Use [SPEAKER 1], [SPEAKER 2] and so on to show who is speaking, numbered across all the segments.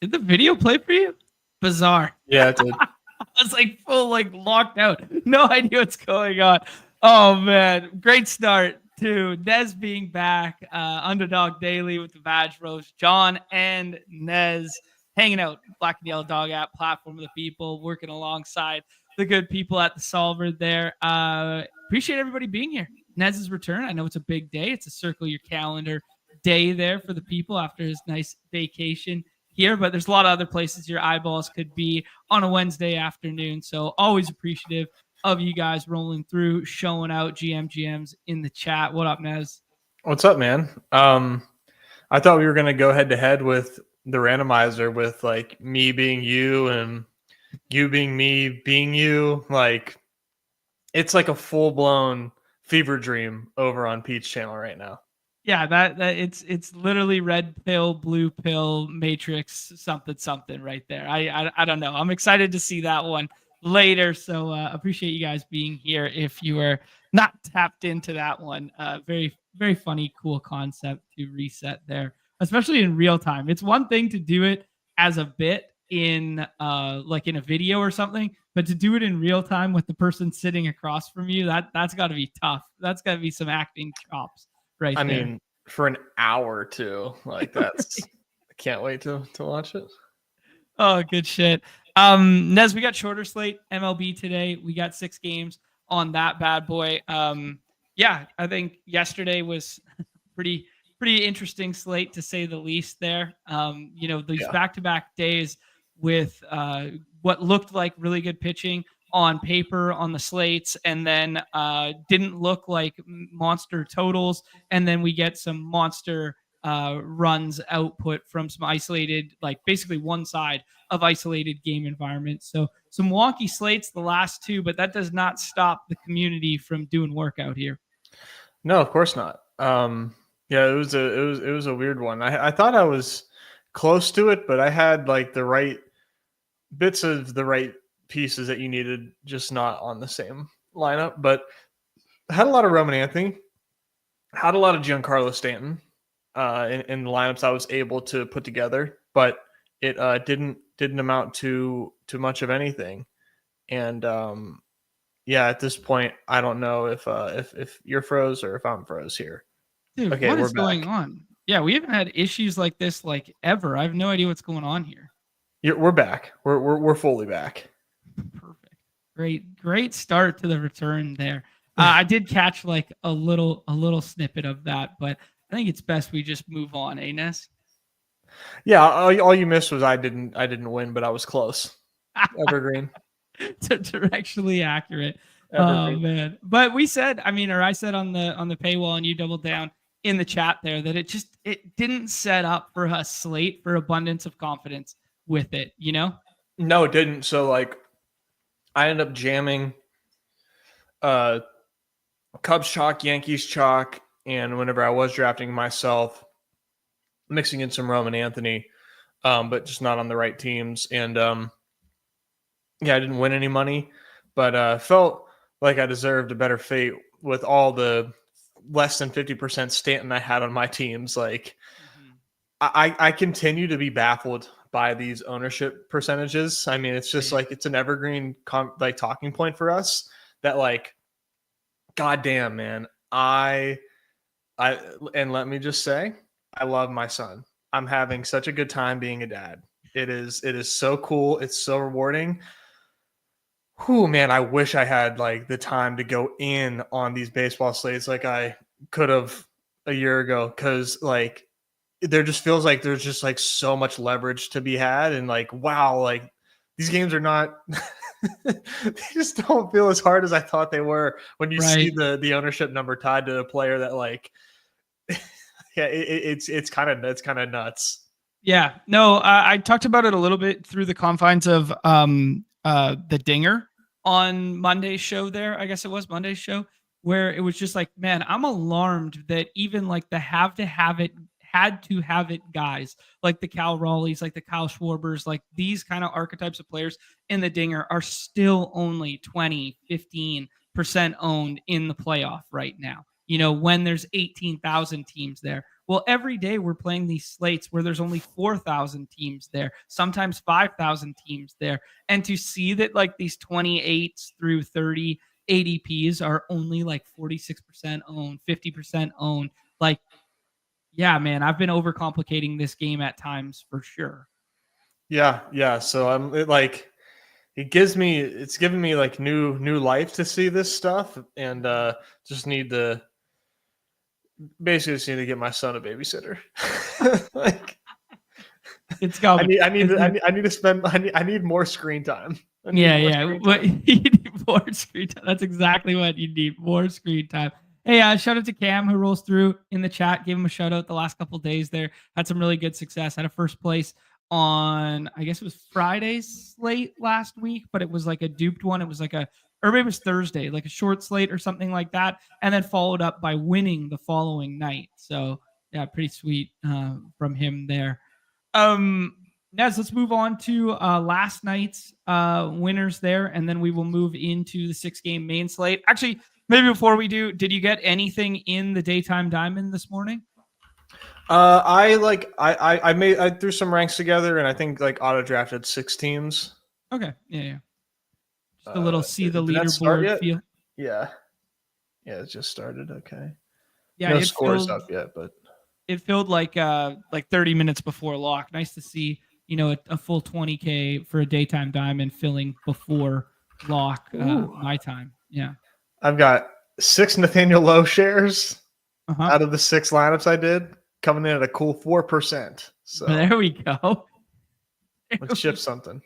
[SPEAKER 1] Did the video play for you? Bizarre.
[SPEAKER 2] Yeah, it did.
[SPEAKER 1] I was like full, like locked out. No idea what's going on. Oh man, great start to Nez being back. Underdog Daily with the Badge Roast. Jon and Nez hanging out. Black and Yellow Dog app, platform of the people, working alongside the good people at the Solver there. Appreciate everybody being here. Nez's return. I know it's a big day. It's a circle your calendar day there for the people after his nice vacation here, but there's a lot of other places your eyeballs could be on a Wednesday afternoon. So always appreciative of you guys rolling through, showing out GMs in the chat. What up, Nez?
[SPEAKER 2] What's up, man? I thought we were going to go head to head with the randomizer with like me being you and you being me being you. Like it's like a full blown fever dream over on Pete's channel right now.
[SPEAKER 1] Yeah, that it's literally red pill, blue pill, matrix, something right there. I don't know. I'm excited to see that one later. So appreciate you guys being here. If you are not tapped into that one, very very funny, cool concept to reset there, especially in real time. It's one thing to do it as a bit in like in a video or something, but to do it in real time with the person sitting across from you, that's got to be tough. That's got to be some acting chops. Right
[SPEAKER 2] I
[SPEAKER 1] there.
[SPEAKER 2] mean, for an hour too, like that's. Right. I can't wait to watch it.
[SPEAKER 1] Oh, good shit. Nez, we got shorter slate MLB today. We got 6 games on that bad boy. Yeah, I think yesterday was pretty interesting slate to say the least. There, these back-to-back days with what looked like really good pitching on paper on the slates, and then didn't look like monster totals, and then we get some monster runs output from some isolated, like basically one side of isolated game environments. So some wonky slates the last 2, but that does not stop the community from doing work out here.
[SPEAKER 2] No, of course not. Yeah, it was a weird one. I thought I was close to it, but I had like the right bits of the right pieces that you needed, just not on the same lineup. But had a lot of Roman Anthony, had a lot of Giancarlo Stanton in the lineups I was able to put together, but it didn't amount to much of anything. And yeah, at this point, I don't know if you're froze or if I'm froze here.
[SPEAKER 1] Dude, okay, what is going on? Yeah, we haven't had issues like this like ever. I have no idea what's going on here.
[SPEAKER 2] We're back. We're fully back.
[SPEAKER 1] Perfect. Great start to the return there. I did catch like a little snippet of that, but I think it's best we just move on, Nez?
[SPEAKER 2] Yeah, all you missed was I didn't win, but I was close. Evergreen.
[SPEAKER 1] Directionally accurate. Evergreen. Oh man. But we said, I said on the paywall, and you doubled down in the chat there, that it didn't set up for a slate for abundance of confidence with it, you know?
[SPEAKER 2] No, it didn't. So like I ended up jamming Cubs chalk, Yankees chalk, and whenever I was drafting myself, mixing in some Roman Anthony, but just not on the right teams. And yeah, I didn't win any money, but felt like I deserved a better fate with all the less than 50% Stanton I had on my teams. Like I continue to be baffled by these ownership percentages. I mean, it's just like, it's an evergreen like talking point for us that like, goddamn, man, and let me just say, I love my son. I'm having such a good time being a dad. It is so cool. It's so rewarding. Whew, man, I wish I had like the time to go in on these baseball slates like I could have a year ago. Cause like, there just feels like there's just like so much leverage to be had. And like, wow, like these games are not, they just don't feel as hard as I thought they were when you see the ownership number tied to a player that like, yeah, it's kind of nuts.
[SPEAKER 1] Yeah, no, I talked about it a little bit through the confines of the Dinger on Monday's show there. I guess it was Monday's show, where it was just like, man, I'm alarmed that even like the had to have it guys like the Cal Raleighs, like the Kyle Schwarbers, like these kind of archetypes of players in the Dinger are still only 20, 15% owned in the playoff right now. when there's 18,000 teams there. Well, every day we're playing these slates where there's only 4,000 teams there, sometimes 5,000 teams there. And to see that like these 28s through 30 ADPs are only like 46% owned, 50% owned. Like, yeah, man, I've been overcomplicating this game at times for sure.
[SPEAKER 2] Yeah. So it's giving me like new life to see this stuff, and just need to get my son a babysitter. Like,
[SPEAKER 1] it's coming.
[SPEAKER 2] I need more screen time.
[SPEAKER 1] Yeah. What you need more screen time. That's exactly what you need. More screen time. Hey, shout out to Cam who rolls through in the chat. Gave him a shout out the last couple days there. Had some really good success. Had a first place on, I guess it was Friday's slate last week, but it was like a duped one. It was like or maybe it was Thursday, like a short slate or something like that. And then followed up by winning the following night. So yeah, pretty sweet from him there. Nez, let's move on to last night's winners there, and then we will move into the 6-game main slate. Actually, maybe before we do, did you get anything in the daytime diamond this morning?
[SPEAKER 2] I threw some ranks together, and I think like auto drafted 6 teams.
[SPEAKER 1] Okay, yeah. Just a little see the
[SPEAKER 2] did that start
[SPEAKER 1] leaderboard
[SPEAKER 2] yet?
[SPEAKER 1] feel.
[SPEAKER 2] Yeah, it just started. Okay,
[SPEAKER 1] Yeah,
[SPEAKER 2] no scores up yet, but
[SPEAKER 1] it filled like 30 minutes before lock. Nice to see, a full 20K for a daytime diamond filling before lock my time. Yeah.
[SPEAKER 2] I've got 6 Nathaniel Lowe shares out of the 6 lineups I did, coming in at a cool 4%. So
[SPEAKER 1] there we go.
[SPEAKER 2] Let's ship something.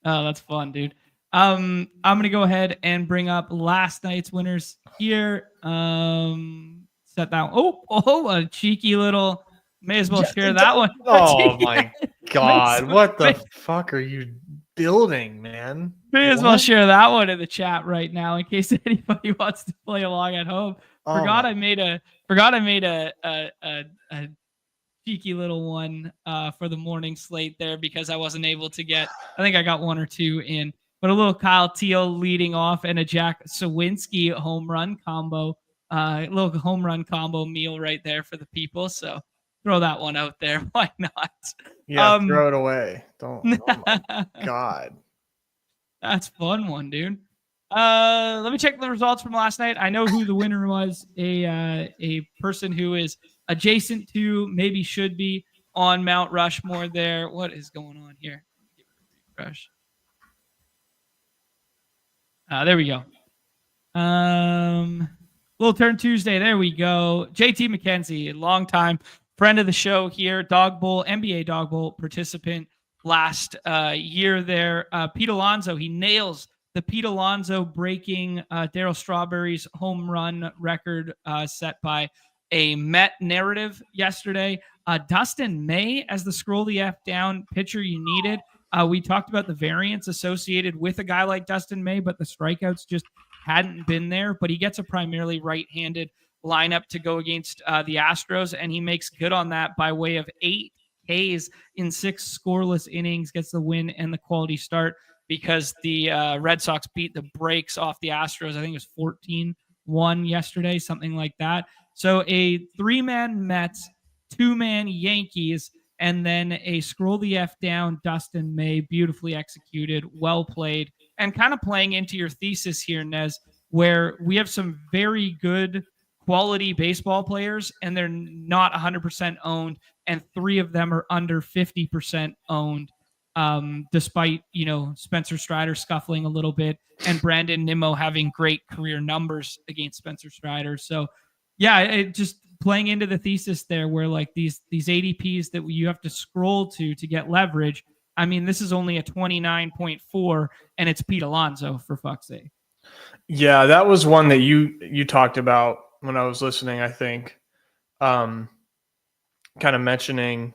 [SPEAKER 1] Oh, that's fun, dude. I'm gonna go ahead and bring up last night's winners here. Set that. A cheeky little. May as well share that one.
[SPEAKER 2] Oh my god! What the fuck are you building, man?
[SPEAKER 1] May as well share that one in the chat right now in case anybody wants to play along at home. Forgot I made a cheeky little one for the morning slate there because I wasn't able to get. I think I got 1 or 2 in, but a little Kyle Teal leading off and a Jack Sawinski home run combo. Little home run combo meal right there for the people. So throw that one out there. Why not?
[SPEAKER 2] Yeah, throw it away. Don't. Oh my god.
[SPEAKER 1] That's fun one, dude. Let me check the results from last night. I know who the winner was. A person who is adjacent to, maybe should be on Mount Rushmore there. What is going on here? Give it a refresh. There we go. Little Turn Tuesday. There we go. JT McKenzie, longtime friend of the show here. Dog Bowl, NBA Dog Bowl participant last year there. Pete Alonso, he nails the Pete Alonso breaking Darryl Strawberry's home run record set by a Met narrative yesterday. Dustin May as the scroll the F down pitcher you needed. We talked about the variance associated with a guy like Dustin May, but the strikeouts just hadn't been there. But he gets a primarily right-handed lineup to go against the Astros, and he makes good on that by way of 8 Ks in 6 scoreless innings, gets the win and the quality start because the Red Sox beat the brakes off the Astros. I think it was 14-1 yesterday, something like that. So a 3-man Mets, 2-man Yankees, and then a scroll the F down Dustin May, beautifully executed, well played, and kind of playing into your thesis here, Nez, where we have some very good quality baseball players and they're not 100% owned, and 3 of them are under 50% owned, despite, Spencer Strider scuffling a little bit and Brandon Nimmo having great career numbers against Spencer Strider. So yeah, it just playing into the thesis there where like these ADPs that you have to scroll to get leverage. I mean, this is only a 29.4 and it's Pete Alonso, for fuck's sake.
[SPEAKER 2] Yeah, that was one that you talked about when I was listening, I think. Kind of mentioning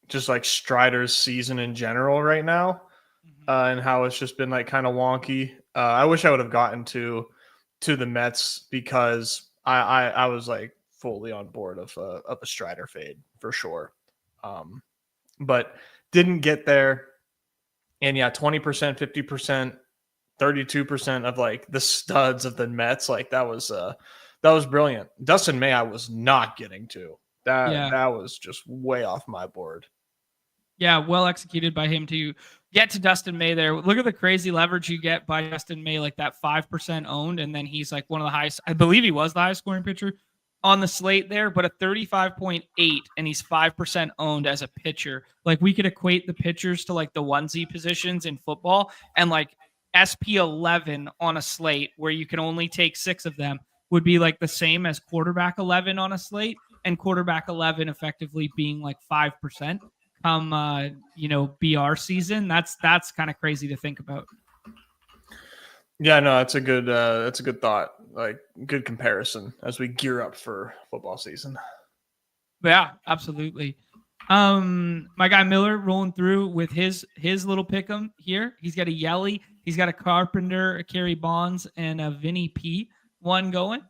[SPEAKER 2] just like Strider's season in general right now, and how it's just been like kind of wonky. I wish I would have gotten to the Mets because I was like fully on board of a Strider fade for sure. But didn't get there. And yeah, 20%, 50%, 32% of like the studs of the Mets. Like that was That was brilliant. Dustin May, I was not getting to.
[SPEAKER 1] Yeah.
[SPEAKER 2] That was just way off my board.
[SPEAKER 1] Yeah, well executed by him to get to Dustin May there. Look at the crazy leverage you get by Dustin May, like that 5% owned, and then he's like one of the highest, I believe he was the highest scoring pitcher on the slate there, but a 35.8, and he's 5% owned as a pitcher. Like, we could equate the pitchers to like the onesie positions in football, and like SP 11 on a slate where you can only take 6 of them would be like the same as quarterback 11 on a slate, and quarterback 11 effectively being like 5% come BR season. That's kind of crazy to think about.
[SPEAKER 2] Yeah, no, that's a good thought. Like, good comparison as we gear up for football season.
[SPEAKER 1] Yeah, absolutely. My guy Miller rolling through with his little pick'em here. He's got a Yelly, he's got a Carpenter, a Kerry Bonds, and a Vinny P one going.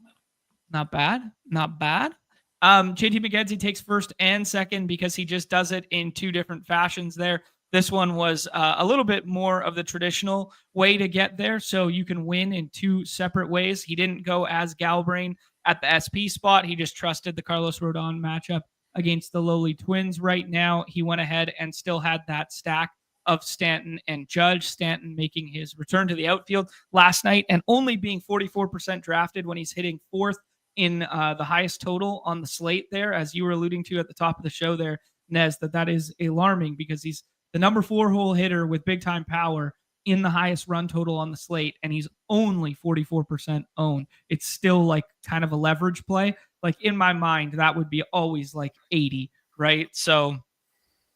[SPEAKER 1] Not bad. JT McKenzie takes first and second because he just does it in 2 different fashions there. This one was a little bit more of the traditional way to get there, so you can win in 2 separate ways. He didn't go as Galbrain at the SP spot. He just trusted the Carlos Rodon matchup against the lowly Twins right now. He went ahead and still had that stack of Stanton and Judge. Stanton making his return to the outfield last night and only being 44% drafted when he's hitting 4th in the highest total on the slate there, as you were alluding to at the top of the show there, Nez, that is alarming because he's the number 4 hole hitter with big time power in the highest run total on the slate, and he's only 44% owned. It's still like kind of a leverage play. Like, in my mind, that would be always like 80, right? So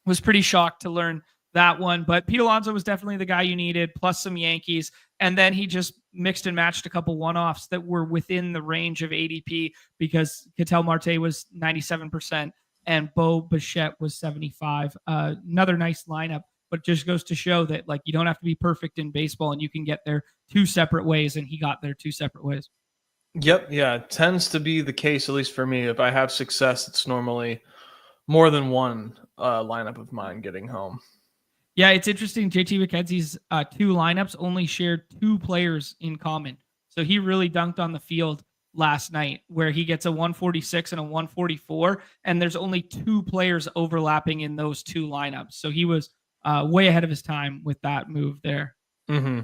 [SPEAKER 1] was pretty shocked to learn that one, but Pete Alonso was definitely the guy you needed, plus some Yankees. And then he just mixed and matched a couple one-offs that were within the range of ADP because Ketel Marte was 97% and Bo Bichette was 75. Another nice lineup, but just goes to show that like you don't have to be perfect in baseball and you can get there 2 separate ways, and he got there 2 separate ways.
[SPEAKER 2] Yep, yeah, it tends to be the case, at least for me. If I have success, it's normally more than one lineup of mine getting home.
[SPEAKER 1] Yeah, it's interesting. JT McKenzie's 2 lineups only shared 2 players in common. So he really dunked on the field last night where he gets a 146 and a 144, and there's only 2 players overlapping in those 2 lineups. So he was way ahead of his time with that move there.
[SPEAKER 2] Mm-hmm.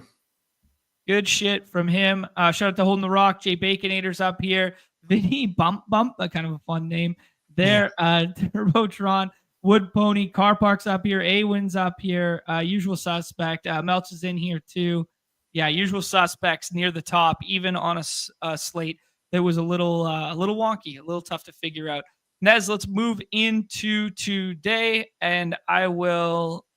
[SPEAKER 1] Good shit from him. Shout out to Holding the Rock. Jay Baconator's up here. Vinny Bump, kind of a fun name there. Yeah. Turbotron. Wood Pony, Car Park's up here. A-Win's up here. Usual suspect. Melch is in here too. Yeah, usual suspects near the top, even on a slate that was a little wonky, a little tough to figure out. Nez, let's move into today, and I will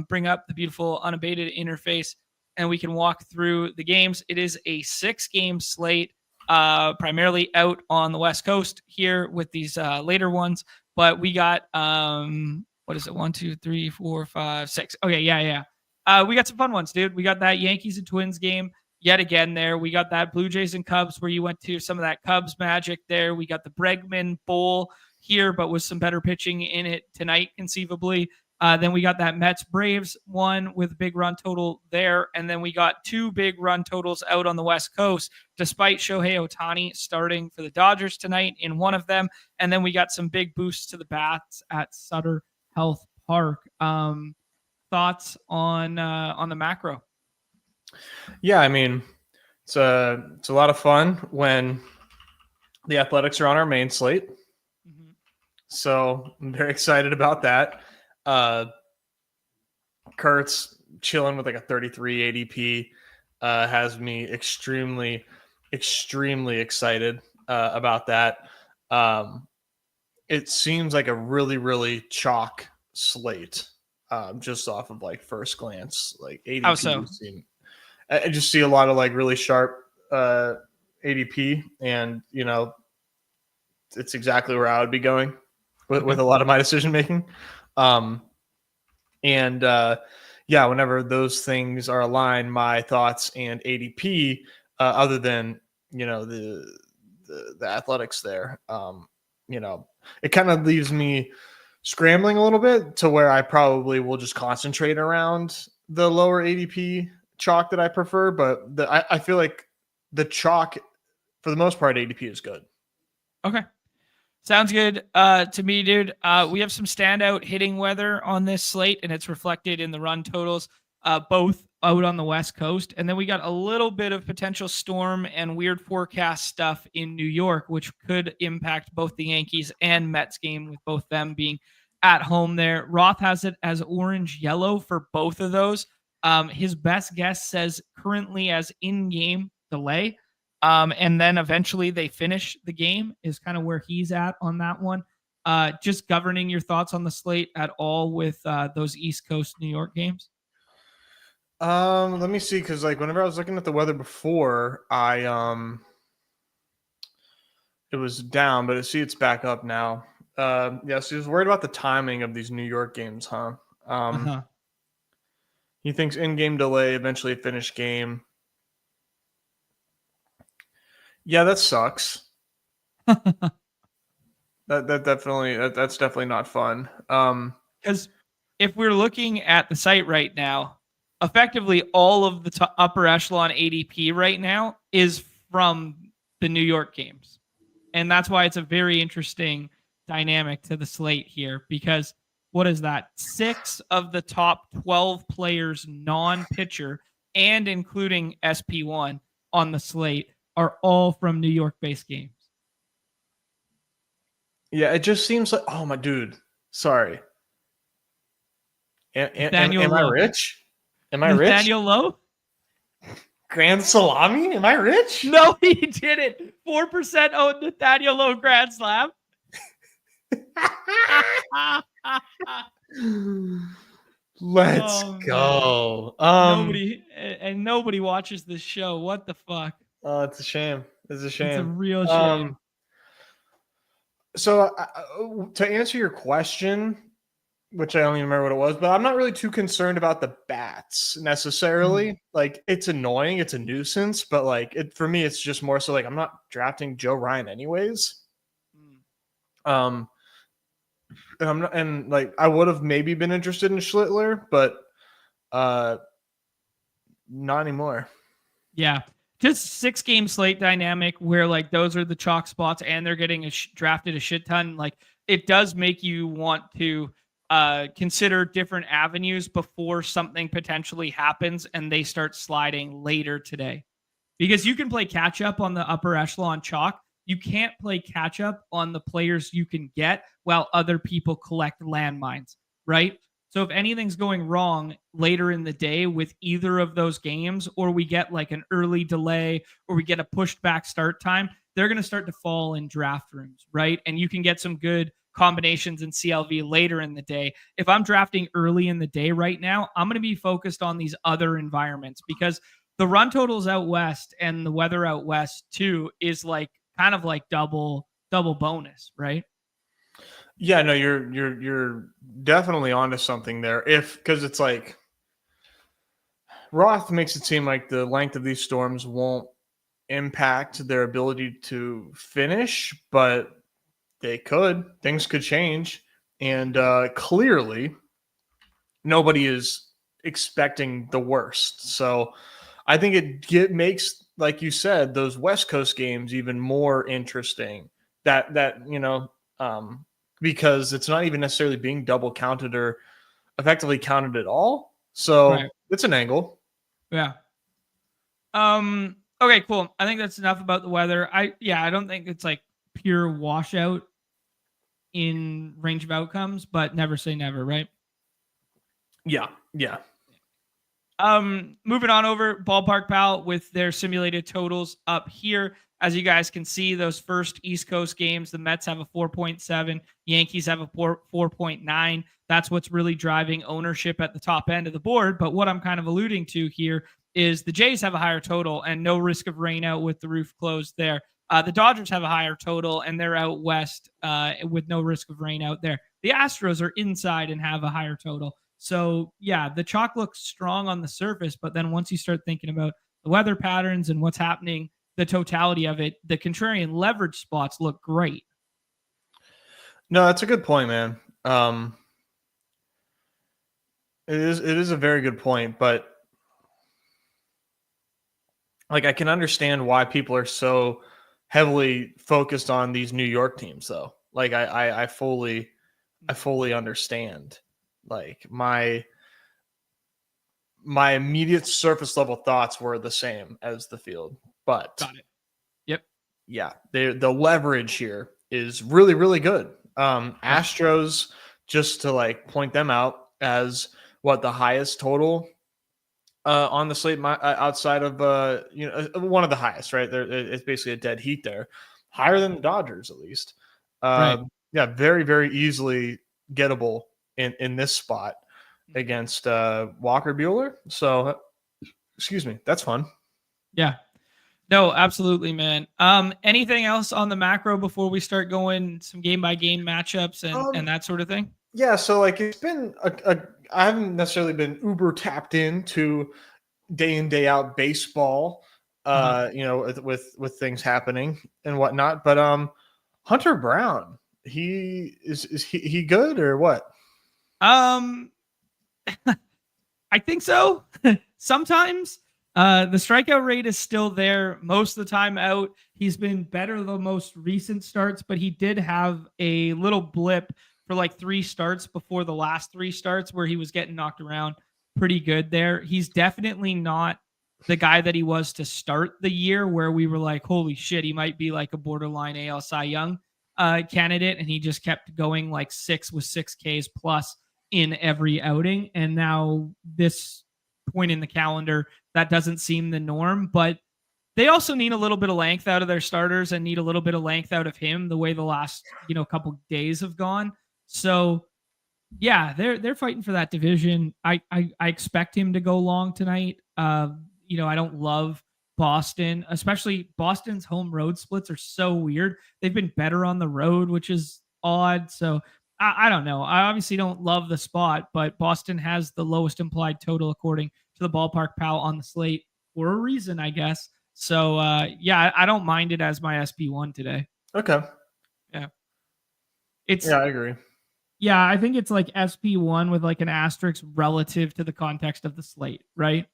[SPEAKER 1] bring up the beautiful unabated interface, and we can walk through the games. It is a 6-game slate, primarily out on the West Coast here with these later ones. But we got, what is it? 1, 2, 3, 4, 5, 6. Okay, yeah. We got some fun ones, dude. We got that Yankees and Twins game yet again there. We got that Blue Jays and Cubs where you went to some of that Cubs magic there. We got the Bregman Bowl here, but with some better pitching in it tonight, conceivably. Then we got that Mets Braves one with a big run total there. And then we got 2 big run totals out on the West Coast, despite Shohei Ohtani starting for the Dodgers tonight in one of them. And then we got some big boosts to the bats at Sutter Health Park. Thoughts on the macro?
[SPEAKER 2] Yeah, I mean, it's a lot of fun when the Athletics are on our main slate. Mm-hmm. So I'm very excited about that. Kurtz chilling with like a 33 ADP has me extremely excited about that. It seems like a really chalk slate just off of like first glance, like ADP.
[SPEAKER 1] How so?
[SPEAKER 2] I just see a lot of like really sharp ADP, and you know, it's exactly where I would be going with a lot of my decision making. Yeah, whenever those things are aligned, my thoughts and ADP, other than, you know, the Athletics there, you know, it kind of leaves me scrambling a little bit to where I probably will just concentrate around the lower ADP chalk that I prefer. But I feel like the chalk, for the most part, ADP is good.
[SPEAKER 1] Okay. Sounds good to me, dude. We have some standout hitting weather on this slate, and it's reflected in the run totals, both out on the West Coast. And then we got a little bit of potential storm and weird forecast stuff in New York, which could impact both the Yankees and Mets game, with both them being at home there. Roth has it as orange yellow for both of those. His best guess says currently as in-game delay. And then eventually they finish the game is kind of where he's at on that one. Just governing your thoughts on the slate at all with those East Coast New York games?
[SPEAKER 2] Let me see, because like whenever I was looking at the weather before, it was down, but it's back up now. Yeah, so he was worried about the timing of these New York games, huh? He thinks in-game delay, eventually finish game. Yeah, that sucks. That's definitely not fun.
[SPEAKER 1] Because if we're looking at the site right now, effectively all of the upper echelon ADP right now is from the New York games. And that's why it's a very interesting dynamic to the slate here, because what is that? 6 of the top 12 players non-pitcher and including SP1 on the slate are all from New York-based games.
[SPEAKER 2] Yeah, it just seems like, oh my dude, sorry. Am I rich? Am I rich?
[SPEAKER 1] Nathaniel Lowe?
[SPEAKER 2] Grand Salami? Am I rich?
[SPEAKER 1] No, he didn't. 4% owned Nathaniel Lowe Grand Slam.
[SPEAKER 2] Let's go.
[SPEAKER 1] Nobody watches this show. What the fuck?
[SPEAKER 2] Oh, it's a shame. It's a shame.
[SPEAKER 1] It's a real shame.
[SPEAKER 2] So to answer your question, which I don't even remember what it was, but I'm not really too concerned about the bats necessarily. Like, it's annoying, it's a nuisance, but like for me, it's just more so like I'm not drafting Joe Ryan anyways. And I'm not, and like I would have maybe been interested in Schlittler, but not anymore.
[SPEAKER 1] Yeah. Just 6-game slate dynamic where like those are the chalk spots and they're getting drafted a shit ton. Like, it does make you want to consider different avenues before something potentially happens and they start sliding later today. Because you can play catch up on the upper echelon chalk. You can't play catch up on the players you can get while other people collect landmines, right? So if anything's going wrong later in the day with either of those games, or we get like an early delay or we get a pushed back start time, they're going to start to fall in draft rooms, right? And you can get some good combinations in CLV later in the day. If I'm drafting early in the day right now, I'm going to be focused on these other environments, because the run totals out west and the weather out west too is like kind of like double bonus, right?
[SPEAKER 2] Yeah, no, you're definitely onto something there. Because it's like Roth makes it seem like the length of these storms won't impact their ability to finish, but they could. Things could change, and clearly nobody is expecting the worst. So I think it makes, like you said, those West Coast games even more interesting. Because it's not even necessarily being double counted or effectively counted at all. So It's an angle.
[SPEAKER 1] Yeah. Okay, cool. I think that's enough about the weather. I don't think it's like pure washout in range of outcomes, but never say never, right?
[SPEAKER 2] Yeah.
[SPEAKER 1] Moving on over Ballpark Pal with their simulated totals up here. As you guys can see, those first East Coast games, the Mets have a 4.7, Yankees have a 4.9. That's what's really driving ownership at the top end of the board. But what I'm kind of alluding to here is the Jays have a higher total and no risk of rain out with the roof closed there. The Dodgers have a higher total and they're out west with no risk of rain out there. The Astros are inside and have a higher total. So, yeah, the chalk looks strong on the surface, but then once you start thinking about the weather patterns and what's happening, the totality of it, the contrarian leverage spots look great.
[SPEAKER 2] No, that's a good point, man. It is a very good point, but like I can understand why people are so heavily focused on these New York teams, though. Like I fully understand. Like my immediate surface level thoughts were the same as the field, but
[SPEAKER 1] Got it. Yep.
[SPEAKER 2] yeah, the leverage here is really, really good. Astros, just to like point them out as what the highest total on the slate outside of one of the highest, right? It's basically a dead heat there, higher than the Dodgers at least.
[SPEAKER 1] Right.
[SPEAKER 2] Yeah, very, very easily gettable in this spot against Walker Buehler. So, excuse me, that's fun.
[SPEAKER 1] Yeah. No, absolutely, man. Anything else on the macro before we start going some game by game matchups and that sort of thing?
[SPEAKER 2] Yeah, so like it's been I haven't necessarily been uber tapped into day in day out baseball, with things happening and whatnot. But Hunter Brown, he is he good or what?
[SPEAKER 1] I think so. Sometimes the strikeout rate is still there most of the time out. He's been better the most recent starts, but he did have a little blip for like 3 starts before the last 3 starts where he was getting knocked around pretty good there. He's definitely not the guy that he was to start the year where we were like, holy shit, he might be like a borderline AL Cy Young candidate. And he just kept going like 6 Ks plus in every outing. And now this point in the calendar, that doesn't seem the norm, but they also need a little bit of length out of their starters and need a little bit of length out of him the way the last, couple days have gone. So yeah, they're fighting for that division. I expect him to go long tonight. I don't love Boston, especially Boston's home road splits are so weird. They've been better on the road, which is odd. So I don't know. I obviously don't love the spot, but Boston has the lowest implied total according to the Ballpark Pal on the slate for a reason, I guess. So I don't mind it as my SP1 today.
[SPEAKER 2] Okay.
[SPEAKER 1] Yeah.
[SPEAKER 2] I agree.
[SPEAKER 1] Yeah, I think it's like SP1 with like an asterisk relative to the context of the slate, right?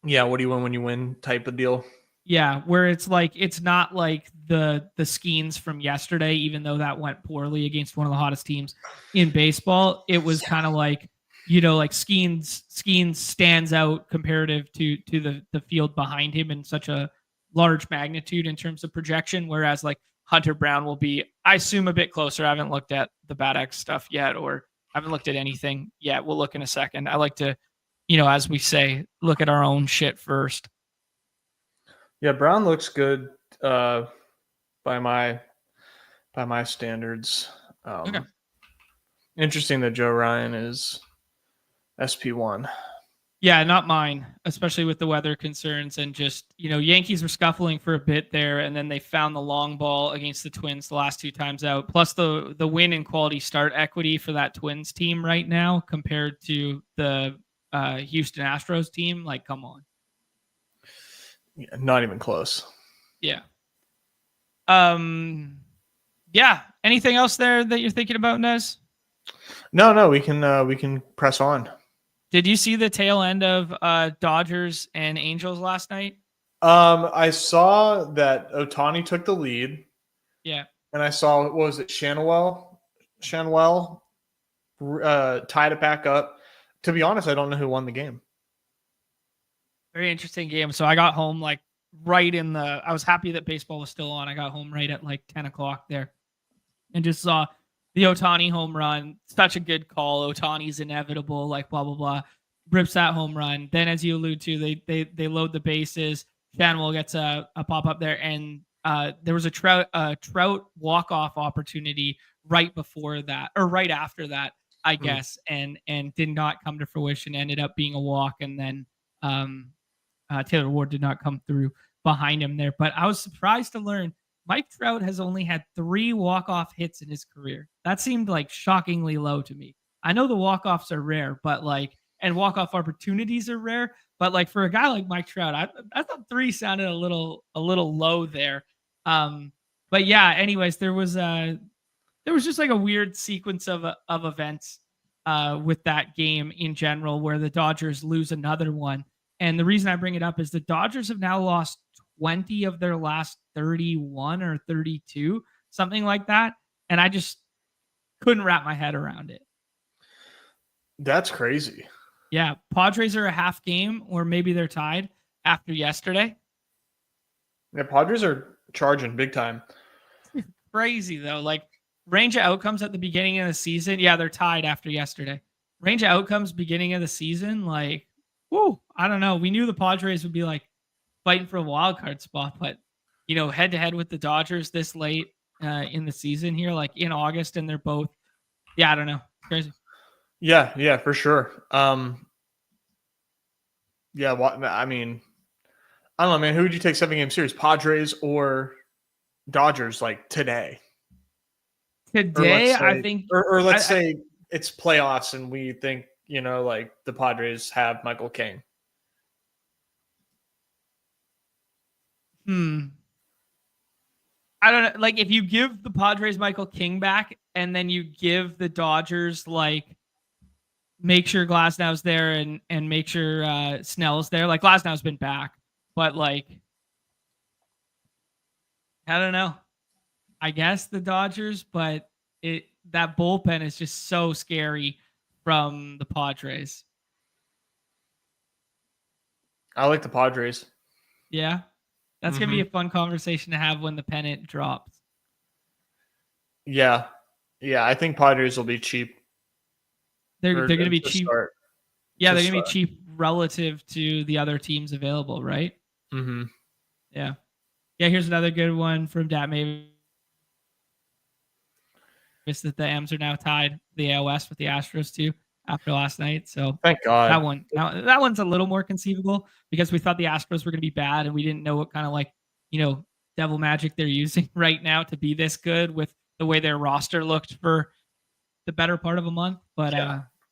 [SPEAKER 2] Yeah, what do you win when you win type of deal?
[SPEAKER 1] Yeah, where it's like it's not like the Skeens from yesterday, even though that went poorly against one of the hottest teams in baseball. It was kind of like, like Skeens stands out comparative to the field behind him in such a large magnitude in terms of projection, whereas like Hunter Brown will be, I assume, a bit closer. I haven't looked at the BATX stuff yet, or I haven't looked at anything yet. We'll look in a second. I like to, as we say, look at our own shit first.
[SPEAKER 2] Yeah, Brown looks good by my standards.
[SPEAKER 1] Okay.
[SPEAKER 2] Interesting that Joe Ryan is SP1.
[SPEAKER 1] Yeah, not mine, especially with the weather concerns and just, Yankees were scuffling for a bit there, and then they found the long ball against the Twins the last 2 times out. Plus the win and quality start equity for that Twins team right now compared to the Houston Astros team. Like, come on.
[SPEAKER 2] Yeah, not even close.
[SPEAKER 1] Yeah. Yeah. Anything else there that you're thinking about, Nez?
[SPEAKER 2] No, we can press on.
[SPEAKER 1] Did you see the tail end of Dodgers and Angels last night?
[SPEAKER 2] I saw that Ohtani took the lead.
[SPEAKER 1] Yeah.
[SPEAKER 2] And I saw, what was it, Shanwell tied it back up. To be honest, I don't know who won the game.
[SPEAKER 1] Very interesting game. So I got home like right I was happy that baseball was still on. I got home right at like 10 o'clock there and just saw the Ohtani home run. Such a good call. Ohtani's inevitable, like blah, blah, blah. Rips that home run. Then, as you allude to, they load the bases. Shanwell gets a pop up there, and there was a Trout walk-off opportunity right before that, or right after that, I guess, and did not come to fruition. Ended up being a walk, and then Taylor Ward did not come through behind him there. But I was surprised to learn Mike Trout has only had 3 walk-off hits in his career. That seemed like shockingly low to me. I know the walk-offs are rare, but and walk-off opportunities are rare, but like for a guy like Mike Trout, I thought 3 sounded a little low there. But yeah, anyways, there was just like a weird sequence of events with that game in general where the Dodgers lose another one. And the reason I bring it up is the Dodgers have now lost 20 of their last 31 or 32, something like that. And I just couldn't wrap my head around it.
[SPEAKER 2] That's crazy.
[SPEAKER 1] Yeah. Padres are a half game, or maybe they're tied after yesterday.
[SPEAKER 2] Yeah, Padres are charging big time.
[SPEAKER 1] Crazy though. Like range of outcomes at the beginning of the season. Yeah, they're tied after yesterday. Range of outcomes beginning of the season, like, whoo, I don't know. We knew the Padres would be like fighting for a wild card spot, but head to head with the Dodgers this late in the season here, like in August, and they're both, I don't know. It's crazy.
[SPEAKER 2] Yeah, for sure. Yeah, I mean, I don't know, man. Who would you take 7-game series? Padres or Dodgers, like today?
[SPEAKER 1] Today,
[SPEAKER 2] I think, or let's say it's playoffs and we think, like the Padres have Michael King.
[SPEAKER 1] I don't know. Like if you give the Padres Michael King back and then you give the Dodgers, like, make sure Glasnow's there and make sure Snell's there. Like Glasnow's been back, but like, I don't know. I guess the Dodgers, but that bullpen is just so scary from the Padres.
[SPEAKER 2] I like the Padres.
[SPEAKER 1] Yeah. That's going to be a fun conversation to have when the pennant drops.
[SPEAKER 2] Yeah. I think Padres will be cheap.
[SPEAKER 1] They're going to be cheap. Yeah, they're going to be cheap relative to the other teams available, right?
[SPEAKER 2] Mm-hmm.
[SPEAKER 1] Yeah. Here's another good one from Dat Mavis. That the M's are now tied the AL West with the Astros too after last night. So
[SPEAKER 2] thank God.
[SPEAKER 1] That one's a little more conceivable because we thought the Astros were going to be bad and we didn't know what kind of like, devil magic they're using right now to be this good with the way their roster looked for the better part of a month. But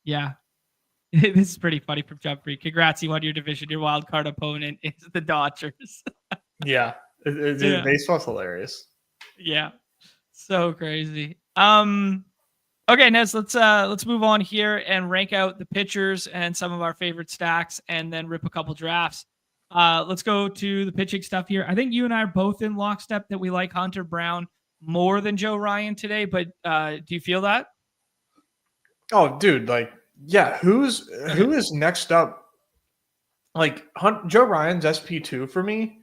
[SPEAKER 1] yeah. This is pretty funny from Jump Free. Congrats, you won your division. Your wild card opponent is the Dodgers.
[SPEAKER 2] Yeah. Baseball's hilarious.
[SPEAKER 1] Yeah. So crazy. Okay, Nez, let's move on here and rank out the pitchers and some of our favorite stacks and then rip a couple drafts. Let's go to the pitching stuff here. I think you and I are both in lockstep that we like Hunter Brown more than Joe Ryan today, but do you feel that?
[SPEAKER 2] Oh, dude, like, yeah, who is next up? Like Joe Ryan's SP2 for me,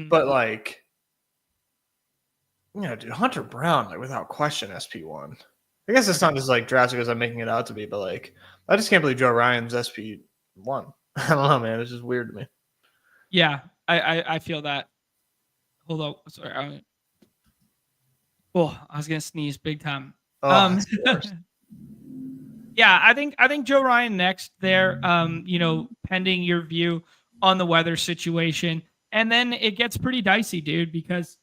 [SPEAKER 2] but like, dude, Hunter Brown, like without question, SP1. I guess it's not as like drastic as I'm making it out to be, but like, I just can't believe Joe Ryan's SP1. I don't know, man. It's just weird to me.
[SPEAKER 1] Yeah, I feel that. Hold on, sorry. I was gonna sneeze big time. Yeah, I think Joe Ryan next there. Pending your view on the weather situation, and then it gets pretty dicey, dude, because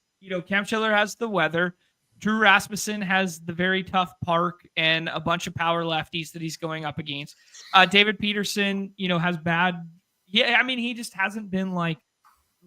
[SPEAKER 1] Cam Schiller has the weather. Drew Rasmussen has the very tough park and a bunch of power lefties that he's going up against. David Peterson, has bad. Yeah, I mean, he just hasn't been like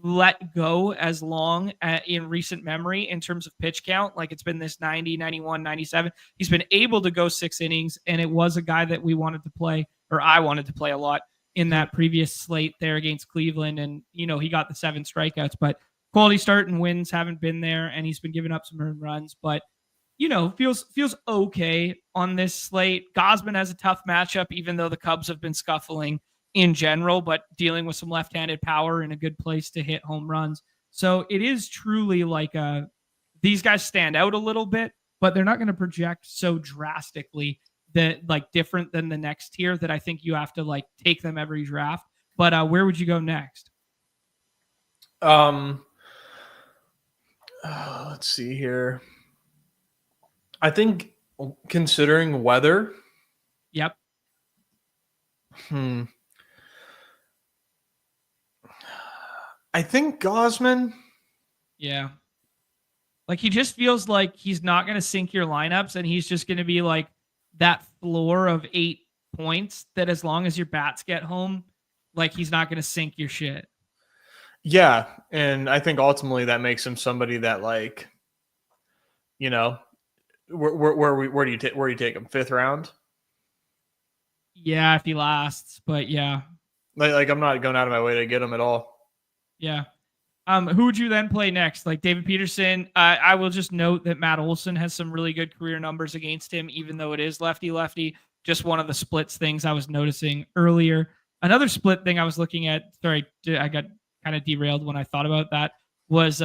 [SPEAKER 1] let go as long in recent memory in terms of pitch count. Like it's been this 90, 91, 97. He's been able to go 6 innings, and it was a guy that we wanted to play, or I wanted to play a lot in that previous slate there against Cleveland. And, he got the 7 strikeouts, but quality start and wins haven't been there, and he's been giving up some earned runs, but feels okay on this slate. Gausman has a tough matchup, even though the Cubs have been scuffling in general, but dealing with some left-handed power in a good place to hit home runs. So it is truly like these guys stand out a little bit, but they're not going to project so drastically that like different than the next tier that I think you have to like take them every draft. But where would you go next?
[SPEAKER 2] Let's see here. I think considering weather.
[SPEAKER 1] Yep.
[SPEAKER 2] I think Gausman.
[SPEAKER 1] Yeah. Like he just feels like he's not going to sink your lineups, and he's just going to be like that floor of 8 points that as long as your bats get home, like he's not going to sink your shit.
[SPEAKER 2] Yeah, and I think ultimately that makes him somebody that like, where do you take him? 5th round?
[SPEAKER 1] Yeah, if he lasts, but yeah.
[SPEAKER 2] Like I'm not going out of my way to get him at all.
[SPEAKER 1] Yeah. Who would you then play next? Like David Peterson. I will just note that Matt Olson has some really good career numbers against him, even though it is lefty-lefty. Just one of the splits things I was noticing earlier. Another split thing I was looking at, sorry, I got kind of derailed when I thought about that, was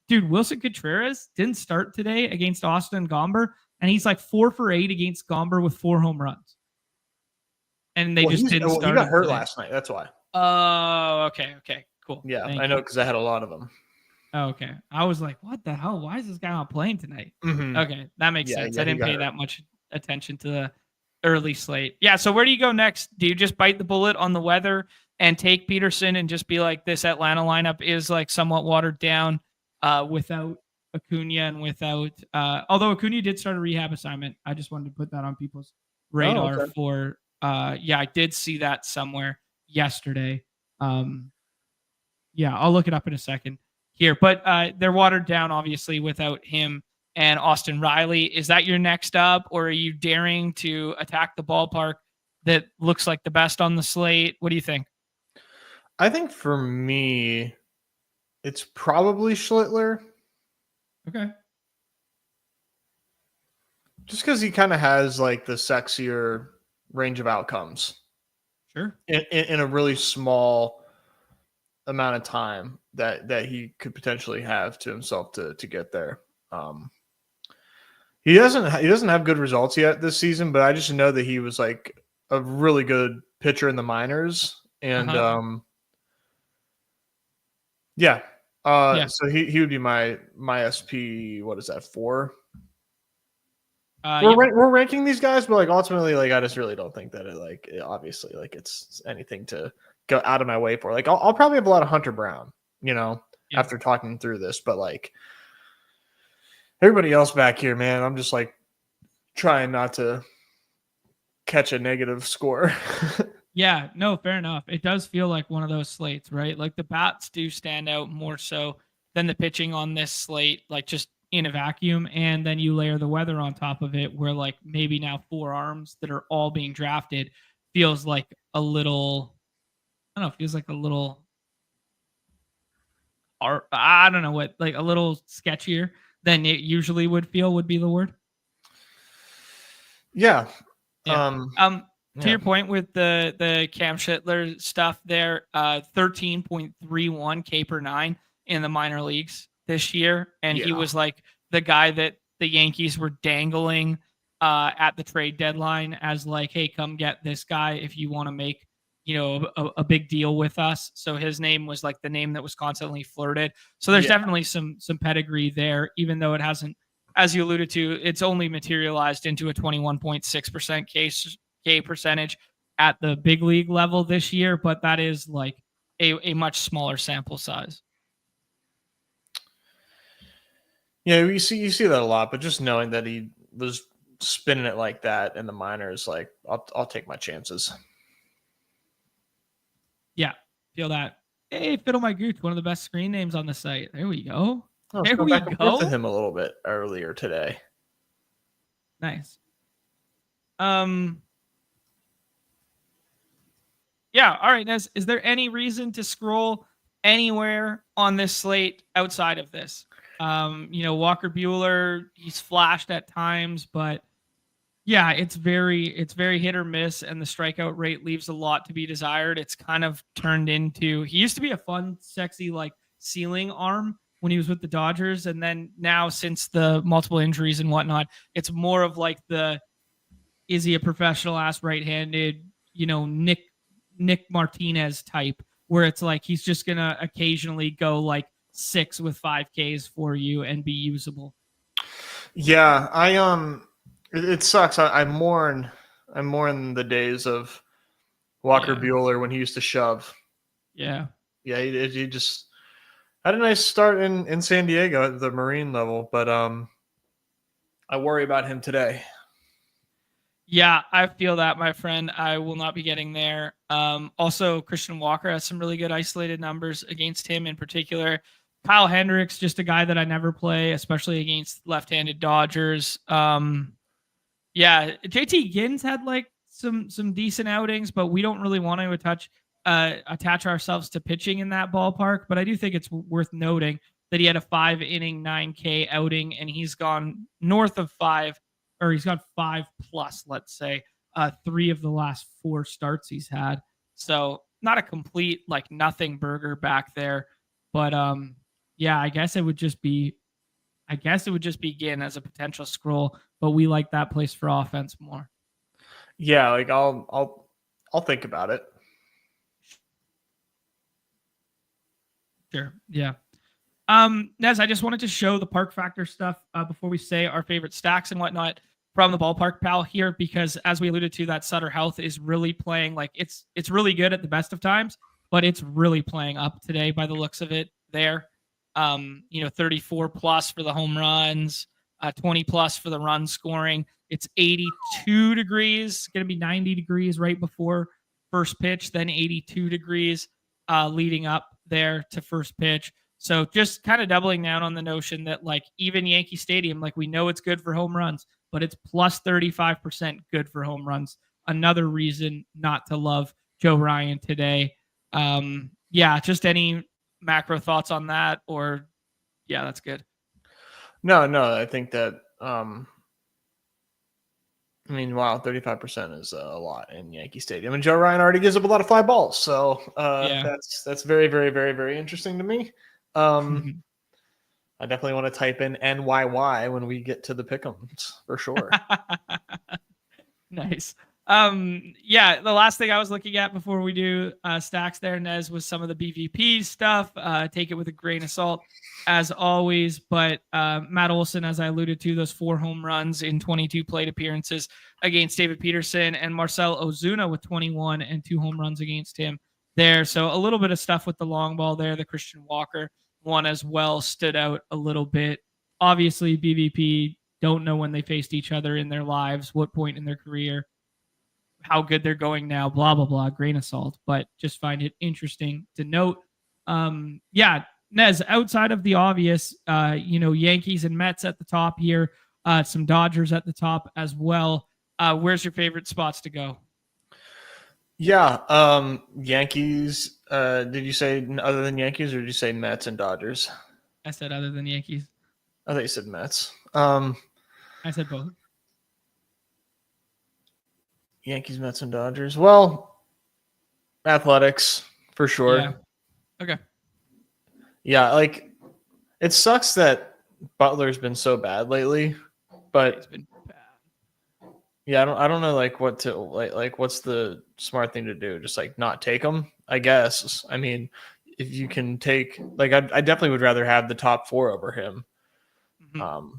[SPEAKER 1] dude, Wilson Contreras didn't start today against Austin Gomber, and he's like 4 for 8 against Gomber with 4 home runs. And they just didn't start.
[SPEAKER 2] He got hurt last night. That's why.
[SPEAKER 1] Oh, okay. Cool.
[SPEAKER 2] Yeah, I know because I had a lot of them.
[SPEAKER 1] Oh, okay. I was like, what the hell? Why is this guy not playing tonight?
[SPEAKER 2] Mm-hmm.
[SPEAKER 1] Okay, that makes sense. I didn't pay that much attention to the early slate. Yeah, so where do you go next? Do you just bite the bullet on the weather and take Peterson and just be like, this Atlanta lineup is like somewhat watered down without Acuna and without although Acuna did start a rehab assignment. I just wanted to put that on people's radar for I did see that somewhere yesterday. Yeah, I'll look it up in a second here. But they're watered down, obviously, without him and Austin Riley. Is that your next up, or are you daring to attack the ballpark that looks like the best on the slate? What do you think?
[SPEAKER 2] I think for me, it's probably Schlittler.
[SPEAKER 1] Okay.
[SPEAKER 2] Just because he kind of has like the sexier range of outcomes.
[SPEAKER 1] Sure.
[SPEAKER 2] In a really small amount of time that he could potentially have to himself to get there. He doesn't have good results yet this season, but I just know that he was like a really good pitcher in the minors, and so he would be my SP. What is that, 4? We're ranking these guys, but like ultimately, like I just really don't think that obviously like it's anything to go out of my way for. Like I'll probably have a lot of Hunter Brown, after talking through this, but like everybody else back here, man, I'm just like trying not to catch a negative score.
[SPEAKER 1] Yeah, no, fair enough. It does feel like one of those slates, right? Like the bats do stand out more so than the pitching on this slate, like just in a vacuum. And then you layer the weather on top of it, where like maybe now 4 arms that are all being drafted feels like a little, I don't know, feels like a little, I don't know what, like a little sketchier than it usually would be the word.
[SPEAKER 2] Yeah.
[SPEAKER 1] To your point with the Cam Schlittler stuff there, 13.31 K per 9 in the minor leagues this year. And he was like the guy that the Yankees were dangling at the trade deadline as like, hey, come get this guy if you want to make, a big deal with us. So his name was like the name that was constantly flirted. So there's definitely some pedigree there, even though it hasn't, as you alluded to, it's only materialized into a 21.6% K percentage at the big league level this year, but that is like a much smaller sample size.
[SPEAKER 2] Yeah, you see that a lot, but just knowing that he was spinning it like that in the minors, like I'll take my chances.
[SPEAKER 1] Yeah, feel that. Hey, Fiddle My Gooch, one of the best screen names on the site. There we go.
[SPEAKER 2] There we go. To him a little bit earlier today.
[SPEAKER 1] Nice. Yeah, all right, Nez. Is there any reason to scroll anywhere on this slate outside of this? Walker Buehler, he's flashed at times, but yeah, it's very hit or miss, and the strikeout rate leaves a lot to be desired. It's kind of turned into, he used to be a fun, sexy, like ceiling arm when he was with the Dodgers, and then now since the multiple injuries and whatnot, it's more of like is he a professional ass right-handed, Nick Martinez type, where it's like he's just gonna occasionally go like 6 with 5 Ks for you and be usable.
[SPEAKER 2] Yeah, it sucks. I mourn the days of Walker Buehler when he used to shove.
[SPEAKER 1] Yeah,
[SPEAKER 2] he just had a nice start in San Diego at the Marine level, but I worry about him today.
[SPEAKER 1] Yeah, I feel that, my friend. I will not be getting there. Also, Christian Walker has some really good isolated numbers against him in particular. Kyle Hendricks, just a guy that I never play, especially against left-handed Dodgers. JT Gins had like some decent outings, but we don't really want to touch attach ourselves to pitching in that ballpark, but I do think it's worth noting that he had a 5-inning 9K outing, and he's gone north of 5, or he's got 5 plus, let's say, 3 of the last 4 starts he's had. So not a complete like nothing burger back there, but yeah, I guess it would just be Ginn as a potential scroll, but we like that place for offense more.
[SPEAKER 2] Yeah, like I'll think about it.
[SPEAKER 1] Sure. Yeah. Nez, I just wanted to show the park factor stuff before we say our favorite stacks and whatnot from the ballpark pal here, because as we alluded to, that Sutter Health is really playing like it's really good at the best of times, but it's really playing up today by the looks of it there. 34 plus for the home runs, 20 plus for the run scoring. It's 82 degrees, going to be 90 degrees right before first pitch, then 82 degrees leading up there to first pitch. So just kind of doubling down on the notion that like even Yankee Stadium, like we know it's good for home runs, but it's plus 35% good for home runs. Another reason not to love Joe Ryan today. Yeah, just any macro thoughts on that, or yeah, that's good.
[SPEAKER 2] No, I think that wow, 35% is a lot in Yankee Stadium, and Joe Ryan already gives up a lot of fly balls, so that's very, very, very, very interesting to me. I definitely want to type in NYY when we get to the pick'ems for sure.
[SPEAKER 1] Nice. The last thing I was looking at before we do stacks there, Nez, was some of the BVP stuff. Take it with a grain of salt as always, but Matt Olson, as I alluded to, those 4 home runs in 22 plate appearances against David Peterson, and Marcell Ozuna with 21 and 2 home runs against him there. So a little bit of stuff with the long ball there. The Christian Walker one as well stood out a little bit. Obviously, BVP don't know when they faced each other in their lives, what point in their career, how good they're going now, blah, blah, blah, grain of salt, but just find it interesting to note. Nez, outside of the obvious, Yankees and Mets at the top here, some Dodgers at the top as well. Where's your favorite spots to go?
[SPEAKER 2] Yeah, Yankees. Did you say other than Yankees, or did you say Mets and Dodgers?
[SPEAKER 1] I said other than Yankees.
[SPEAKER 2] I thought you said Mets.
[SPEAKER 1] I said both.
[SPEAKER 2] Yankees, Mets, and Dodgers. Well, Athletics for sure.
[SPEAKER 1] Yeah. Okay.
[SPEAKER 2] Yeah, like it sucks that Butler's been so bad lately, but
[SPEAKER 1] it's been bad.
[SPEAKER 2] Yeah, I don't know like what to like what's the smart thing to do? Just like not take them, I guess. I mean, if you can take like I definitely would rather have the top 4 over him. Mm-hmm.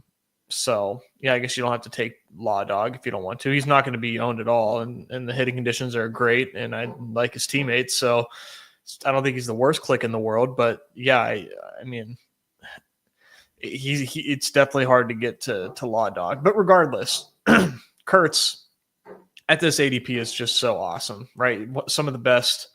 [SPEAKER 2] So yeah, I guess you don't have to take Law Dog if you don't want to. He's not going to be owned at all, and the hitting conditions are great, and I like his teammates, so I don't think he's the worst click in the world. But yeah, I mean, it's definitely hard to get to Law Dog. But regardless, Kurtz at this ADP is just so awesome, right? Some of the best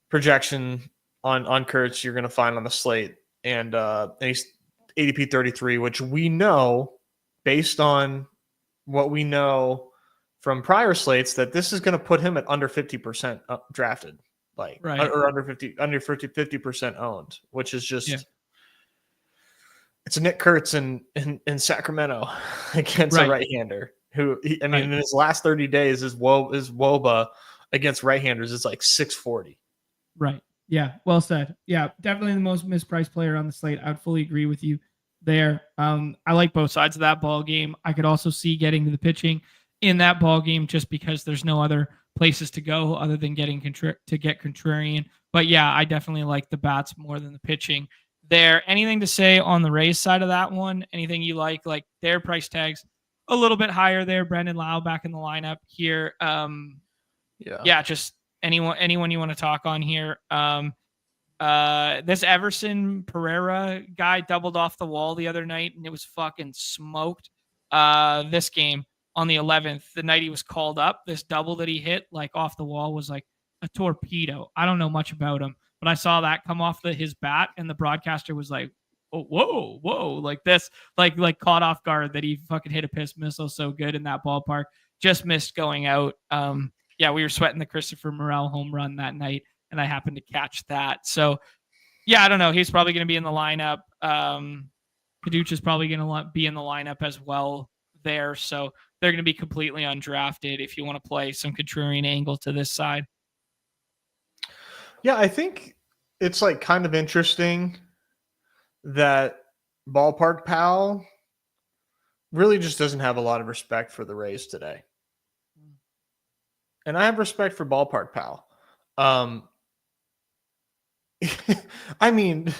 [SPEAKER 2] projection on Kurtz you're going to find on the slate, and he's ADP 33, which we know based on what we know from prior slates that this is going to put him at under 50% drafted, like right. Or under 50% owned, which is just it's Nick Kurtz in Sacramento against a right-hander who in his last 30 days his WOBA against right-handers is like 640.
[SPEAKER 1] Right. Yeah, well said. Yeah, definitely the most mispriced player on the slate. I would fully agree with you there. I like both sides of that ball game. I could also see getting to the pitching in that ball game just because there's no other places to go other than getting to get contrarian. But yeah, I definitely like the bats more than the pitching there. Anything to say on the Rays side of that one? Anything you like their price tags a little bit higher there? Brendan Lau back in the lineup here. Just anyone you want to talk on here. This Everson Pereira guy doubled off the wall the other night and it was fucking smoked. This game on the 11th, the night he was called up, this double that he hit like off the wall was like a torpedo. I don't know much about him, but I saw that come off his bat and the broadcaster was like, oh, whoa, like this, like caught off guard that he fucking hit a piss missile so good in that ballpark. Just missed going out. yeah, we were sweating the Christopher Morel home run that night, and I happened to catch that. So yeah, I don't know. He's probably going to be in the lineup. Paduch is probably going to be in the lineup as well there. So they're going to be completely undrafted if you want to play some contrarian angle to this side.
[SPEAKER 2] Yeah, I think it's like kind of interesting that Ballpark Pal really just doesn't have a lot of respect for the Rays today. And I have respect for Ballpark Pal. I mean,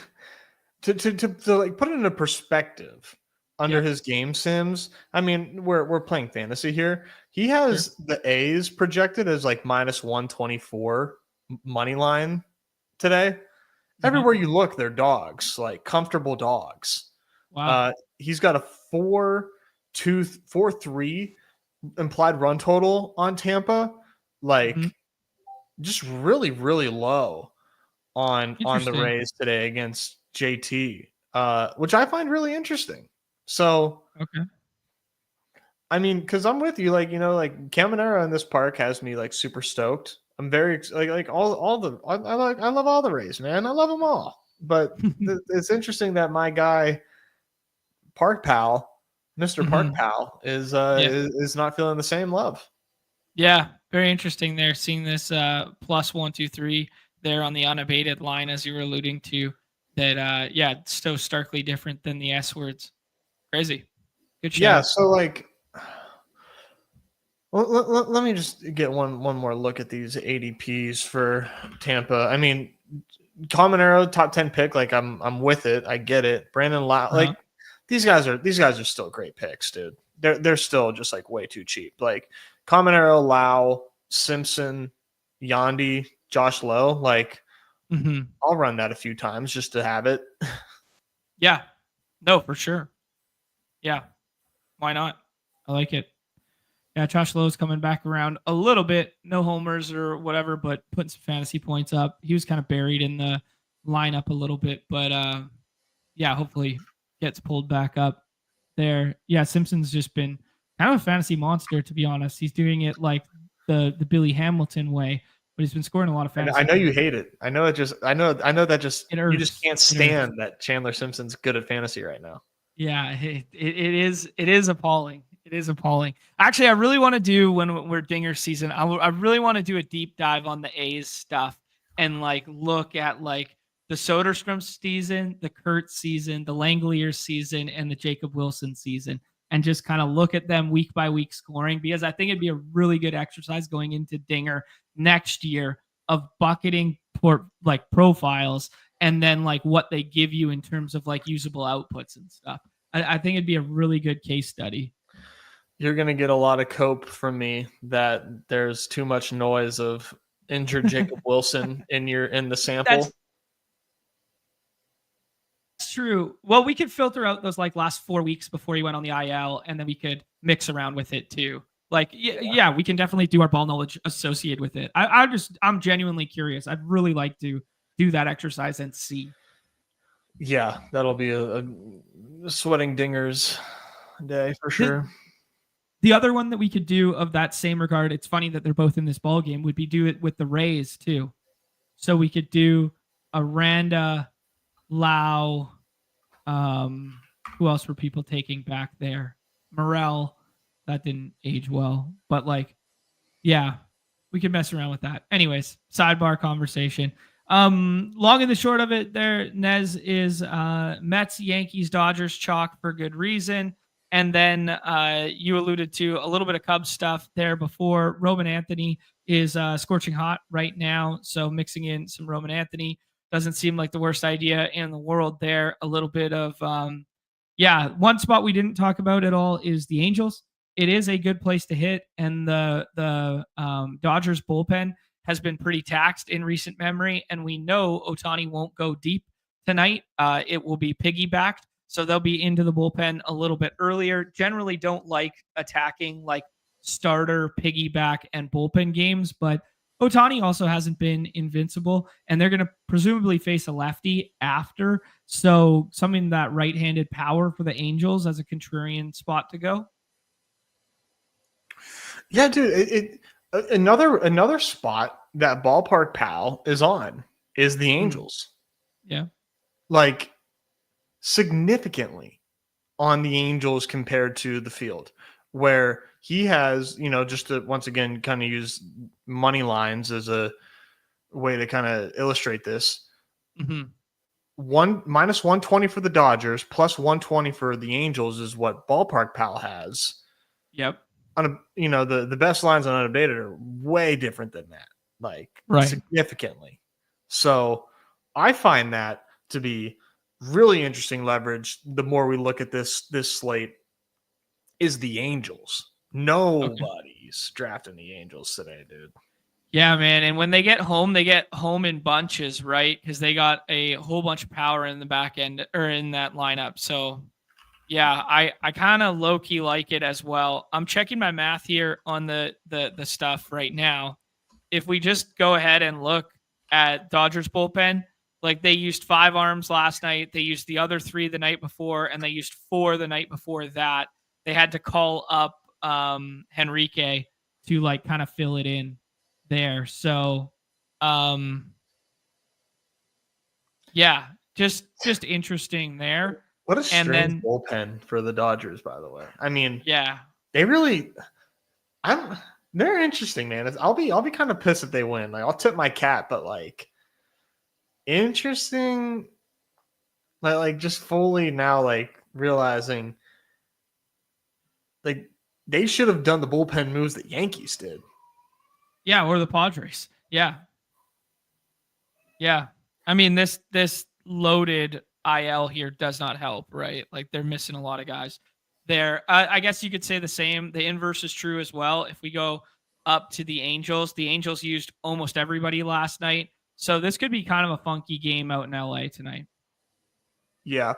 [SPEAKER 2] to like put it into perspective under his game sims. I mean, we're playing fantasy here. He has the A's projected as like minus 124 money line today. Everywhere you look, they're dogs, like comfortable dogs.
[SPEAKER 1] Wow.
[SPEAKER 2] He's got a 4.3 implied run total on Tampa, like just really, really low on the Rays today against JT, which I find really interesting. So,
[SPEAKER 1] okay.
[SPEAKER 2] I mean, because I'm with you, like, you know, like Caminero in this park has me like super stoked. I'm very like all the I love all the Rays, man. I love them all. But it's interesting that my guy Park Pal, Mr. Park Pal, is not feeling the same love.
[SPEAKER 1] Yeah, very interesting there. Seeing this plus 123 there on the unabated line, as you were alluding to, that it's so starkly different than the S words. Crazy. Good shout.
[SPEAKER 2] Yeah, so like, let me just get one more look at these ADPs for Tampa. I mean, Caminero top 10 pick, like I'm with it. I get it. Brandon Lau, like these guys are still great picks, dude. They're still just like way too cheap. Like Caminero, Lau, Simpson, Yandy, Josh Lowe, like I'll run that a few times just to have it.
[SPEAKER 1] Yeah. No, for sure. Yeah. Why not? I like it. Yeah, Josh Lowe's coming back around a little bit. No homers or whatever, but putting some fantasy points up. He was kind of buried in the lineup a little bit, but hopefully gets pulled back up there. Yeah, Simpson's just been kind of a fantasy monster, to be honest. He's doing it like the Billy Hamilton way, but he's been scoring a lot of fantasy.
[SPEAKER 2] I know you hate it. I know that just you just can't stand that Chandler Simpson's good at fantasy right now.
[SPEAKER 1] Yeah, it is appalling. It is appalling. Actually, I really want to do, when we're Dinger season, I really want to do a deep dive on the A's stuff and like look at like the Soderstrom season, the Kurt season, the Langelier season, and the Jacob Wilson season, and just kind of look at them week by week scoring, because I think it'd be a really good exercise going into Dinger next year of bucketing like profiles and then like what they give you in terms of like usable outputs and stuff. I think it'd be a really good case study.
[SPEAKER 2] You're going to get a lot of cope from me that there's too much noise of injured Jacob Wilson in the sample.
[SPEAKER 1] That's true. Well, we could filter out those like last 4 weeks before he went on the IL, and then we could mix around with it too. Like, yeah, we can definitely do our ball knowledge associated with it. I'm genuinely curious. I'd really like to do that exercise and see.
[SPEAKER 2] Yeah, that'll be a sweating Dingers day for sure.
[SPEAKER 1] The other one that we could do of that same regard, it's funny that they're both in this ball game, would be do it with the Rays too. So we could do Aranda, Lau. Who else were people taking back there? Morel. That didn't age well, but like, yeah, we could mess around with that. Anyways, sidebar conversation. Long and the short of it there, Nez, is Mets, Yankees, Dodgers chalk for good reason. And then you alluded to a little bit of Cubs stuff there before. Roman Anthony is scorching hot right now, so mixing in some Roman Anthony doesn't seem like the worst idea in the world there. A little bit of, one spot we didn't talk about at all is the Angels. It is a good place to hit, and the Dodgers bullpen has been pretty taxed in recent memory, and we know Ohtani won't go deep tonight. It will be piggybacked, so they'll be into the bullpen a little bit earlier. Generally don't like attacking like starter, piggyback, and bullpen games, but Ohtani also hasn't been invincible, and they're going to presumably face a lefty after, so something that right-handed power for the Angels as a contrarian spot to go.
[SPEAKER 2] Yeah, dude, Another spot that Ballpark Pal is on is the Angels.
[SPEAKER 1] Yeah.
[SPEAKER 2] Like significantly on the Angels compared to the field, where he has, just to once again kind of use money lines as a way to kind of illustrate this.
[SPEAKER 1] Mm-hmm.
[SPEAKER 2] Minus 120 for the Dodgers, plus 120 for the Angels is what Ballpark Pal has.
[SPEAKER 1] Yep.
[SPEAKER 2] The best lines on Unabated are way different than that, like significantly. So I find that to be really interesting leverage. The more we look at this slate, is the Angels. Nobody's drafting the Angels today, dude.
[SPEAKER 1] Yeah, man. And when they get home in bunches, right? Because they got a whole bunch of power in the back end or in that lineup. So yeah, I kind of low key like it as well. I'm checking my math here on the stuff right now. If we just go ahead and look at Dodgers bullpen, like they used 5 arms last night, they used the other 3 the night before, and they used 4 the night before that. They had to call up Henrique to like kind of fill it in there. So yeah, just interesting there.
[SPEAKER 2] What a strange bullpen for the Dodgers, by the way. I mean,
[SPEAKER 1] yeah,
[SPEAKER 2] they really they're interesting, man. I'll be kind of pissed if they win. Like I'll tip my cap, but like interesting, like just fully now like realizing like they should have done the bullpen moves that Yankees did.
[SPEAKER 1] Yeah, or the Padres. Yeah. Yeah. I mean, this loaded IL here does not help, right? Like they're missing a lot of guys there. I guess you could say the same. The inverse is true as well. If we go up to the Angels used almost everybody last night. So this could be kind of a funky game out in LA tonight.
[SPEAKER 2] Yeah.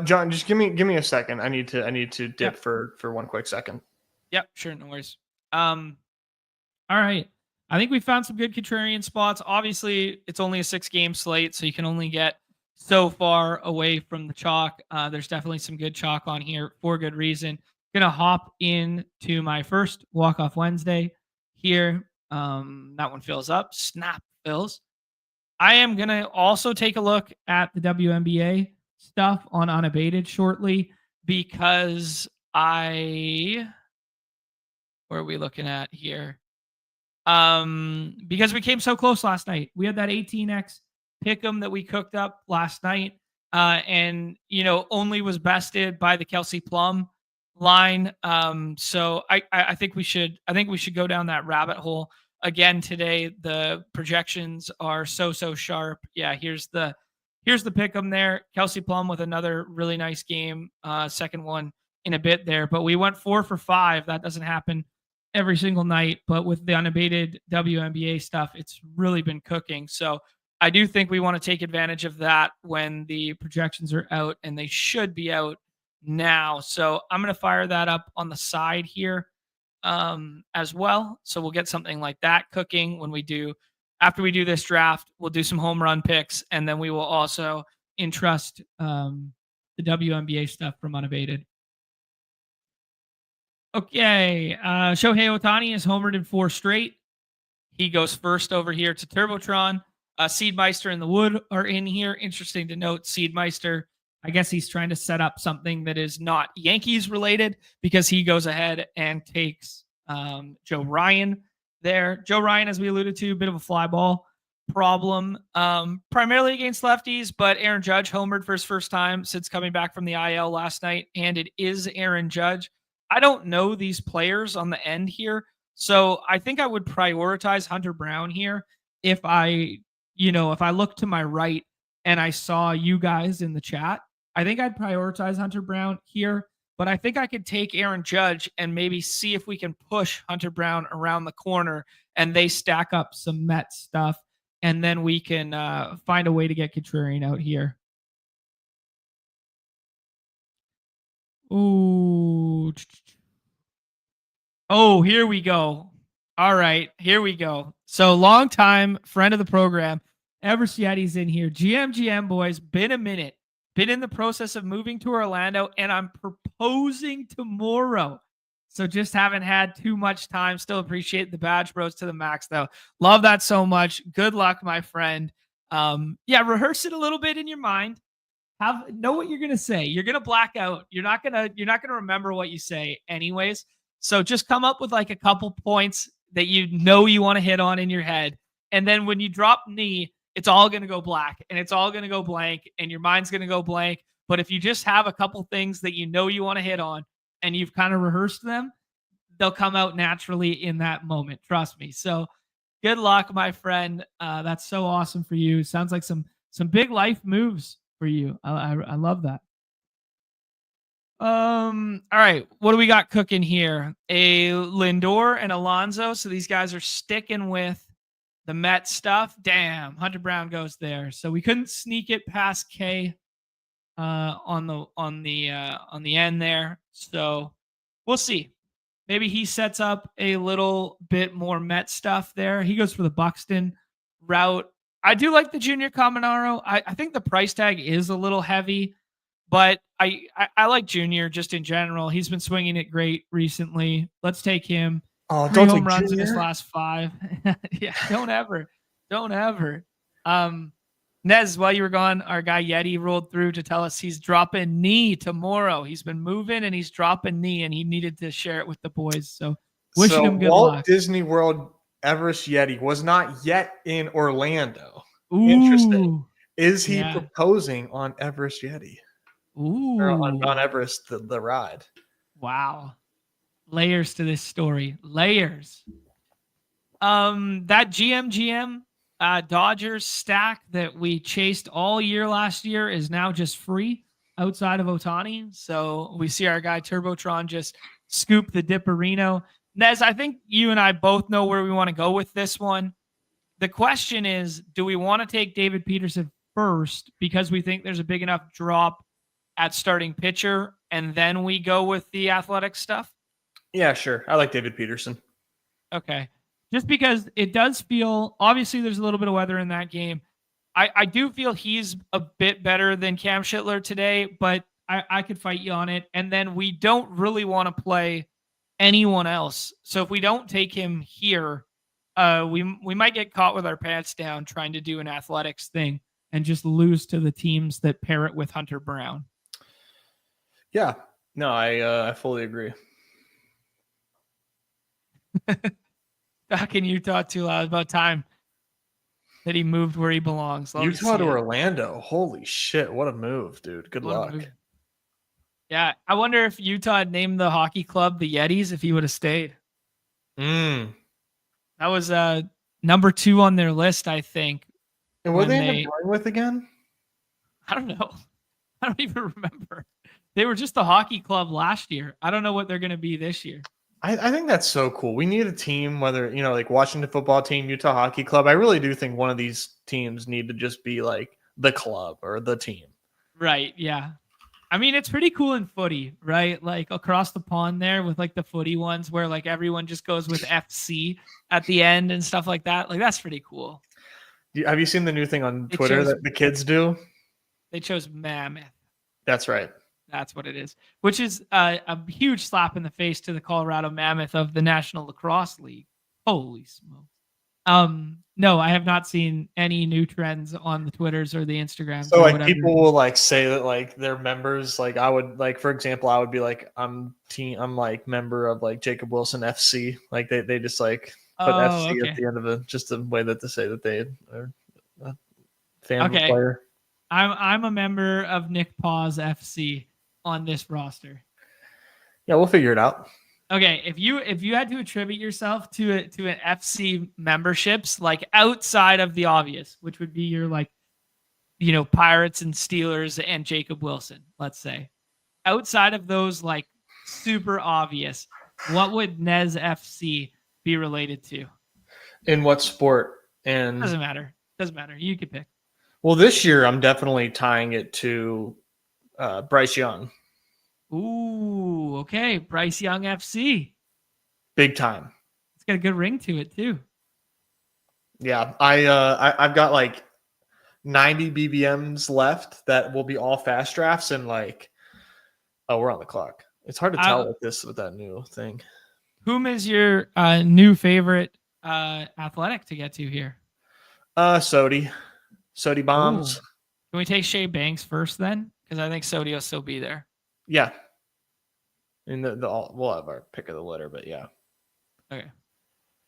[SPEAKER 2] John, just give me a second. I need to dip for 1 quick second.
[SPEAKER 1] Yep, sure, no worries. All right. I think we found some good contrarian spots. Obviously, it's only a 6-game slate, so you can only get so far away from the chalk. There's definitely some good chalk on here for good reason. Gonna hop into my first walk-off Wednesday here. That one fills up. Snap fills. I am gonna also take a look at the WNBA stuff on Unabated shortly because where are we looking at here? Because we came so close last night. We had that 18x pick'em that we cooked up last night, and only was bested by the Kelsey Plum line. So I think we should go down that rabbit hole again today. The projections are so sharp. Yeah, here's the pick'em there. Kelsey Plum with another really nice game. Second one in a bit there, but we went 4 for 5. That doesn't happen every single night, but with the Unabated WNBA stuff, it's really been cooking. So I do think we want to take advantage of that when the projections are out, and they should be out now. So I'm going to fire that up on the side here as well. So we'll get something like that cooking after we do this draft. We'll do some home run picks, and then we will also entrust the WNBA stuff from Unabated. Okay, Shohei Ohtani is homered in 4 straight. He goes first over here to Turbotron. Seedmeister and the Wood are in here. Interesting to note, Seedmeister, I guess he's trying to set up something that is not Yankees related because he goes ahead and takes Joe Ryan there. Joe Ryan, as we alluded to, a bit of a fly ball problem, primarily against lefties, but Aaron Judge homered for his first time since coming back from the IL last night, and it is Aaron Judge. I don't know these players on the end here, so I think I would prioritize Hunter Brown here. If I look to my right and I saw you guys in the chat, I think I'd prioritize Hunter Brown here, but I think I could take Aaron Judge and maybe see if we can push Hunter Brown around the corner and they stack up some Mets stuff, and then we can find a way to get contrarian out here. Ooh. Oh, here we go. All right, here we go. So long time friend of the program, Eversieti's in here. GM boys, been a minute. Been in the process of moving to Orlando, and I'm proposing tomorrow. So just haven't had too much time. Still appreciate the badge bros to the max though. Love that so much. Good luck, my friend. Rehearse it a little bit in your mind. Know what you're gonna say. You're gonna black out. You're not gonna remember what you say anyways. So just come up with like a couple points that you want to hit on in your head. And then when you drop knee, it's all gonna go black and it's all gonna go blank and your mind's gonna go blank. But if you just have a couple things that you want to hit on and you've kind of rehearsed them, they'll come out naturally in that moment. Trust me. So good luck, my friend. That's so awesome for you. Sounds like some big life moves for you. I love that. All right. What do we got cooking here? A Lindor and Alonso. So these guys are sticking with the Met stuff. Damn, Hunter Brown goes there. So we couldn't sneak it past K on the end there. So we'll see. Maybe he sets up a little bit more Met stuff there. He goes for the Buxton route. I do like the Junior Caminero. I think the price tag is a little heavy, but I like Junior just in general. He's been swinging it great recently. Let's take him.
[SPEAKER 2] Oh,
[SPEAKER 1] 3
[SPEAKER 2] don't
[SPEAKER 1] home
[SPEAKER 2] take
[SPEAKER 1] runs in
[SPEAKER 2] Junior.
[SPEAKER 1] his last 5. Yeah, don't ever. Nez, while you were gone, our guy Yeti rolled through to tell us he's dropping knee tomorrow. He's been moving and he's dropping knee, and he needed to share it with the boys. So wishing him good
[SPEAKER 2] Walt
[SPEAKER 1] luck.
[SPEAKER 2] Disney World Everest Yeti was not yet in Orlando.
[SPEAKER 1] Ooh,
[SPEAKER 2] Interesting. Is he
[SPEAKER 1] yeah.
[SPEAKER 2] proposing on Everest Yeti?
[SPEAKER 1] Ooh.
[SPEAKER 2] Or on Everest, the ride?
[SPEAKER 1] Wow. Layers to this story. Layers. That GM Dodgers stack that we chased all year last year is now just free outside of Ohtani. So we see our guy Turbotron just scoop the Dipperino. Nez, I think you and I both know where we want to go with this one. The question is, do we want to take David Peterson first because we think there's a big enough drop at starting pitcher, and then we go with the athletic stuff?
[SPEAKER 2] Yeah, sure. I like David Peterson.
[SPEAKER 1] Okay. Just because it does feel, obviously there's a little bit of weather in that game. I do feel he's a bit better than Cam Schittler today, but I could fight you on it. And then we don't really want to play anyone else. So if we don't take him here, we might get caught with our pants down trying to do an athletics thing and just lose to the teams that pair it with Hunter Brown.
[SPEAKER 2] Yeah. No, I fully agree.
[SPEAKER 1] Back in Utah too loud. About time that he moved where he belongs. Love
[SPEAKER 2] Utah to
[SPEAKER 1] it.
[SPEAKER 2] Orlando. Holy shit. What a move, dude. Good luck.
[SPEAKER 1] Yeah. I wonder if Utah had named the hockey club the Yetis if he would have stayed. That was number 2 on their list, I think.
[SPEAKER 2] And what they end up going with again?
[SPEAKER 1] I don't know. I don't even remember. They were just the hockey club last year. I don't know what they're going to be this year.
[SPEAKER 2] I think that's so cool. We need a team, whether, like Washington football team, Utah hockey club. I really do think one of these teams need to just be like the club or the team.
[SPEAKER 1] Right. Yeah. I mean, it's pretty cool in footy, right? Like across the pond there with like the footy ones where like everyone just goes with FC at the end and stuff like that. Like that's pretty cool.
[SPEAKER 2] Have you seen the new thing on Twitter that the kids do?
[SPEAKER 1] They chose Mammoth.
[SPEAKER 2] That's right.
[SPEAKER 1] That's what it is, which is a huge slap in the face to the Colorado Mammoth of the National Lacrosse League. Holy smokes. No, I have not seen any new trends on the Twitters or the Instagrams.
[SPEAKER 2] So like people will like say that like they're members. Like I would like, for example, I would be like, I'm like member of like Jacob Wilson FC. Like they just like put FC at the end of it, just a way that to say that they are a fan of a player.
[SPEAKER 1] I'm a member of Nick Paws FC on this roster.
[SPEAKER 2] Yeah, we'll figure it out.
[SPEAKER 1] Okay, if you had to attribute yourself to an FC memberships, like outside of the obvious, which would be your like, Pirates and Steelers and Jacob Wilson, let's say, outside of those like super obvious, what would Nez FC be related to?
[SPEAKER 2] In what sport? And
[SPEAKER 1] doesn't matter. You could pick.
[SPEAKER 2] Well, this year I'm definitely tying it to Bryce Young.
[SPEAKER 1] Ooh, okay. Bryce Young FC.
[SPEAKER 2] Big time.
[SPEAKER 1] It's got a good ring to it too.
[SPEAKER 2] Yeah, I've got like 90 BBMs left that will be all fast drafts, and like, oh, we're on the clock. It's hard to tell with that new thing.
[SPEAKER 1] Whom is your new favorite athletic to get to here?
[SPEAKER 2] Sody bombs.
[SPEAKER 1] Ooh. Can we take Shea Banks first then? Because I think Sody will still be there.
[SPEAKER 2] Yeah. And we'll have our pick of the litter, but yeah.
[SPEAKER 1] Okay.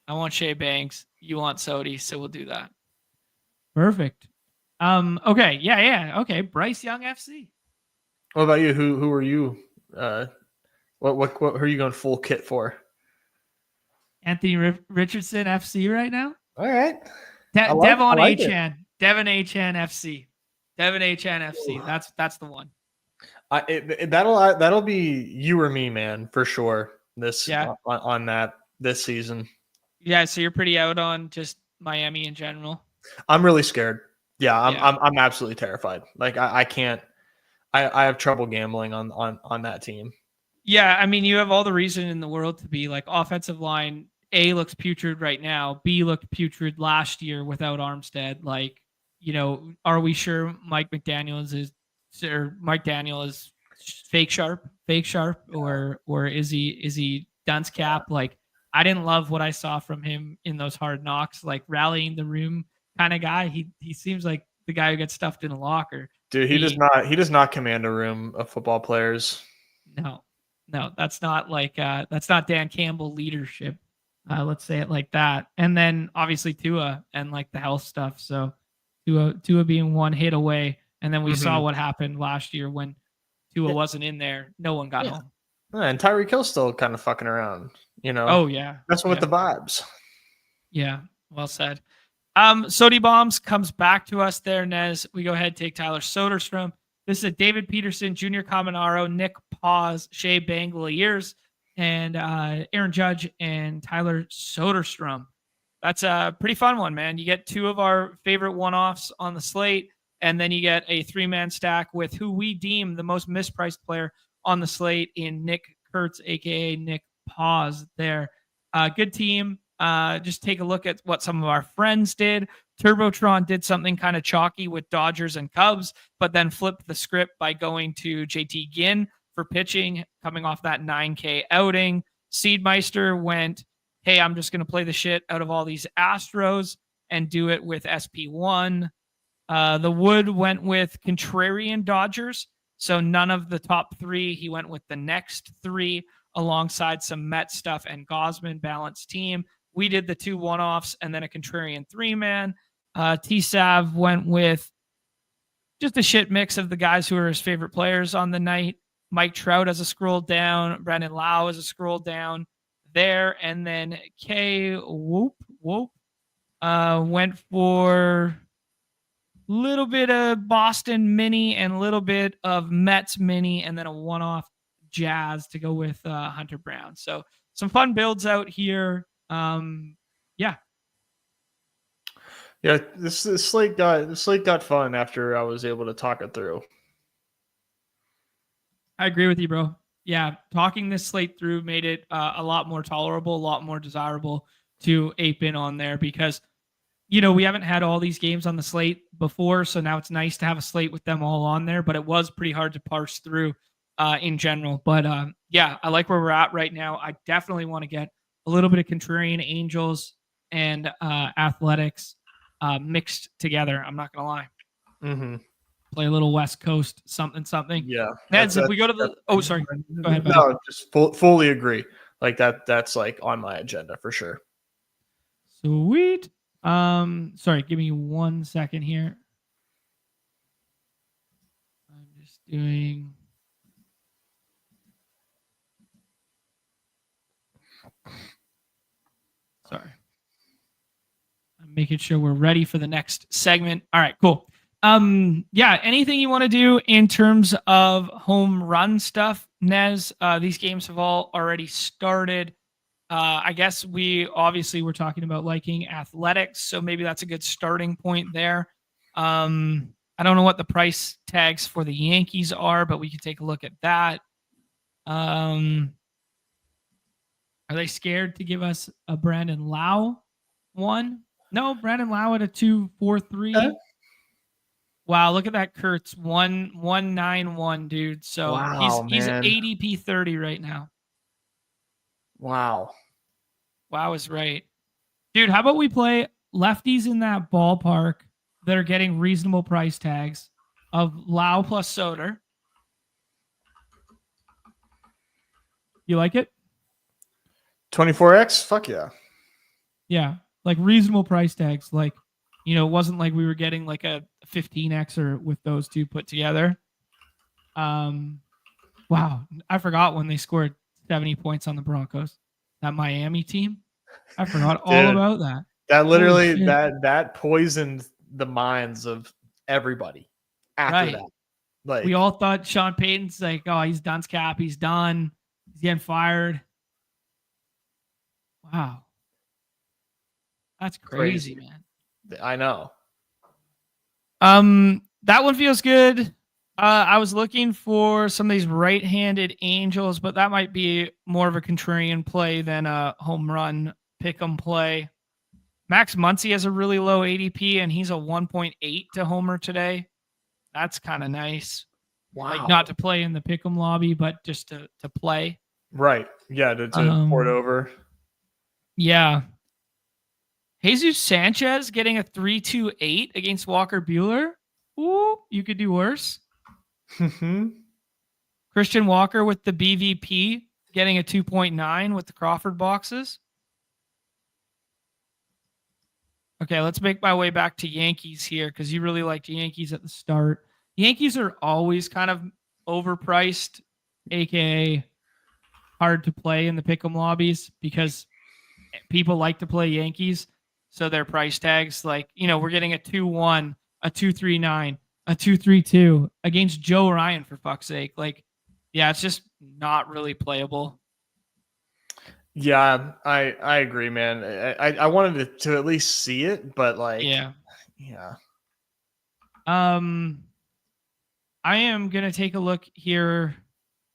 [SPEAKER 1] I want Shea Banks. You want Sody, so we'll do that. Perfect. Okay. Yeah. Okay. Bryce Young FC.
[SPEAKER 2] What about you? Who are you? What who are you going full kit for?
[SPEAKER 1] Anthony Richardson FC right now.
[SPEAKER 2] All right.
[SPEAKER 1] Devon Achan. Devon Achan FC. Devon Achan FC. That's the one.
[SPEAKER 2] That'll be you or me, man, for sure. On that this season.
[SPEAKER 1] Yeah, so you're pretty out on just Miami in general.
[SPEAKER 2] I'm really scared. Yeah, I'm absolutely terrified. Like I can't. I have trouble gambling on that team.
[SPEAKER 1] Yeah, I mean, you have all the reason in the world to be like offensive line. A looks putrid right now. B looked putrid last year without Armstead. Like, are we sure Mike Daniel is fake sharp, or is he dunce cap? Like, I didn't love what I saw from him in those Hard Knocks, like rallying the room kind of guy. He seems like the guy who gets stuffed in a locker.
[SPEAKER 2] Dude, he does not command a room of football players.
[SPEAKER 1] No, that's not that's not Dan Campbell leadership. Let's say it like that. And then obviously Tua and like the health stuff. So Tua being one hit away. And then we saw what happened last year when Tua wasn't in there. No one got home.
[SPEAKER 2] And Tyreek Hill's still kind of fucking around,
[SPEAKER 1] Oh yeah.
[SPEAKER 2] That's with the vibes.
[SPEAKER 1] Yeah. Well said. Sody Bombs comes back to us there, Nez. We go ahead, take Tyler Soderstrom. This is a David Peterson, Junior Caminaro, Nick Paz, Shea Bangliers, and Aaron Judge and Tyler Soderstrom. That's a pretty fun one, man. You get two of our favorite one-offs on the slate, and then you get a three-man stack with who we deem the most mispriced player on the slate in Nick Kurtz, a.k.a. Nick Paz there. Good team. Just take a look at what some of our friends did. Turbotron did something kind of chalky with Dodgers and Cubs, but then flipped the script by going to JT Ginn for pitching, coming off that 9K outing. Seedmeister went, hey, I'm just going to play the shit out of all these Astros and do it with SP1. The Wood went with contrarian Dodgers, so none of the top three. He went with the next three alongside some Met stuff and Gosman balanced team. We did the two one-offs and then a contrarian three-man. T-Sav went with just a shit mix of the guys who are his favorite players on the night. Mike Trout as a scroll down. Brandon Lau as a scroll down there. And then K Whoop went for a little bit of Boston mini and a little bit of Mets mini and then a one-off Jazz to go with Hunter Brown. So some fun builds out here.
[SPEAKER 2] Yeah, this slate got fun after I was able to talk it through.
[SPEAKER 1] I agree with you, bro. Yeah, talking this slate through made it a lot more tolerable, a lot more desirable to ape in on there because, we haven't had all these games on the slate before, so now it's nice to have a slate with them all on there, but it was pretty hard to parse through in general. But I like where we're at right now. I definitely want to get a little bit of contrarian Angels and athletics mixed together. I'm not going to lie.
[SPEAKER 2] Mm-hmm.
[SPEAKER 1] Play a little West Coast something.
[SPEAKER 2] Yeah.
[SPEAKER 1] Neds, if we go to the... Oh, sorry. Go ahead.
[SPEAKER 2] No, just fully agree. Like that's like on my agenda for sure.
[SPEAKER 1] Sweet. Sorry, give me 1 second here. I'm just doing... Sorry. I'm making sure we're ready for the next segment. All right, cool. Anything you want to do in terms of home run stuff, Nez? These games have all already started. I guess we're talking about liking athletics, so maybe that's a good starting point there. I don't know what the price tags for the Yankees are, but we can take a look at that. Are they scared to give us a Brandon Lau one? No, Brandon Lau at a 2.43. Wow, look at that Kurtz 1191, dude. So
[SPEAKER 2] Wow,
[SPEAKER 1] he's
[SPEAKER 2] man.
[SPEAKER 1] ADP 30 right now.
[SPEAKER 2] Wow.
[SPEAKER 1] Wow is right. Dude, how about we play lefties in that ballpark that are getting reasonable price tags of Lau plus Soder? You like it?
[SPEAKER 2] 24x? Fuck yeah.
[SPEAKER 1] Yeah, like reasonable price tags. Like, it wasn't like we were getting like a 15xer with those two put together. Wow, I forgot when they scored 70 points on the Broncos, that Miami team. I forgot all about that.
[SPEAKER 2] That
[SPEAKER 1] Holy
[SPEAKER 2] literally
[SPEAKER 1] shit.
[SPEAKER 2] that poisoned the minds of everybody after
[SPEAKER 1] Right.
[SPEAKER 2] that. Like,
[SPEAKER 1] We all thought Sean Payton's like, oh, he's done cap, he's done, he's getting fired. Wow, that's crazy, man.
[SPEAKER 2] I know.
[SPEAKER 1] That one feels good. I was looking for some of these right-handed Angels, but that might be more of a contrarian play than a home run pick 'em play. Max Muncy has a really low ADP, and he's a 1.8 to homer today. That's kind of nice.
[SPEAKER 2] Wow.
[SPEAKER 1] Like, not to play in the pick 'em lobby, but just to play.
[SPEAKER 2] Right. Yeah, to port over.
[SPEAKER 1] Yeah. Jesus Sanchez getting a 3.28 against Walker Buehler. Ooh, you could do worse. Christian Walker with the BVP getting a 2.9 with the Crawford boxes. Okay, let's make my way back to Yankees here because you really liked Yankees at the start. Yankees are always kind of overpriced, aka hard to play in the pick'em lobbies because people like to play Yankees. So their price tags, like, we're getting a 2-1, a 2.39, a 2.32 against Joe Ryan, for fuck's sake. Like, yeah, it's just not really playable.
[SPEAKER 2] Yeah, I agree, man. I wanted to at least see it, but like,
[SPEAKER 1] yeah. I am gonna take a look here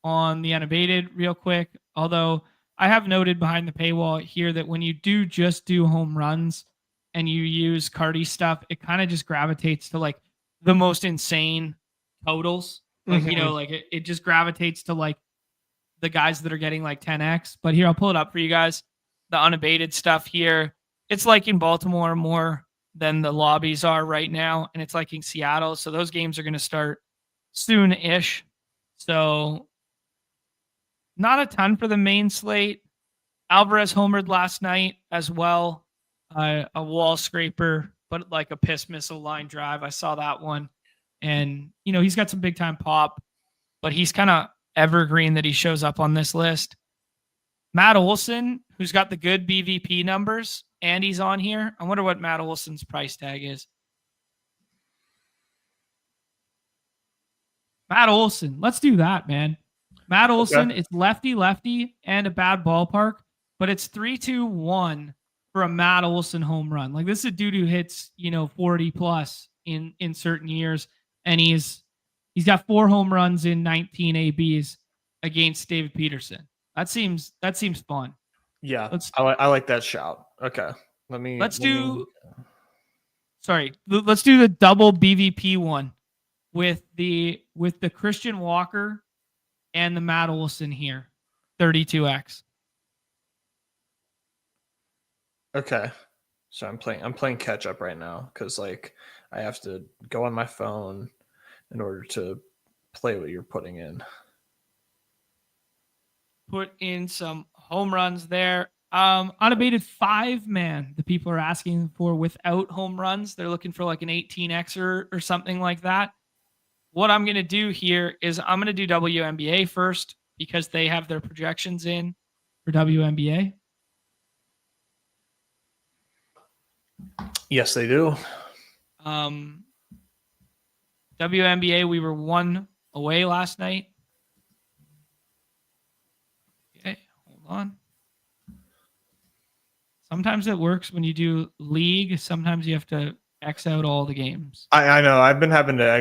[SPEAKER 1] on the unabated real quick. Although I have noted behind the paywall here that when you just do home runs and you use Cardi stuff, it kind of just gravitates to like the most insane totals. Like, like it just gravitates to like the guys that are getting like 10x. But here, I'll pull it up for you guys. The unabated stuff here. It's like in Baltimore more than the lobbies are right now. And it's like in Seattle. So those games are going to start soon-ish. So not a ton for the main slate. Alvarez homered last night as well. A wall scraper, but like a piss missile line drive. I saw that one. And, he's got some big time pop, but he's kind of evergreen that he shows up on this list. Matt Olson, who's got the good BVP numbers, and he's on here. I wonder what Matt Olson's price tag is. Matt Olson. Let's do that, man. Matt Olson, okay. It's lefty, and a bad ballpark, but it's 3-2-1 for a Matt Olson home run. Like, this is a dude who hits, 40 plus in certain years, and he's got 4 home runs in 19 ABs against David Peterson. That seems fun.
[SPEAKER 2] Yeah, I like that shout. Okay, let's
[SPEAKER 1] do the double BVP one with the Christian Walker and the Matt Olson here, 32x.
[SPEAKER 2] Okay, so I'm playing catch up right now because like I have to go on my phone in order to play what you're putting in.
[SPEAKER 1] Put in some home runs there. Unabated 5-man. The people are asking for without home runs. They're looking for like an 18xer or something like that. What I'm going to do here is I'm going to do WNBA first because they have their projections in for WNBA.
[SPEAKER 2] Yes, they do.
[SPEAKER 1] WNBA, we were 1 away last night. Okay, hold on. Sometimes it works when you do league. Sometimes you have to X out all the games.
[SPEAKER 2] I know. I've been having to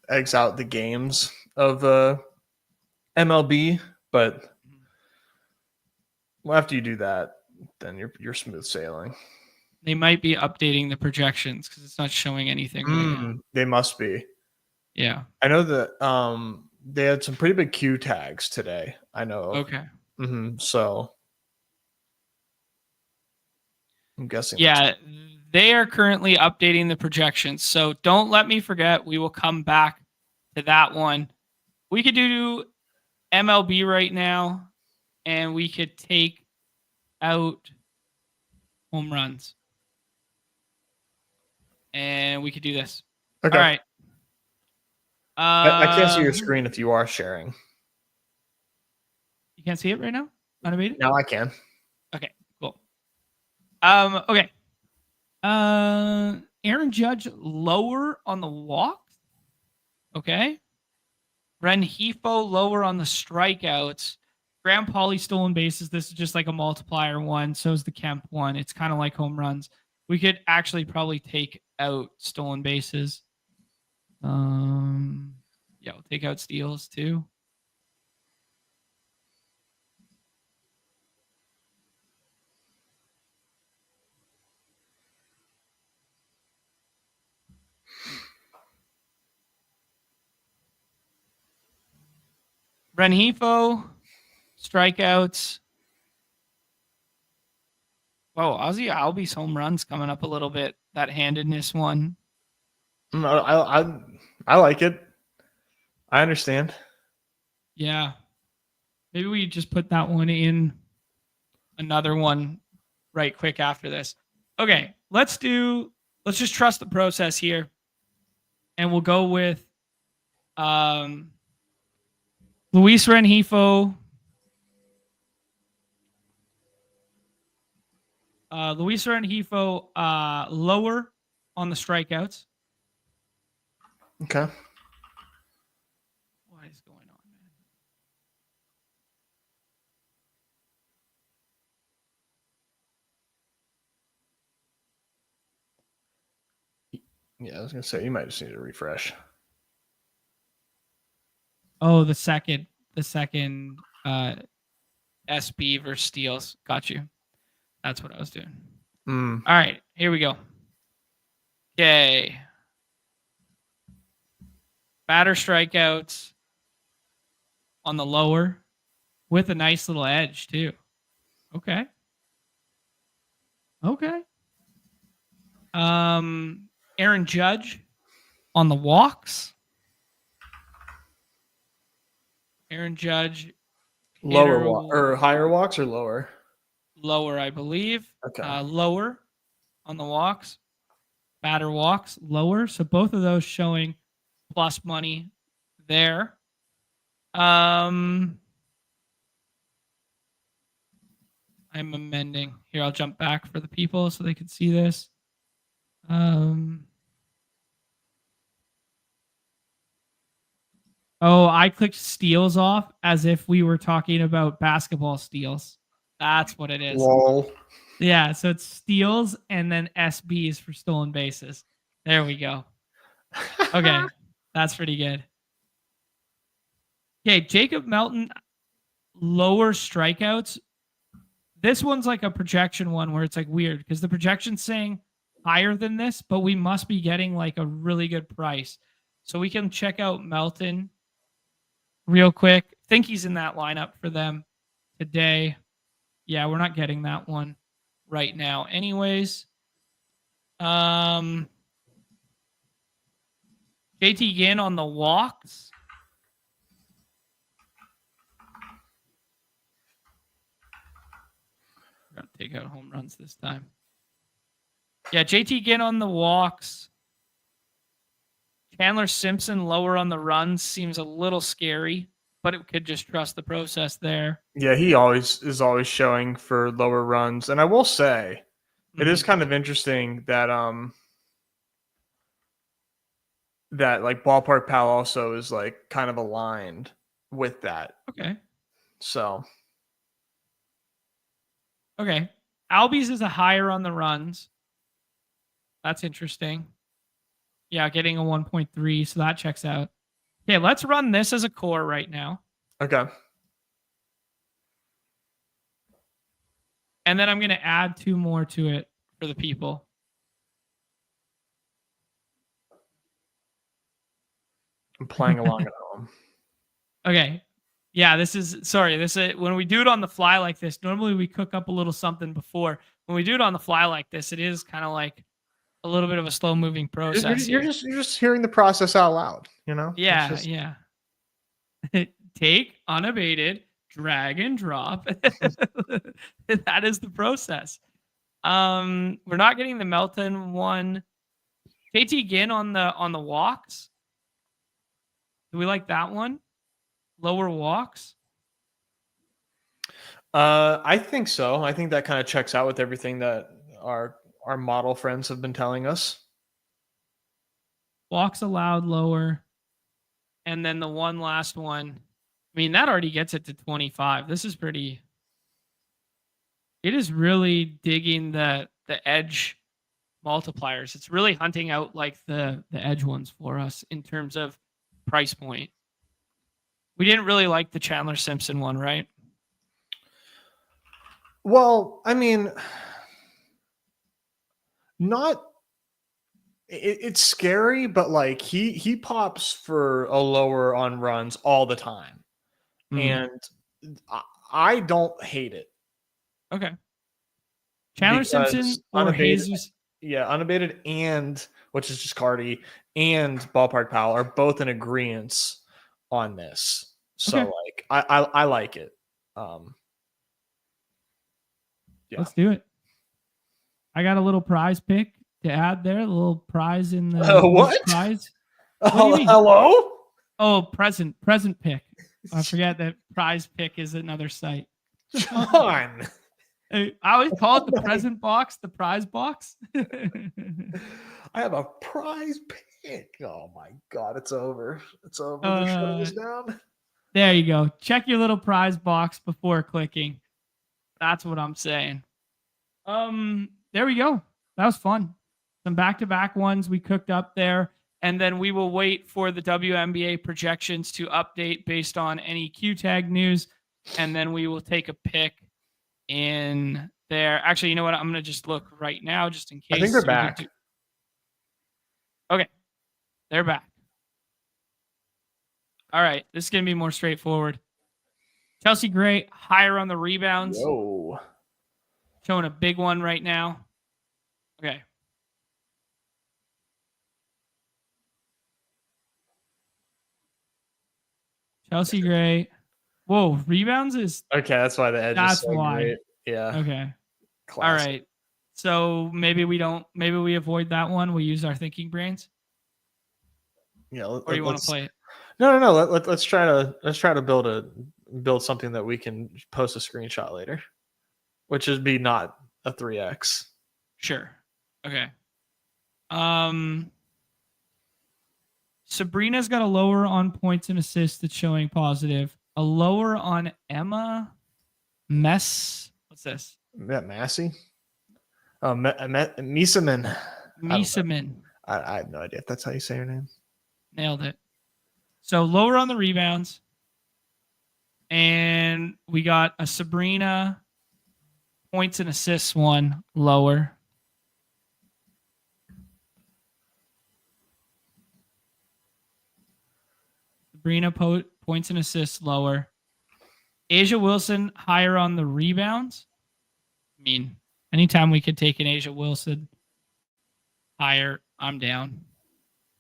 [SPEAKER 2] X out the games of MLB, but after you do that, then you're smooth sailing.
[SPEAKER 1] They might be updating the projections because it's not showing anything right now.
[SPEAKER 2] They must be.
[SPEAKER 1] Yeah.
[SPEAKER 2] I know that they had some pretty big Q tags today. I know.
[SPEAKER 1] Okay.
[SPEAKER 2] So I'm guessing.
[SPEAKER 1] Yeah, they are currently updating the projections. So don't let me forget. We will come back to that one. We could do MLB right now, and we could take out home runs. And we could do this.
[SPEAKER 2] Okay.
[SPEAKER 1] All right.
[SPEAKER 2] I can't see your screen if you are sharing.
[SPEAKER 1] You can't see it right now? Unabated?
[SPEAKER 2] Now I can.
[SPEAKER 1] Okay, cool. Okay. Aaron Judge lower on the walks. Okay. Rengifo lower on the strikeouts. Graham Pauley stolen bases. This is just like a multiplier one. So is the Kemp one. It's kind of like home runs. We could actually probably take out stolen bases. Yeah, we'll take out steals too. Rengifo, strikeouts. Whoa, Ozzy Albies home runs coming up a little bit. That handedness one.
[SPEAKER 2] I like it. I understand.
[SPEAKER 1] Yeah. Maybe we just put that one in another one right quick after this. Okay, let's just trust the process here. And we'll go with Luis Rengifo. Luis Rengifo lower on the strikeouts.
[SPEAKER 2] Okay.
[SPEAKER 1] What is going on,
[SPEAKER 2] man? Yeah, I was gonna say you might just need to refresh.
[SPEAKER 1] Oh, the second SB versus steals. Got you. That's what I was doing. All right, here we go. Okay. Batter strikeouts on the lower with a nice little edge too. Okay. Aaron Judge on the walks. Aaron Judge
[SPEAKER 2] lower or higher walks or lower?
[SPEAKER 1] Lower, I believe.
[SPEAKER 2] Okay.
[SPEAKER 1] Lower on the walks. Batter walks lower. So both of those showing plus money there. I'm amending. Here, I'll jump back for the people so they can see this. Oh, I clicked steals off as if we were talking about basketball steals. That's what it is.
[SPEAKER 2] Lol.
[SPEAKER 1] Yeah, so it's steals and then SBs for stolen bases. There we go. Okay, that's pretty good. Okay, Jacob Melton, lower strikeouts. This one's like a projection one where it's like weird because the projection's saying higher than this, but we must be getting like a really good price. So we can check out Melton real quick. Think he's in that lineup for them today. Yeah, we're not getting that one right now. Anyways, JT Ginn on the walks. We're gonna take out home runs this time. Yeah, JT Ginn on the walks. Chandler Simpson lower on the runs seems a little scary, but it could just trust the process there.
[SPEAKER 2] Yeah, he is always showing for lower runs. And I will say, it is kind of interesting that that like Ballpark Pal also is like kind of aligned with that.
[SPEAKER 1] Okay.
[SPEAKER 2] So
[SPEAKER 1] okay. Albies is a higher on the runs. That's interesting. Yeah, getting a 1.3, so that checks out. Okay, let's run this as a core right now.
[SPEAKER 2] Okay.
[SPEAKER 1] And then I'm going to add 2 more to it for the people.
[SPEAKER 2] I'm playing along at home.
[SPEAKER 1] Okay. Yeah, this is when we do it on the fly like this, normally we cook up a little something before. When we do it on the fly like this, it is kind of like a little bit of a slow moving process.
[SPEAKER 2] You're just hearing the process out loud, you know?
[SPEAKER 1] Yeah,
[SPEAKER 2] just...
[SPEAKER 1] yeah. Take unabated, drag and drop. That is the process. We're not getting the Melton one. JT Ginn on the walks. Do we like that one? Lower walks?
[SPEAKER 2] I think so. I think that kind of checks out with everything that our model friends have been telling us.
[SPEAKER 1] Walks allowed lower. And then the one last one. I mean, that already gets it to 25. This is pretty. It is really digging the edge multipliers. It's really hunting out like the edge ones for us in terms of price point. We didn't really like the Chandler Simpson one, right?
[SPEAKER 2] Well, I mean, it's scary, but like he pops for a lower on runs all the time. And I don't hate it.
[SPEAKER 1] Okay. Chandler Simpson or
[SPEAKER 2] unabated,
[SPEAKER 1] Jesus?
[SPEAKER 2] Yeah, unabated and, which is just Cardi, and Ballpark Pal are both in agreement on this. So like I like it. Yeah.
[SPEAKER 1] Let's do it. I got a little prize pick to add there. A little prize in the
[SPEAKER 2] what?
[SPEAKER 1] Prize.
[SPEAKER 2] Hello?
[SPEAKER 1] Oh, present pick. I forget that prize pick is another site.
[SPEAKER 2] John.
[SPEAKER 1] I always call it the present box, the prize box.
[SPEAKER 2] I have a prize pick. Oh my God, it's over. It's over. They're shutting us down.
[SPEAKER 1] There you go. Check your little prize box before clicking. That's what I'm saying. There we go. That was fun. Some back-to-back ones we cooked up there. And then we will wait for the WNBA projections to update based on any Q-Tag news. And then we will take a pick in there. Actually, you know what? I'm going to just look right now just in case.
[SPEAKER 2] I think they're back.
[SPEAKER 1] Okay. They're back. All right. This is going to be more straightforward. Chelsea Gray, higher on the rebounds.
[SPEAKER 2] Whoa.
[SPEAKER 1] Showing a big one right now. Okay. Chelsea Gray. Whoa, rebounds is...
[SPEAKER 2] Okay, that's why the edge is so
[SPEAKER 1] why.
[SPEAKER 2] great. Yeah.
[SPEAKER 1] Okay.
[SPEAKER 2] Classic.
[SPEAKER 1] All right. So maybe we avoid that one. We use our thinking brains.
[SPEAKER 2] Yeah.
[SPEAKER 1] Or you want to play it?
[SPEAKER 2] No. Let's try to build something that we can post a screenshot later, which would be not a 3x.
[SPEAKER 1] Sure. Okay. Sabrina's got a lower on points and assists that's showing positive. A lower on Emma Mess. What's this?
[SPEAKER 2] Massey? Oh, Misaman.
[SPEAKER 1] Misaman.
[SPEAKER 2] I have no idea if that's how you say her name.
[SPEAKER 1] Nailed it. So lower on the rebounds. And we got a Sabrina points and assists one lower. Sabrina points and assists lower. Asia Wilson higher on the rebounds. I mean, anytime we could take an Asia Wilson higher, I'm down.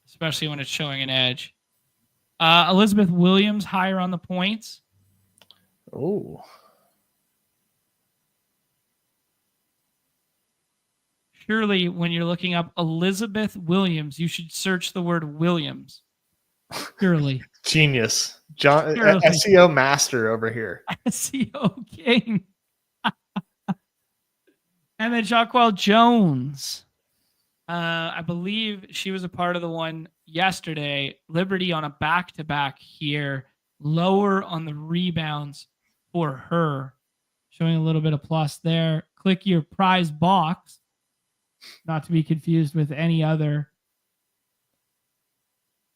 [SPEAKER 1] Especially when it's showing an edge. Elizabeth Williams higher on the points.
[SPEAKER 2] Oh.
[SPEAKER 1] Surely when you're looking up Elizabeth Williams, you should search the word Williams. Surely.
[SPEAKER 2] Genius. John, SEO master over here.
[SPEAKER 1] SEO king. And then Jaquel Jones. I believe she was a part of the one yesterday. Liberty on a back-to-back here. Lower on the rebounds for her. Showing a little bit of plus there. Click your prize box. Not to be confused with any other.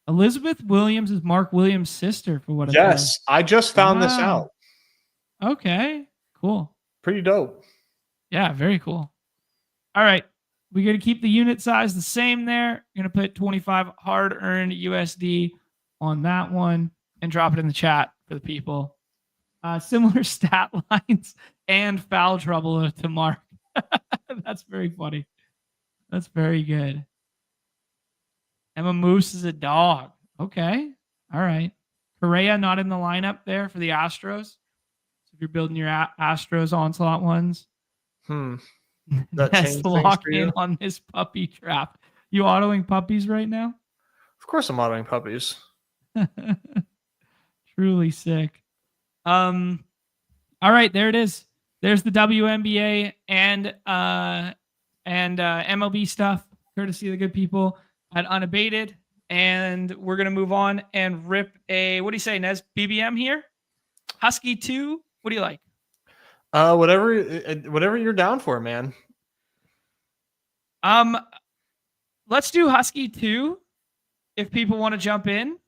[SPEAKER 1] Elizabeth Williams is Mark Williams' sister, for what it's worth.
[SPEAKER 2] Yes, I just found this out.
[SPEAKER 1] Okay, cool.
[SPEAKER 2] Pretty dope.
[SPEAKER 1] Yeah, very cool. All right, we're going to keep the unit size the same there. Going to put 25 hard-earned USD on that one and drop it in the chat for the people. Similar stat lines and foul trouble to Mark. That's very funny. That's very good. Emma Moose is a dog. Okay. All right. Correa not in the lineup there for the Astros. So if you're building your Astros onslaught ones.
[SPEAKER 2] That changed
[SPEAKER 1] lock
[SPEAKER 2] things for you?
[SPEAKER 1] in on this puppy trap. You autoing puppies right now?
[SPEAKER 2] Of course I'm autoing puppies.
[SPEAKER 1] Truly sick. All right, there it is. There's the WNBA and MLB stuff, courtesy of the good people at Unabated. And we're gonna move on and rip a, what do you say, Nez? BBM here? Husky 2? What do you like?
[SPEAKER 2] Whatever you're down for, man.
[SPEAKER 1] Let's do Husky 2 if people want to jump in,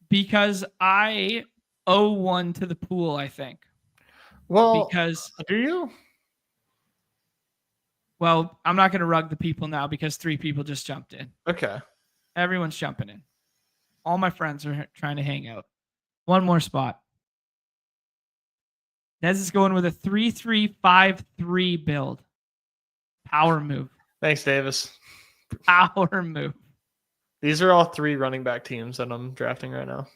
[SPEAKER 1] because I owe one to the pool, I think.
[SPEAKER 2] Well,
[SPEAKER 1] because
[SPEAKER 2] do you?
[SPEAKER 1] Well, I'm not going to rug the people now because 3 people just jumped in.
[SPEAKER 2] Okay.
[SPEAKER 1] Everyone's jumping in. All my friends are trying to hang out. One more spot. Nez is going with a 3-3-5-3 build. Power move.
[SPEAKER 2] Thanks, Davis.
[SPEAKER 1] Power move.
[SPEAKER 2] These are all 3 running back teams that I'm drafting right now.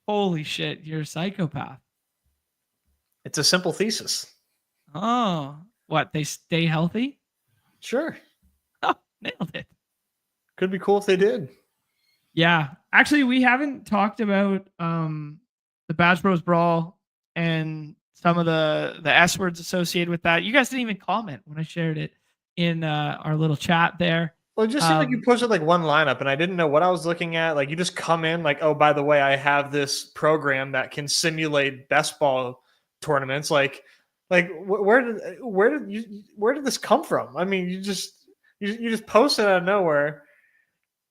[SPEAKER 1] Holy shit, you're a psychopath.
[SPEAKER 2] It's a simple thesis.
[SPEAKER 1] Oh, what? They stay healthy?
[SPEAKER 2] Sure.
[SPEAKER 1] Oh, nailed it.
[SPEAKER 2] Could be cool if they did.
[SPEAKER 1] Yeah. Actually, we haven't talked about the Bash Bros Brawl and some of the S words associated with that. You guys didn't even comment when I shared it in our little chat there.
[SPEAKER 2] Well, it just seemed like you posted like one lineup and I didn't know what I was looking at. Like you just come in like, oh, by the way, I have this program that can simulate best ball tournaments. Like where did this come from? I mean, you just posted out of nowhere.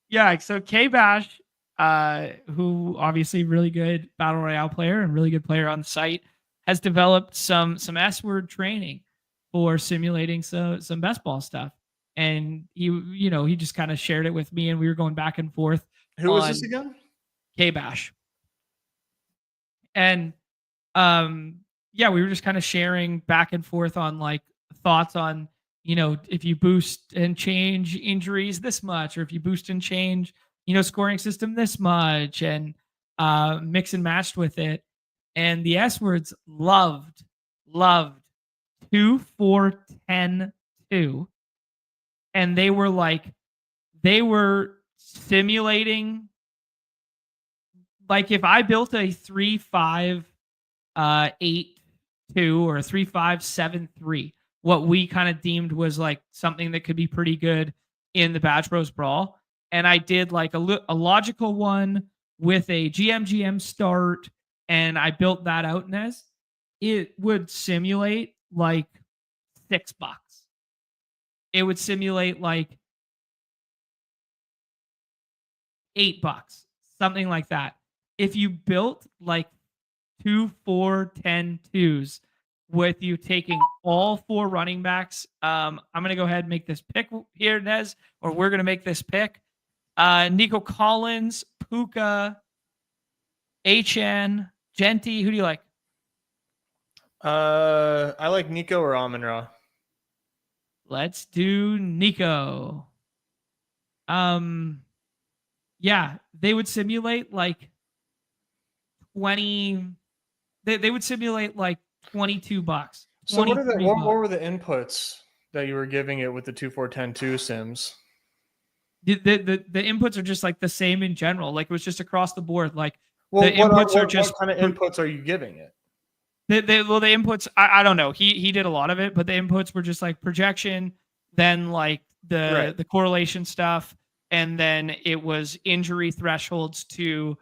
[SPEAKER 1] Yeah. So K-Bash, who obviously really good battle royale player and really good player on the site, has developed some S-word training for simulating some best ball stuff. And he just kind of shared it with me and we were going back and forth.
[SPEAKER 2] Who was this again?
[SPEAKER 1] K-Bash. And yeah, we were just kind of sharing back and forth on like thoughts on, if you boost and change injuries this much, or if you boost and change, scoring system this much, and mix and matched with it. And the S words loved 2-4-10-2. And they were simulating, like if I built a 3-5-8-2 or a 3-5-7-3, what we kind of deemed was like something that could be pretty good in the Bash Bros Brawl. And I did like a logical one with a GM start, and I built that out, Nez. It would simulate like $6. It would simulate like $8, something like that. If you built like 2-4-10-2s with you taking all 4 running backs, I'm going to go ahead and make this pick here, Nez, or we're going to make this pick. Nico Collins, Puka, HN, Genty. Who do you like?
[SPEAKER 2] I like Nico or Amon-Ra.
[SPEAKER 1] Let's do Nico. Yeah, they would simulate like 20. They would simulate like $22.
[SPEAKER 2] So what were the inputs that you were giving it with the 2-4-10-2 sims?
[SPEAKER 1] The inputs are just like the same in general. Like it was just across the board. Like
[SPEAKER 2] what kind of
[SPEAKER 1] inputs
[SPEAKER 2] are you giving it?
[SPEAKER 1] The inputs, I don't know. He did a lot of it, but the inputs were just like projection, then like the correlation stuff, and then it was injury thresholds to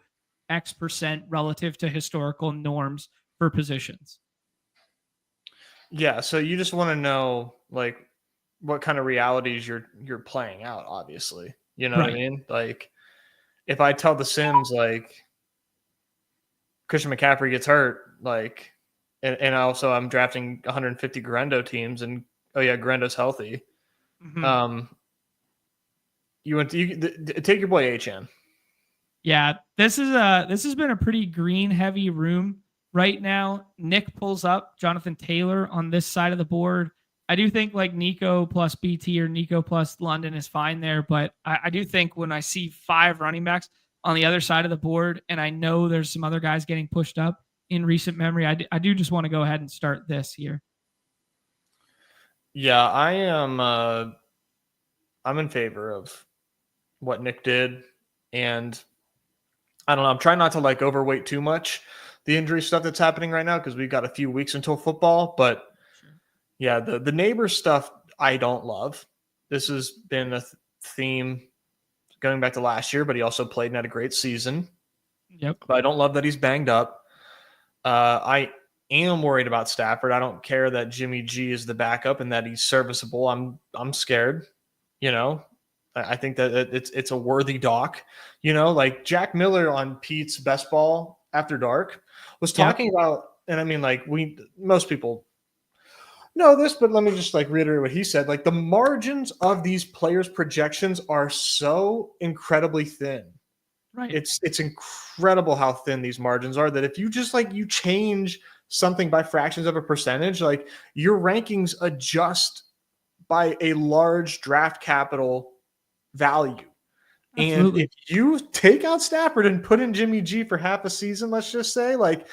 [SPEAKER 1] X% relative to historical norms for positions.
[SPEAKER 2] Yeah, so you just want to know like what kind of realities you're playing out, obviously. You know what I mean? Like if I tell the Sims like Christian McCaffrey gets hurt, like and also I'm drafting 150 Garendo teams and oh yeah, Garendo's healthy.
[SPEAKER 1] Mm-hmm.
[SPEAKER 2] take your boy Achan.
[SPEAKER 1] Yeah, this has been a pretty green heavy room right now. Nick pulls up Jonathan Taylor on this side of the board. I do think like Nico plus BT or Nico plus London is fine there, but I do think when I see 5 running backs on the other side of the board, and I know there's some other guys getting pushed up in recent memory, I do just want to go ahead and start this here.
[SPEAKER 2] Yeah, I am. I'm in favor of what Nick did, and I don't know. I'm trying not to like overweight too much the injury stuff that's happening right now because we've got a few weeks until football. But yeah, the neighbor stuff I don't love. This has been a theme going back to last year, but he also played and had a great season.
[SPEAKER 1] Yep.
[SPEAKER 2] But I don't love that he's banged up. I am worried about Stafford. I don't care that Jimmy G is the backup and that he's serviceable. I'm scared. I think that it's a worthy doc. Like Jack Miller on Pete's Best Ball After Dark was talking about, and I mean, like most people know this, but let me just like reiterate what he said. Like the margins of these players' projections are so incredibly thin.
[SPEAKER 1] Right.
[SPEAKER 2] It's incredible how thin these margins are that if you just like you change something by fractions of a percentage, like your rankings adjust by a large draft capital value. Absolutely. And if you take out Stafford and put in Jimmy G for half a season, let's just say, like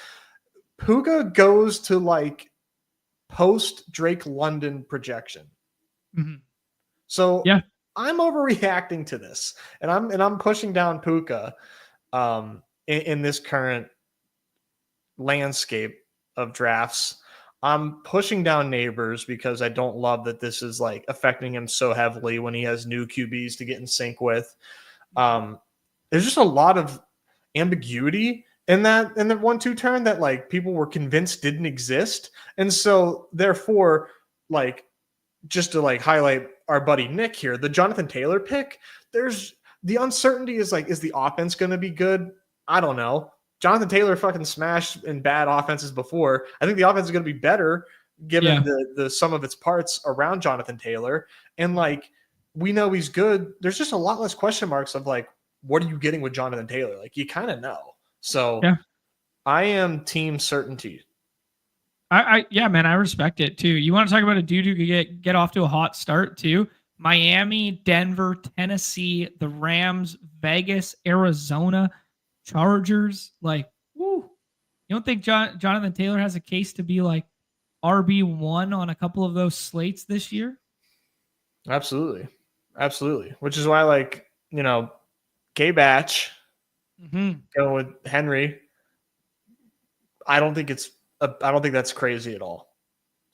[SPEAKER 2] Puka goes to like post Drake London projection.
[SPEAKER 1] Mm-hmm.
[SPEAKER 2] So I'm overreacting to this, and I'm pushing down Puka in this current landscape of drafts. I'm pushing down Neighbors because I don't love that this is like affecting him so heavily when he has new QBs to get in sync with. There's just a lot of ambiguity in that 1-2 turn that like people were convinced didn't exist. And so therefore, like just to like highlight our buddy Nick here, the Jonathan Taylor pick, there's the uncertainty is like, is the offense going to be good? I don't know. Jonathan Taylor fucking smashed in bad offenses before. I think the offense is going to be better given the sum of its parts around Jonathan Taylor. And like, we know he's good. There's just a lot less question marks of like, what are you getting with Jonathan Taylor? Like you kind of know. So I am team certainty.
[SPEAKER 1] Yeah, man, I respect it too. You want to talk about a dude who could get off to a hot start too? Miami, Denver, Tennessee, the Rams, Vegas, Arizona, Chargers. Like, woo. You don't think Jonathan Taylor has a case to be like RB1 on a couple of those slates this year?
[SPEAKER 2] Absolutely. Which is why, like, K-Batch going with Henry. I don't think that's crazy at all.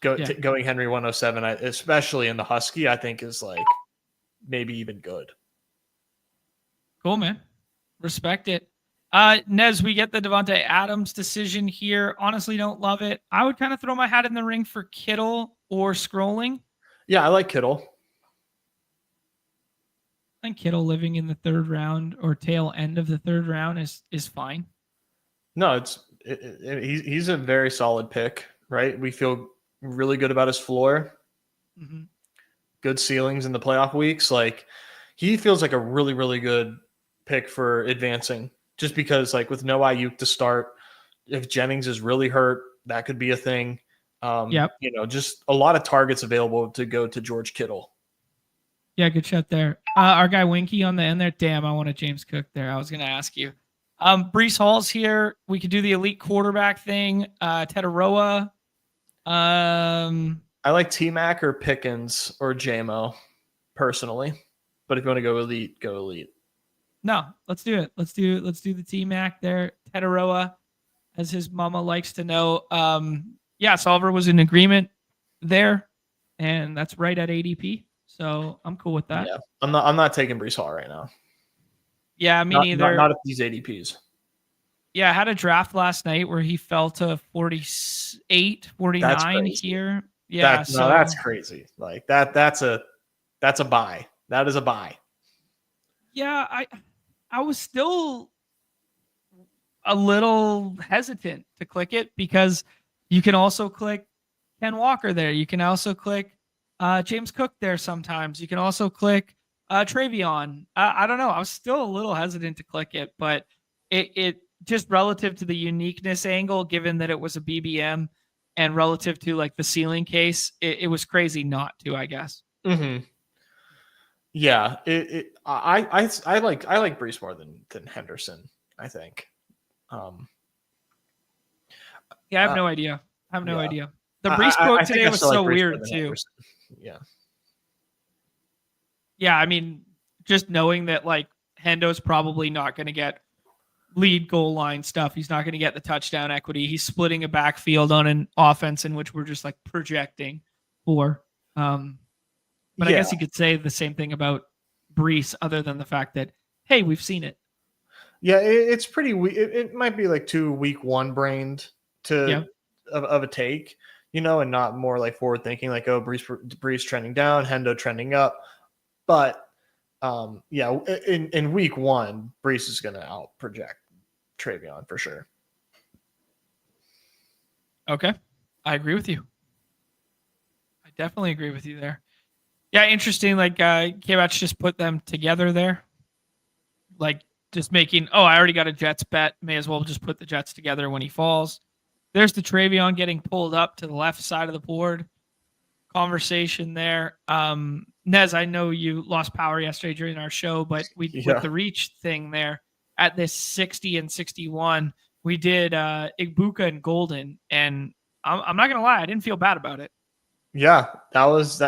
[SPEAKER 2] Going Henry 107, especially in the Husky, I think is like maybe even good.
[SPEAKER 1] Cool, man. Respect it. Nez, we get the Devontae Adams decision here. Honestly, don't love it. I would kind of throw my hat in the ring for Kittle or scrolling.
[SPEAKER 2] Yeah, I like Kittle.
[SPEAKER 1] I think Kittle living in the 3rd round or tail end of the 3rd round is fine.
[SPEAKER 2] No, he's a very solid pick, right? We feel really good about his floor. Mm-hmm. Good ceilings in the playoff weeks. Like he feels like a really, really good pick for advancing. Just because, like, with no Ayuk to start, if Jennings is really hurt, that could be a thing. Just a lot of targets available to go to George Kittle.
[SPEAKER 1] Yeah, good shot there. Our guy Winky on the end there. Damn, I want a James Cook there. I was going to ask you. Breece Hall's here. We could do the elite quarterback thing. Tetaroa.
[SPEAKER 2] I like T-Mac or Pickens or JMO personally. But if you want to go elite, go elite.
[SPEAKER 1] No, let's do it. Let's do the T-Mac there. Tetaroa, as his mama likes to know. Solver was in agreement there, and that's right at ADP. So I'm cool with that.
[SPEAKER 2] Yeah, I'm not taking Breece Hall right now.
[SPEAKER 1] Yeah, me neither.
[SPEAKER 2] Not at these ADPs.
[SPEAKER 1] Yeah, I had a draft last night where he fell to 48, 49 here. Yeah,
[SPEAKER 2] that's crazy. Like that's a buy. That is a buy.
[SPEAKER 1] Yeah, I was still a little hesitant to click it because you can also click Ken Walker there. You can also click James Cook there sometimes. You can also click Travion. I don't know. I was still a little hesitant to click it, but it just relative to the uniqueness angle, given that it was a BBM, and relative to like the ceiling case, it was crazy not to, I guess.
[SPEAKER 2] Mm-hmm. Yeah, I like Brees more than Henderson, I think.
[SPEAKER 1] Yeah, I have no idea. I have no
[SPEAKER 2] yeah.
[SPEAKER 1] idea. The Brees quote today was so weird too.
[SPEAKER 2] Henderson. Yeah.
[SPEAKER 1] Yeah, I mean, just knowing that like Hendo's probably not going to get lead goal line stuff. He's not going to get the touchdown equity. He's splitting a backfield on an offense in which we're just like projecting for. But I guess you could say the same thing about Brees, other than the fact that, hey, we've seen it.
[SPEAKER 2] Yeah, it's pretty. It might be like too week one brained of a take, and not more like forward thinking, like, oh, Brees trending down, Hendo trending up. But in week one, Brees is going to out project Travion for sure.
[SPEAKER 1] Okay, I agree with you. I definitely agree with you there. Yeah, interesting. Like K-Batch just put them together there. Like just making, I already got a Jets bet. May as well just put the Jets together when he falls. There's the Travion getting pulled up to the left side of the board. Conversation there. Nez, I know you lost power yesterday during our show, but with the reach thing there at this 60 and 61, we did Igbuka and Golden, and I'm not gonna lie, I didn't feel bad about it.
[SPEAKER 2] Yeah, that was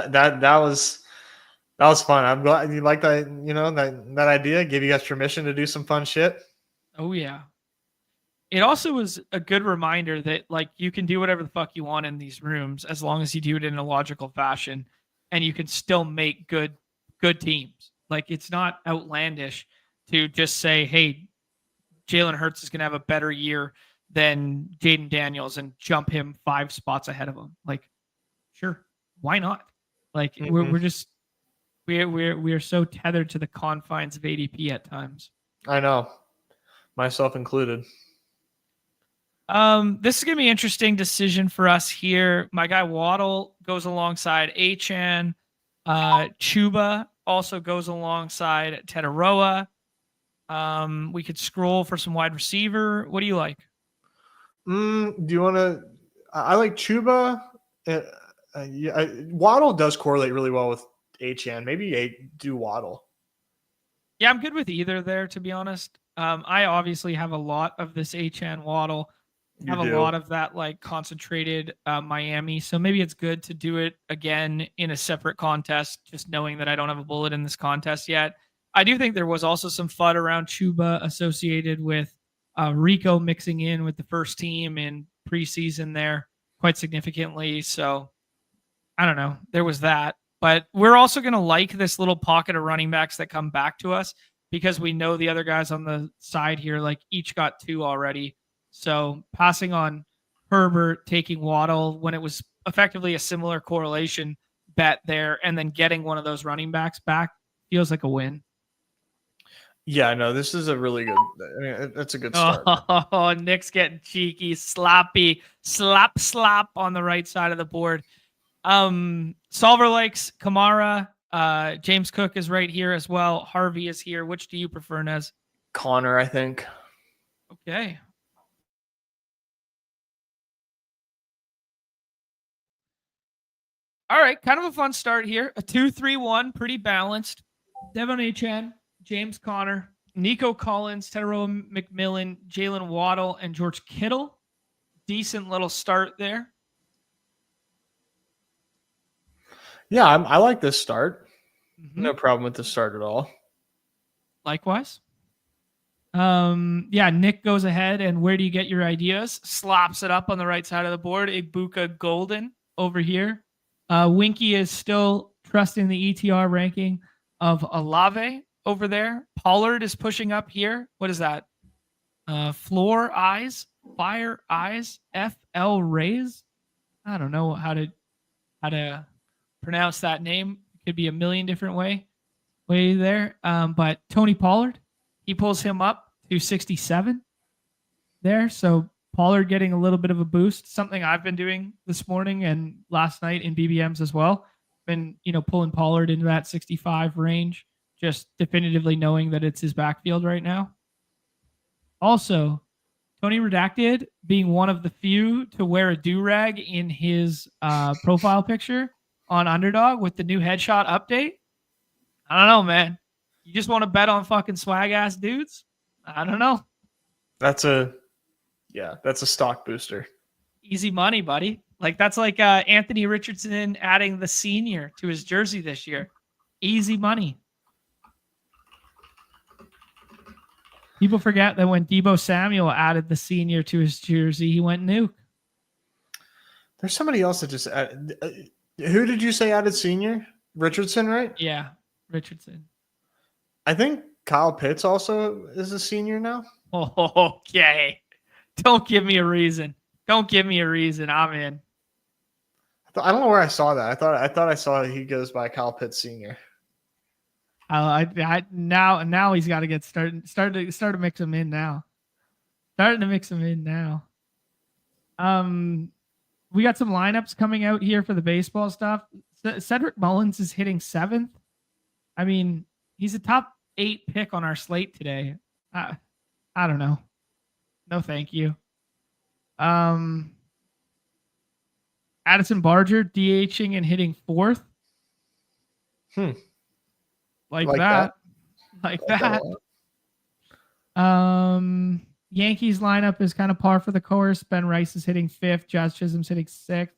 [SPEAKER 2] fun. I'm glad you like that. That idea gave you guys permission to do some fun shit.
[SPEAKER 1] Oh yeah. It also was a good reminder that like you can do whatever the fuck you want in these rooms as long as you do it in a logical fashion, and you can still make good teams. Like it's not outlandish to just say, hey, Jalen Hurts is going to have a better year than Jaden Daniels and jump him 5 spots ahead of him. Like, sure, why not? Like we're just we are so tethered to the confines of ADP at times.
[SPEAKER 2] I know, myself included.
[SPEAKER 1] This is gonna be an interesting decision for us here. My guy Waddle goes alongside Achane. Chuba also goes alongside Tetaroa. We could scroll for some wide receiver. What do you like?
[SPEAKER 2] Do you want to? I like Chuba. Waddle does correlate really well with Achane. Maybe do Waddle.
[SPEAKER 1] Yeah, I'm good with either there, to be honest. I obviously have a lot of this Achane Waddle. A lot of that like concentrated Miami. So maybe it's good to do it again in a separate contest, just knowing that I don't have a bullet in this contest yet. I do think there was also some FUD around Chuba associated with Rico mixing in with the first team in preseason there quite significantly. So I don't know. There was that. But we're also going to like this little pocket of running backs that come back to us because we know the other guys on the side here, like each got 2 already. So passing on Herbert, taking Waddle when it was effectively a similar correlation bet there, and then getting one of those running backs back feels like a win.
[SPEAKER 2] Yeah, no, this is a really good. I mean, that's a good start.
[SPEAKER 1] Oh, Nick's getting cheeky, sloppy, slap on the right side of the board. Solver likes Kamara. James Cook is right here as well. Harvey is here. Which do you prefer, Nez?
[SPEAKER 2] Connor, I think.
[SPEAKER 1] Okay. All right, kind of a fun start here. A 2-3-1, pretty balanced. Devon Achane, James Conner, Nico Collins, Tetaroa McMillan, Jalen Waddle, and George Kittle. Decent little start there.
[SPEAKER 2] Yeah, I like this start. Mm-hmm. No problem with this start at all.
[SPEAKER 1] Likewise. Yeah, Nick goes ahead, and where do you get your ideas? Slops it up on the right side of the board. Igbuka Golden over here. Winky is still trusting the ETR ranking of Olave over there. Pollard is pushing up here. What is that? Floor Eyes, Fire Eyes, FL Rays. I don't know how to pronounce that name. It could be a million different way there. But Tony Pollard, he pulls him up to 67 there. So Pollard getting a little bit of a boost, something I've been doing this morning and last night in BBMs as well. Been, pulling Pollard into that 65 range just definitively knowing that it's his backfield right now. Also, Tony Redacted being one of the few to wear a do-rag in his profile picture on Underdog with the new headshot update. I don't know, man. You just want to bet on fucking swag-ass dudes? I don't know.
[SPEAKER 2] That's a stock booster.
[SPEAKER 1] Easy money, buddy. Like that's like Anthony Richardson adding the senior to his jersey this year. Easy money. People forget that when Deebo Samuel added the senior to his jersey, he went nuke.
[SPEAKER 2] There's somebody else that just added. Who did you say added senior? Richardson, right?
[SPEAKER 1] Yeah, Richardson.
[SPEAKER 2] I think Kyle Pitts also is a senior now.
[SPEAKER 1] Okay. Don't give me a reason. Don't give me a reason. I'm in.
[SPEAKER 2] I don't know where I saw that. I thought I saw he goes by Kyle Pitts Senior.
[SPEAKER 1] Now he's got to get started. Start to mix them in now. Starting to mix them in now. We got some lineups coming out here for the baseball stuff. Cedric Mullins is hitting 7th. I mean, he's a top 8 pick on our slate today. I don't know. No, thank you. Addison Barger DHing and hitting 4th. Like that. Like that. Yankees lineup is kind of par for the course. Ben Rice is hitting 5th. Jazz Chisholm's hitting 6th.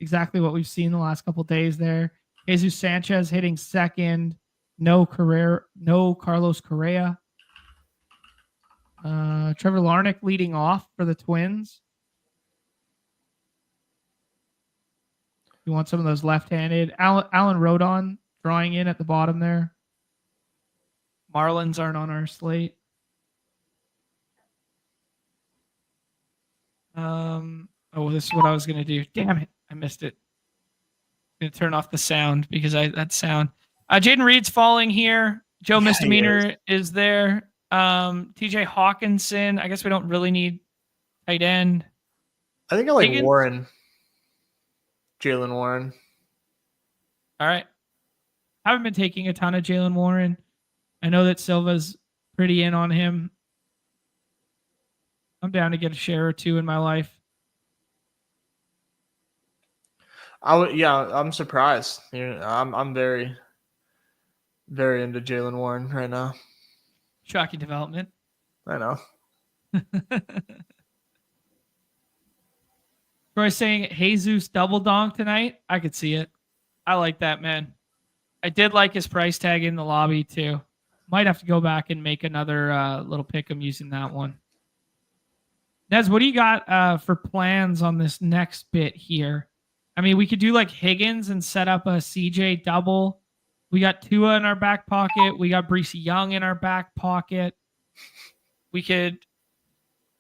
[SPEAKER 1] Exactly what we've seen the last couple of days there. Jesus Sanchez hitting 2nd. No Carlos Correa. Trevor Larnach leading off for the Twins. You want some of those left-handed. Alan Rodon drawing in at the bottom there. Marlins aren't on our slate. This is what I was going to do. Damn it. I missed it. I'm going to turn off the sound because that sound. Jaden Reed's falling here. Joe Misdemeanor is there. TJ Hawkinson. I guess we don't really need tight end.
[SPEAKER 2] I think I like Higgins? Warren. Jalen Warren.
[SPEAKER 1] All right. Haven't been taking a ton of Jalen Warren. I know that Silva's pretty in on him. I'm down to get a share or two in my life.
[SPEAKER 2] I'm surprised. I'm very, very into Jalen Warren right now.
[SPEAKER 1] Shocking development.
[SPEAKER 2] I know.
[SPEAKER 1] Troy saying Jesus double donk tonight. I could see it. I like that, man. I did like his price tag in the lobby too. Might have to go back and make another little pick. I'm using that one. Nez, what do you got for plans on this next bit here? I mean, we could do like Higgins and set up a CJ double. We got Tua in our back pocket. We got Bryce Young in our back pocket. We could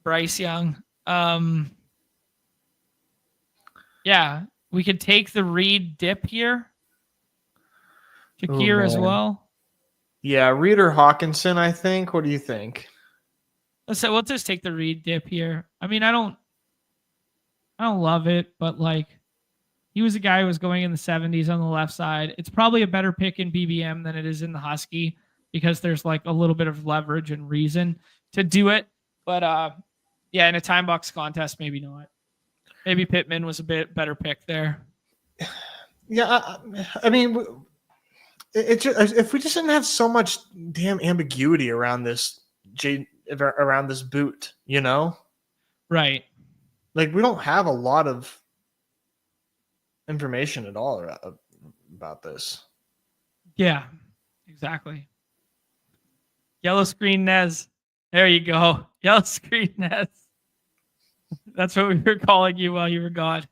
[SPEAKER 1] Bryce Young. Yeah, we could take the Reed dip here. Shakir as well.
[SPEAKER 2] Yeah, Reed or Hawkinson, I think. What do you think?
[SPEAKER 1] We'll just take the Reed dip here. I mean, I don't love it, but like he was a guy who was going in the 70s on the left side. It's probably a better pick in BBM than it is in the Husky because there's like a little bit of leverage and reason to do it. But yeah, in a time box contest, maybe not. Maybe Pittman was a bit better pick there.
[SPEAKER 2] Yeah, I mean, it just, if we just didn't have so much damn ambiguity around this boot, you know?
[SPEAKER 1] Right.
[SPEAKER 2] Like, we don't have a lot of information at all about this.
[SPEAKER 1] Yeah, exactly. Yellow screen Nez. There you go. Yellow screen Nez. That's what we were calling you while you were gone.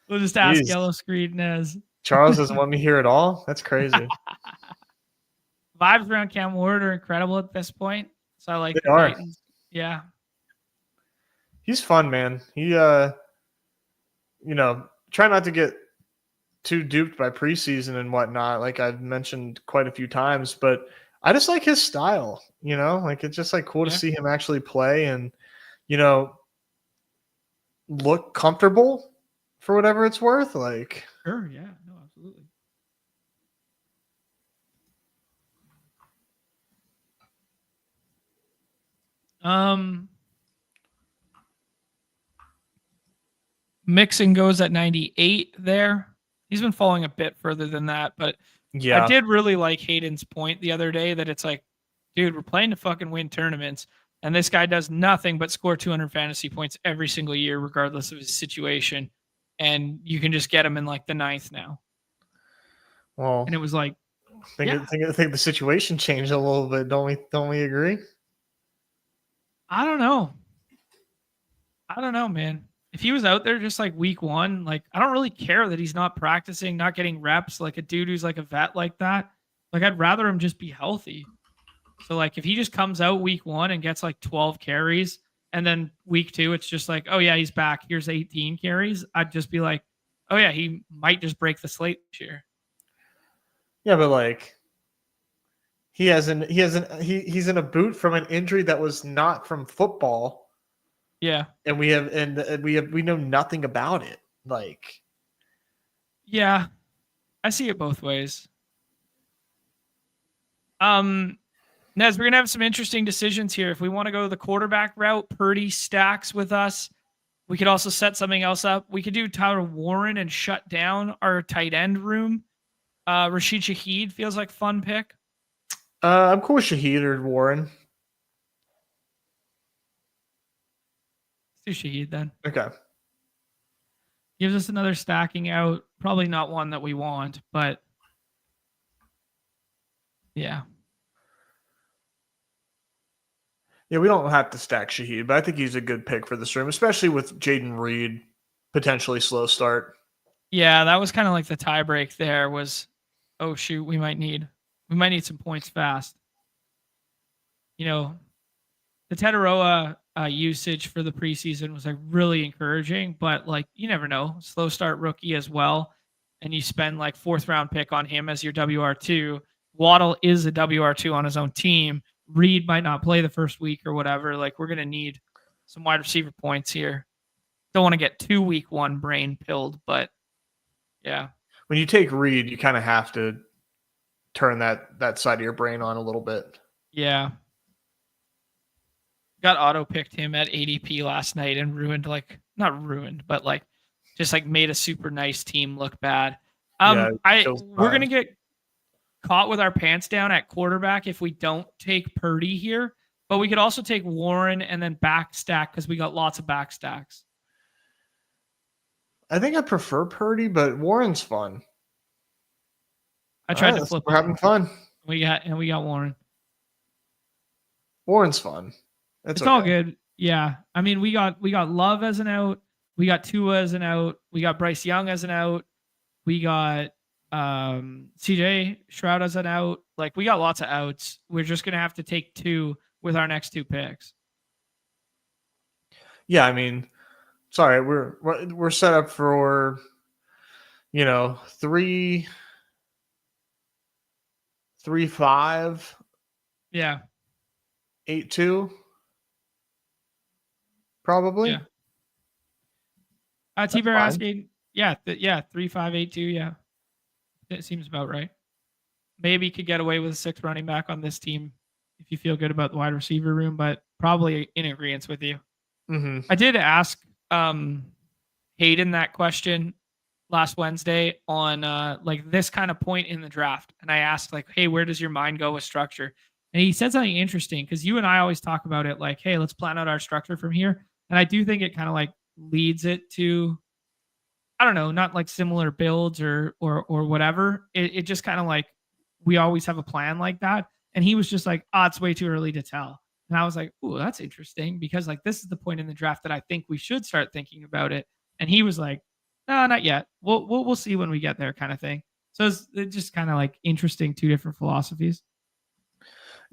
[SPEAKER 1] We'll just ask Yellow screen Nez.
[SPEAKER 2] Charles doesn't want me here at all? That's crazy.
[SPEAKER 1] Vibes around Cam Ward are incredible at this point. So I like
[SPEAKER 2] the
[SPEAKER 1] Titans. Yeah.
[SPEAKER 2] He's fun, man. He try not to get too duped by preseason and whatnot, like I've mentioned quite a few times, but I just like his style, like it's just like cool to see him actually play and, look comfortable for whatever it's worth. Like,
[SPEAKER 1] sure. Yeah, no, absolutely. Mixon goes at 98 there. He's been falling a bit further than that, but I
[SPEAKER 2] Yeah.
[SPEAKER 1] did really like Hayden's point the other day that it's like, dude, we're playing to fucking win tournaments, and this guy does nothing but score 200 fantasy points every single year, regardless of his situation, and you can just get him in like the 9th now.
[SPEAKER 2] Well,
[SPEAKER 1] And it was like,
[SPEAKER 2] I think the situation changed a little bit. Don't we agree?
[SPEAKER 1] I don't know, man. If he was out there just like week 1, like I don't really care that he's not practicing, not getting reps, like a dude who's like a vet like that. Like I'd rather him just be healthy. So like if he just comes out week 1 and gets like 12 carries and then week 2 it's just like, oh yeah, he's back. Here's 18 carries. I'd just be like, oh yeah, he might just break the slate this year.
[SPEAKER 2] Yeah, but like he's in a boot from an injury that was not from football.
[SPEAKER 1] Yeah.
[SPEAKER 2] And we know nothing about it. Like,
[SPEAKER 1] yeah, I see it both ways. Nez, we're gonna have some interesting decisions here. If we want to go the quarterback route, Purdy stacks with us. We could also set something else up. We could do Tyler Warren and shut down our tight end room. Rashid Shaheed feels like fun pick.
[SPEAKER 2] I'm cool with Shaheed or Warren.
[SPEAKER 1] Let's do Shaheed then.
[SPEAKER 2] Okay.
[SPEAKER 1] Gives us another stacking out. Probably not one that we want, but yeah.
[SPEAKER 2] Yeah, we don't have to stack Shaheed, but I think he's a good pick for this room, especially with Jaden Reed potentially slow start.
[SPEAKER 1] Yeah, that was kind of like the tie break there was, oh shoot, we might need some points fast. You know, the Tetaroa usage for the preseason was like really encouraging, but like you never know, slow start rookie as well, and you spend like 4th round pick on him as your WR2. Waddle is a WR2 on his own team. Reed might not play the first week or whatever. Like we're gonna need some wide receiver points here. Don't want to get too week 1 brain pilled, but yeah.
[SPEAKER 2] When you take Reed, you kind of have to turn that side of your brain on a little bit.
[SPEAKER 1] Yeah. Got auto picked him at ADP last night and ruined not ruined, but like just like made a super nice team look bad. We're gonna get caught with our pants down at quarterback if we don't take Purdy here, but we could also take Warren and then back stack because we got lots of back stacks.
[SPEAKER 2] I think I prefer Purdy, but Warren's fun.
[SPEAKER 1] I tried to flip.
[SPEAKER 2] We're having fun.
[SPEAKER 1] We got Warren.
[SPEAKER 2] Warren's fun.
[SPEAKER 1] It's all good. Yeah. I mean, we got Love as an out. We got Tua as an out. We got Bryce Young as an out. We got CJ Stroud as an out. Like we got lots of outs. We're just gonna have to take 2 with our next 2 picks.
[SPEAKER 2] Yeah, I mean, sorry, we're set up for 3-5.
[SPEAKER 1] Yeah.
[SPEAKER 2] 8-2. Probably.
[SPEAKER 1] Yeah. T-Bear asking, 3-5-8-2, yeah. It seems about right. Maybe could get away with a 6 running back on this team if you feel good about the wide receiver room, but probably in agreement with you.
[SPEAKER 2] Mm-hmm.
[SPEAKER 1] I did ask Hayden that question last Wednesday on like this kind of point in the draft. And I asked like, hey, where does your mind go with structure? And he said something interesting because you and I always talk about it like, hey, let's plan out our structure from here. And I do think it kind of like leads it to, I don't know, not like similar builds or whatever. It just kind of like, we always have a plan like that. And he was just like, it's way too early to tell. And I was like, ooh, that's interesting because like this is the point in the draft that I think we should start thinking about it. And he was like, no, not yet. We'll see when we get there, kind of thing. So it's just kind of like interesting, 2 different philosophies.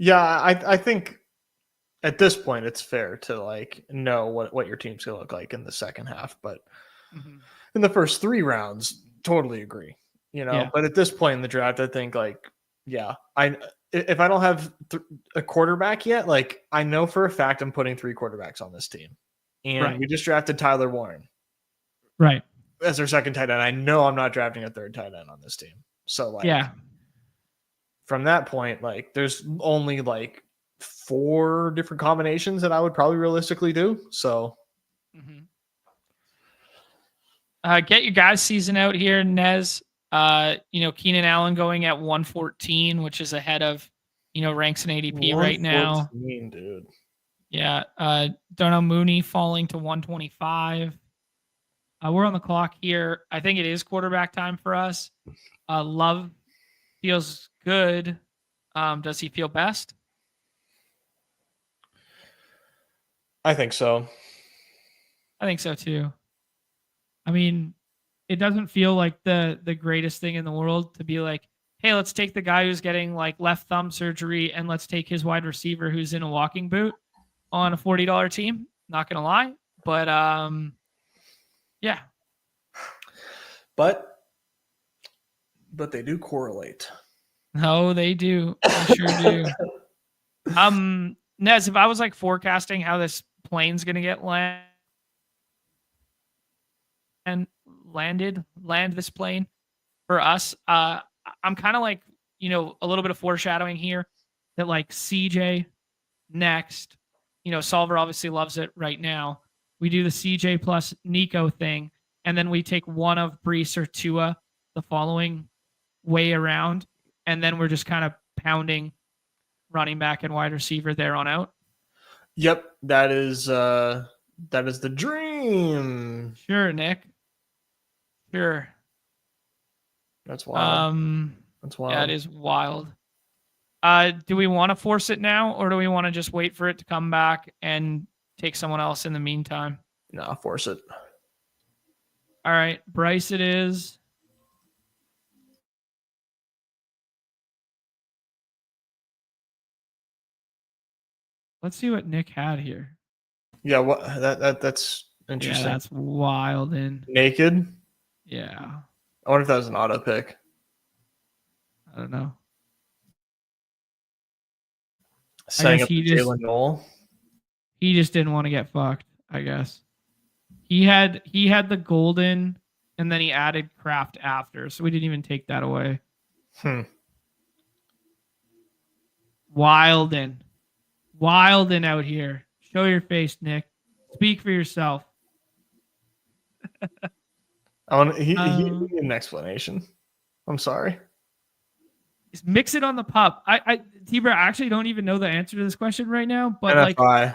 [SPEAKER 2] Yeah, I think at this point it's fair to like know what your team's gonna look like in the second half, but in the first 3 rounds, totally agree.
[SPEAKER 1] Yeah.
[SPEAKER 2] But at this point in the draft, I think like, yeah, if I don't have a quarterback yet, like I know for a fact I'm putting 3 quarterbacks on this team, and we just drafted Tyler Warren,
[SPEAKER 1] right,
[SPEAKER 2] as our second tight end. I know I'm not drafting a 3rd tight end on this team, so like,
[SPEAKER 1] yeah.
[SPEAKER 2] From that point, like there's only like 4 different combinations that I would probably realistically do. So,
[SPEAKER 1] get your guys' season out here, Nez. Keenan Allen going at 114, which is ahead of, ranks in ADP right now.
[SPEAKER 2] Dude.
[SPEAKER 1] Yeah. Darnell Mooney falling to 125. We're on the clock here. I think it is quarterback time for us. Love feels good. Does he feel best?
[SPEAKER 2] I think so.
[SPEAKER 1] I think so too. I mean, it doesn't feel like the greatest thing in the world to be like, hey, let's take the guy who's getting like left thumb surgery and let's take his wide receiver who's in a walking boot on a $40 team. Not gonna lie, but yeah.
[SPEAKER 2] But they do correlate.
[SPEAKER 1] No, they do. They sure do. Nez, if I was like forecasting how this plane's gonna get land this plane for us, I'm kind of like, a little bit of foreshadowing here that like CJ next, Solver obviously loves it right now. We do the CJ plus Nico thing, and then we take one of Brees or Tua the following way around, and then we're just kind of pounding running back and wide receiver there on out.
[SPEAKER 2] Yep, that is the dream.
[SPEAKER 1] Sure, Nick. Sure.
[SPEAKER 2] That's wild. That's wild.
[SPEAKER 1] Yeah, it is wild. Do we want to force it now, or do we want to just wait for it to come back and take someone else in the meantime?
[SPEAKER 2] No, force it.
[SPEAKER 1] All right, Bryce it is. Let's see what Nick had here.
[SPEAKER 2] Yeah, what that's interesting.
[SPEAKER 1] Yeah, that's wild. And
[SPEAKER 2] naked.
[SPEAKER 1] Yeah.
[SPEAKER 2] I wonder if that was an auto pick.
[SPEAKER 1] I don't know.
[SPEAKER 2] Setting up Jalen Noel.
[SPEAKER 1] He just didn't want to get fucked, I guess. He had the golden, and then he added Kraft after, so we didn't even take that away. Wildin' out here. Show your face, Nick. Speak for yourself.
[SPEAKER 2] He needed an explanation. I'm sorry.
[SPEAKER 1] Mix it on the pup. T-Bra, I actually don't even know the answer to this question right now, but
[SPEAKER 2] NFI.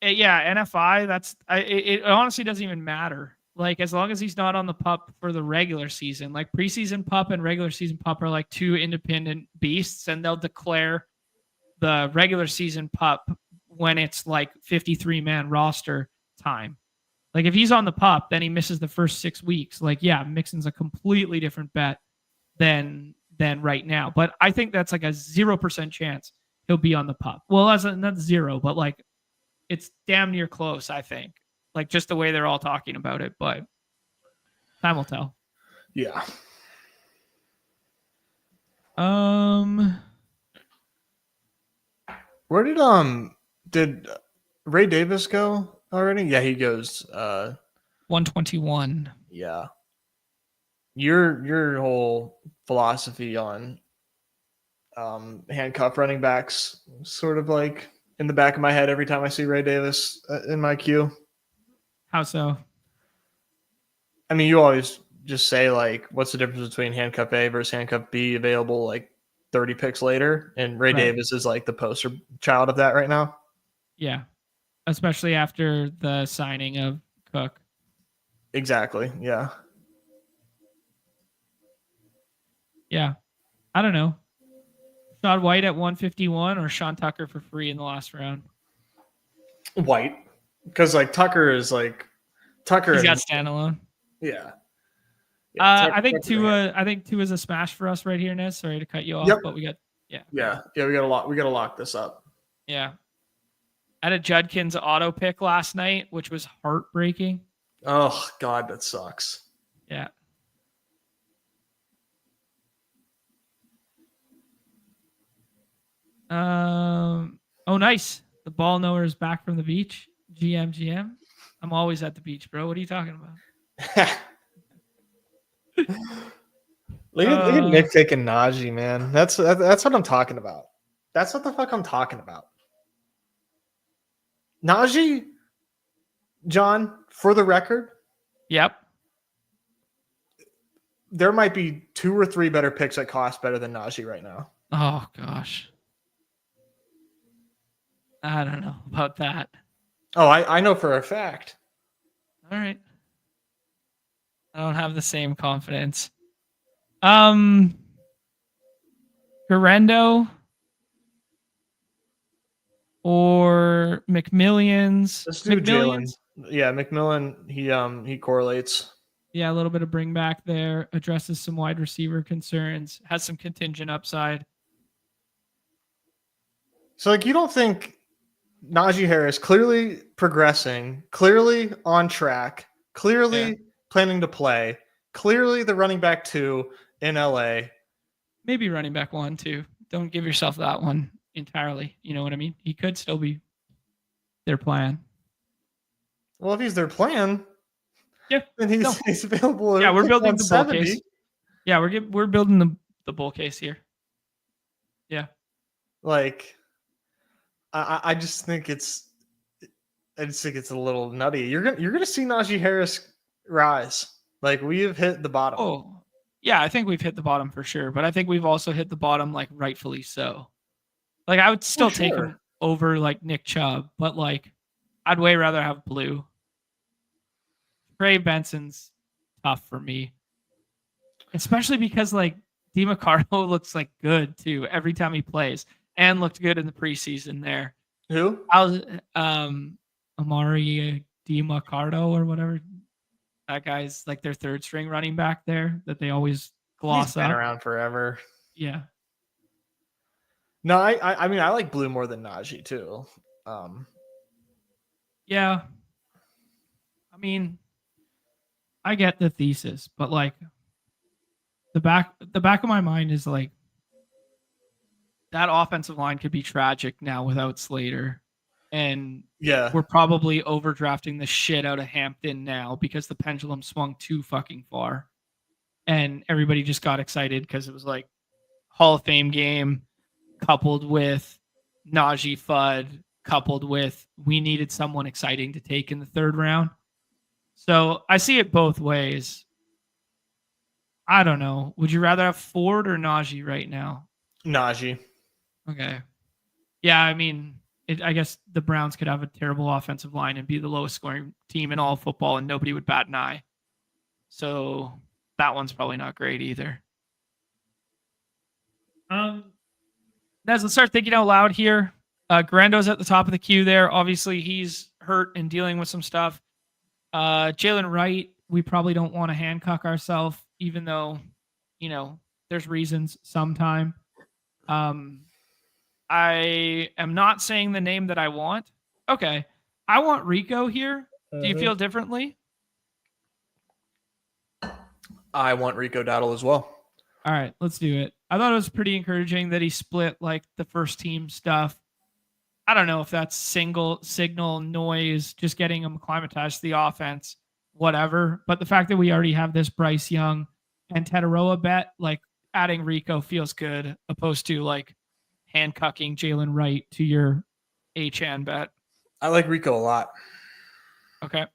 [SPEAKER 1] NFI. It honestly doesn't even matter. Like, as long as he's not on the pup for the regular season, like preseason pup and regular season pup are like two independent beasts, and they'll declare the regular season pup when it's like 53-man roster time. Like, if he's on the pup, then he misses the first 6 weeks. Like, yeah, Mixon's a completely different bet than right now. But I think that's like a 0% chance he'll be on the pup. Well, that's not zero, but like it's damn near close, I think. Like, just the way they're all talking about it, but time will tell.
[SPEAKER 2] Yeah. Where did Ray Davis go already? Yeah, he goes
[SPEAKER 1] 121.
[SPEAKER 2] Yeah. Your whole philosophy on handcuff running backs sort of like in the back of my head every time I see Ray Davis in my queue.
[SPEAKER 1] How so?
[SPEAKER 2] I mean, you always just say like, what's the difference between handcuff A versus handcuff B available like 30 picks later? And Ray Davis is like the poster child of that right now.
[SPEAKER 1] Yeah. Especially after the signing of Cook.
[SPEAKER 2] Exactly. Yeah.
[SPEAKER 1] Yeah. I don't know. Shad White at 151 or Sean Tucker for free in the last round?
[SPEAKER 2] White. Because like Tucker is like Tucker.
[SPEAKER 1] He's got standalone.
[SPEAKER 2] Yeah.
[SPEAKER 1] I think two is a smash for us right here, Nez. Sorry to cut you off, but we got
[SPEAKER 2] we gotta lock this up.
[SPEAKER 1] Yeah. I had a Judkins auto pick last night, which was heartbreaking.
[SPEAKER 2] Oh God, that sucks.
[SPEAKER 1] Yeah. Oh, nice. The ball knower is back from the beach. GM. I'm always at the beach, bro. What are you talking about?
[SPEAKER 2] Look at Nick taking Najee, man. That's what I'm talking about. That's what the fuck I'm talking about. Najee, John, for the record,
[SPEAKER 1] Yep.
[SPEAKER 2] there might be 2 or 3 better picks that cost better than Najee right now.
[SPEAKER 1] Oh gosh. I don't know about that.
[SPEAKER 2] Oh, I know for a fact.
[SPEAKER 1] All right. I don't have the same confidence. Garendo or McMillions.
[SPEAKER 2] Let's do Jalen.
[SPEAKER 1] McMillians.
[SPEAKER 2] Yeah, McMillan, he correlates.
[SPEAKER 1] Yeah, a little bit of bring back there. Addresses some wide receiver concerns. Has some contingent upside.
[SPEAKER 2] So, like, you don't think Najee Harris clearly progressing, clearly on track, clearly planning to play, clearly the running back 2 in LA.
[SPEAKER 1] Maybe running back 1 too. Don't give yourself that one entirely. You know what I mean? He could still be their plan.
[SPEAKER 2] Well, if he's their plan,
[SPEAKER 1] yeah,
[SPEAKER 2] then he's available.
[SPEAKER 1] Yeah, we're building the bull
[SPEAKER 2] 70.
[SPEAKER 1] case. Yeah, we're building the bull case here. Yeah,
[SPEAKER 2] like I just think it's a little nutty. You're gonna see Najee Harris rise. Like, we have hit the bottom.
[SPEAKER 1] Oh, yeah, I think we've hit the bottom for sure, but I think we've also hit the bottom, like, rightfully so. Like, I would still take him over, like, Nick Chubb, but, like, I'd way rather have Blue. Trey Benson's tough for me, especially because, like, DiMarcaro looks, like, good too every time he plays, and looked good in the preseason there.
[SPEAKER 2] Who?
[SPEAKER 1] Amari DiMarcaro or whatever. That guy's like their third string running back there that they always gloss
[SPEAKER 2] He's been
[SPEAKER 1] up.
[SPEAKER 2] around forever.
[SPEAKER 1] Yeah.
[SPEAKER 2] No, I mean, I like Blue more than Najee too.
[SPEAKER 1] Yeah. I mean, I get the thesis, but like the back of my mind is like that offensive line could be tragic now without Slater. And
[SPEAKER 2] yeah,
[SPEAKER 1] we're probably overdrafting the shit out of Hampton now because the pendulum swung too fucking far. And everybody just got excited because it was like Hall of Fame game coupled with Najee Fudd, coupled with we needed someone exciting to take in the third round. So I see it both ways. I don't know. Would you rather have Ford or Najee right now?
[SPEAKER 2] Najee.
[SPEAKER 1] Okay. Yeah, I mean, I guess the Browns could have a terrible offensive line and be the lowest scoring team in all of football and nobody would bat an eye. So that one's probably not great either. Nez, let's start thinking out loud here. Grando's at the top of the queue there. Obviously, he's hurt and dealing with some stuff. Jalen Wright, we probably don't want to handcuff ourselves, even though, you know, there's reasons sometime. I am not saying the name that I want. Okay. I want Rico here. Do you feel differently?
[SPEAKER 2] I want Rico Dowdle as well.
[SPEAKER 1] All right, let's do it. I thought it was pretty encouraging that he split like the first team stuff. I don't know if that's signal noise, just getting him acclimatized to the offense, whatever. But the fact that we already have this Bryce Young and Tetaroa bet, like adding Rico feels good, opposed to like handcuffing Jalen Wright to your HN bet.
[SPEAKER 2] I like Rico a lot.
[SPEAKER 1] Okay.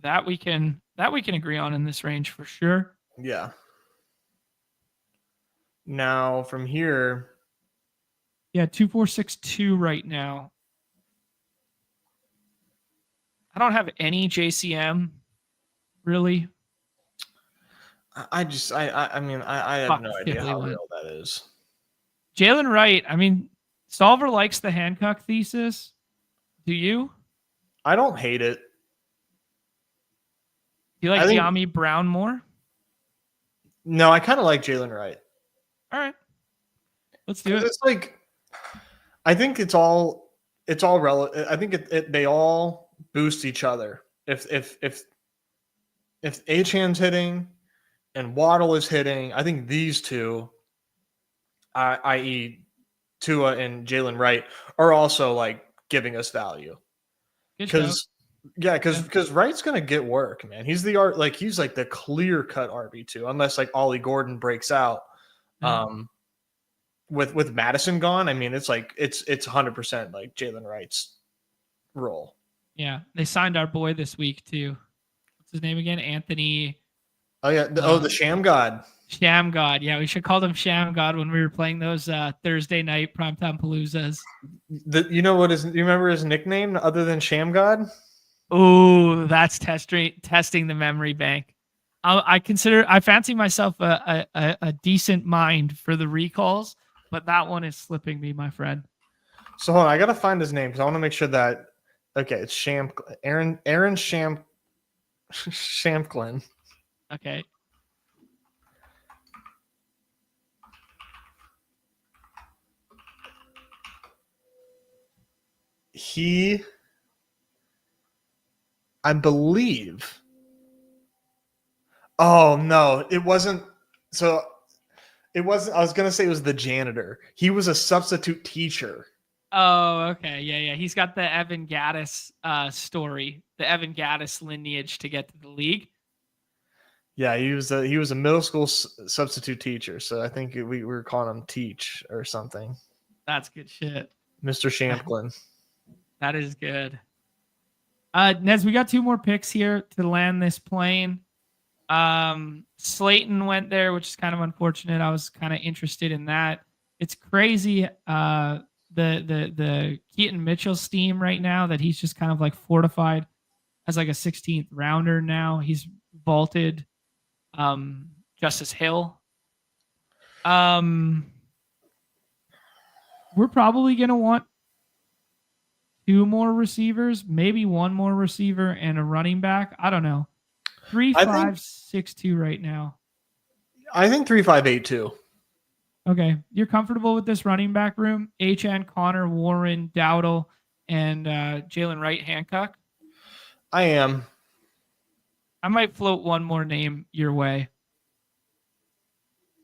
[SPEAKER 1] That we can agree on in this range for sure.
[SPEAKER 2] Yeah. Now from here.
[SPEAKER 1] Yeah, 2462 right now. I don't have any JCM really.
[SPEAKER 2] I mean, I have no idea how real that is.
[SPEAKER 1] Jalen Wright, I mean, Solver likes the handcuff thesis. Do you?
[SPEAKER 2] I don't hate it.
[SPEAKER 1] Do you like Yami Brown more?
[SPEAKER 2] No, I kind of like Jalen Wright.
[SPEAKER 1] All right. Let's do it.
[SPEAKER 2] It's like, I think it's all relative. I think they all boost each other. If Achan's hitting and Waddle is hitting, I think these two, i.e. Tua and Jalen Wright, are also like giving us value. Because Wright's gonna get work, man. He's he's like the clear cut RB2, unless like Ollie Gordon breaks out. With Madison gone, I mean, it's 100% like Jalen Wright's role.
[SPEAKER 1] Yeah, they signed our boy this week too. What's his name again? Anthony.
[SPEAKER 2] Oh yeah. The Sham God.
[SPEAKER 1] Sham God. Yeah, we should call them Sham God when we were playing those Thursday night primetime paloozas.
[SPEAKER 2] You know what is? You remember his nickname other than Sham God?
[SPEAKER 1] Oh, that's testing the memory bank. I fancy myself a decent mind for the recalls, but that one is slipping me, my friend.
[SPEAKER 2] So hold on, I gotta find his name because I want to make sure that. Okay, it's Aaron Shamklin.
[SPEAKER 1] Okay.
[SPEAKER 2] I believe. Oh no, it wasn't. So it wasn't. I was gonna say it was the janitor. He was a substitute teacher.
[SPEAKER 1] Oh, okay. Yeah. He's got the Evan Gaddis story, the Evan Gaddis lineage to get to the league.
[SPEAKER 2] Yeah, he was a middle school substitute teacher. So I think we were calling him Teach or something.
[SPEAKER 1] That's good shit.
[SPEAKER 2] Mr. Shamklin.
[SPEAKER 1] That is good. Nez, we got 2 more picks here to land this plane. Slayton went there, which is kind of unfortunate. I was kind of interested in that. It's crazy. The Keaton Mitchell steam right now that he's just kind of like fortified as like a 16th rounder now. He's vaulted Justice Hill. We're probably gonna want 2 more receivers, maybe 1 more receiver and a running back. I don't know. 3-5-6-2 right now.
[SPEAKER 2] I think 3-5-8-2.
[SPEAKER 1] Okay. You're comfortable with this running back room? HN, Connor, Warren, Dowdle, and Jalen Wright Hancock?
[SPEAKER 2] I am.
[SPEAKER 1] I might float 1 more name your way.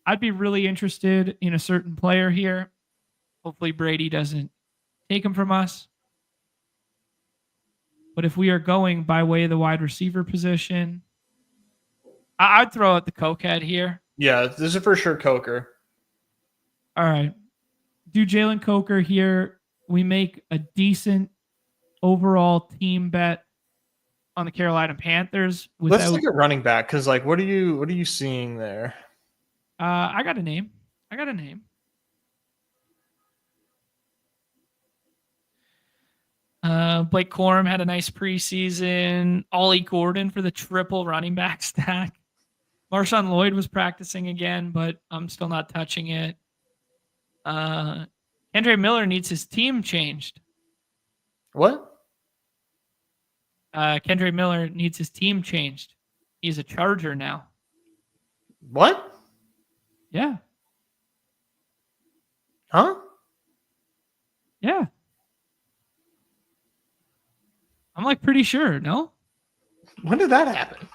[SPEAKER 1] I'd be really interested in a certain player here. Hopefully Brady doesn't take him from us. But if we are going by way of the wide receiver position, I'd throw out the cokehead here.
[SPEAKER 2] Yeah, this is for sure Coker.
[SPEAKER 1] All right. Do Jalen Coker here. We make a decent overall team bet on the Carolina Panthers.
[SPEAKER 2] Let's look at running back because, like, what are you seeing there?
[SPEAKER 1] I got a name. Blake Corum had a nice preseason. Ollie Gordon for the triple running back stack. Marshawn Lloyd was practicing again, but I'm still not touching it. Kendre Miller needs his team changed.
[SPEAKER 2] What?
[SPEAKER 1] Kendre Miller needs his team changed. He's a Charger now.
[SPEAKER 2] What?
[SPEAKER 1] Yeah.
[SPEAKER 2] Huh?
[SPEAKER 1] Yeah. I'm like pretty sure, no?
[SPEAKER 2] When did that happen?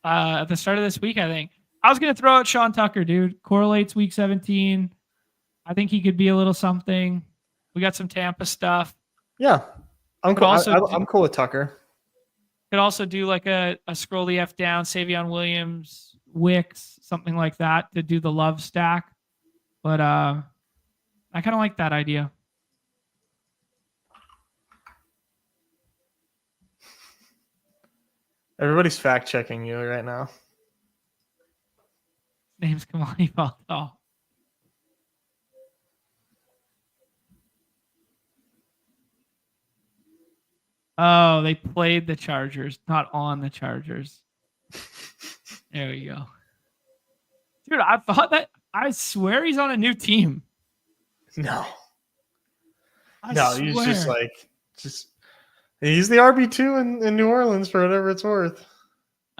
[SPEAKER 1] At the start of this week, I think. I was going to throw out Sean Tucker, dude. Correlates week 17. I think he could be a little something. We got some Tampa stuff.
[SPEAKER 2] Yeah. I'm cool. I'm cool with Tucker.
[SPEAKER 1] Could also do like a scroll the F down, Savion Williams, Wicks, something like that to do the love stack. But I kind of like that idea.
[SPEAKER 2] Everybody's fact checking you right now.
[SPEAKER 1] Name's Kamani Balto. Oh, they played the Chargers, not on the Chargers. There we go. Dude, I swear he's on a new team.
[SPEAKER 2] No.
[SPEAKER 1] I swear.
[SPEAKER 2] He's just he's the RB2 in New Orleans for whatever it's worth.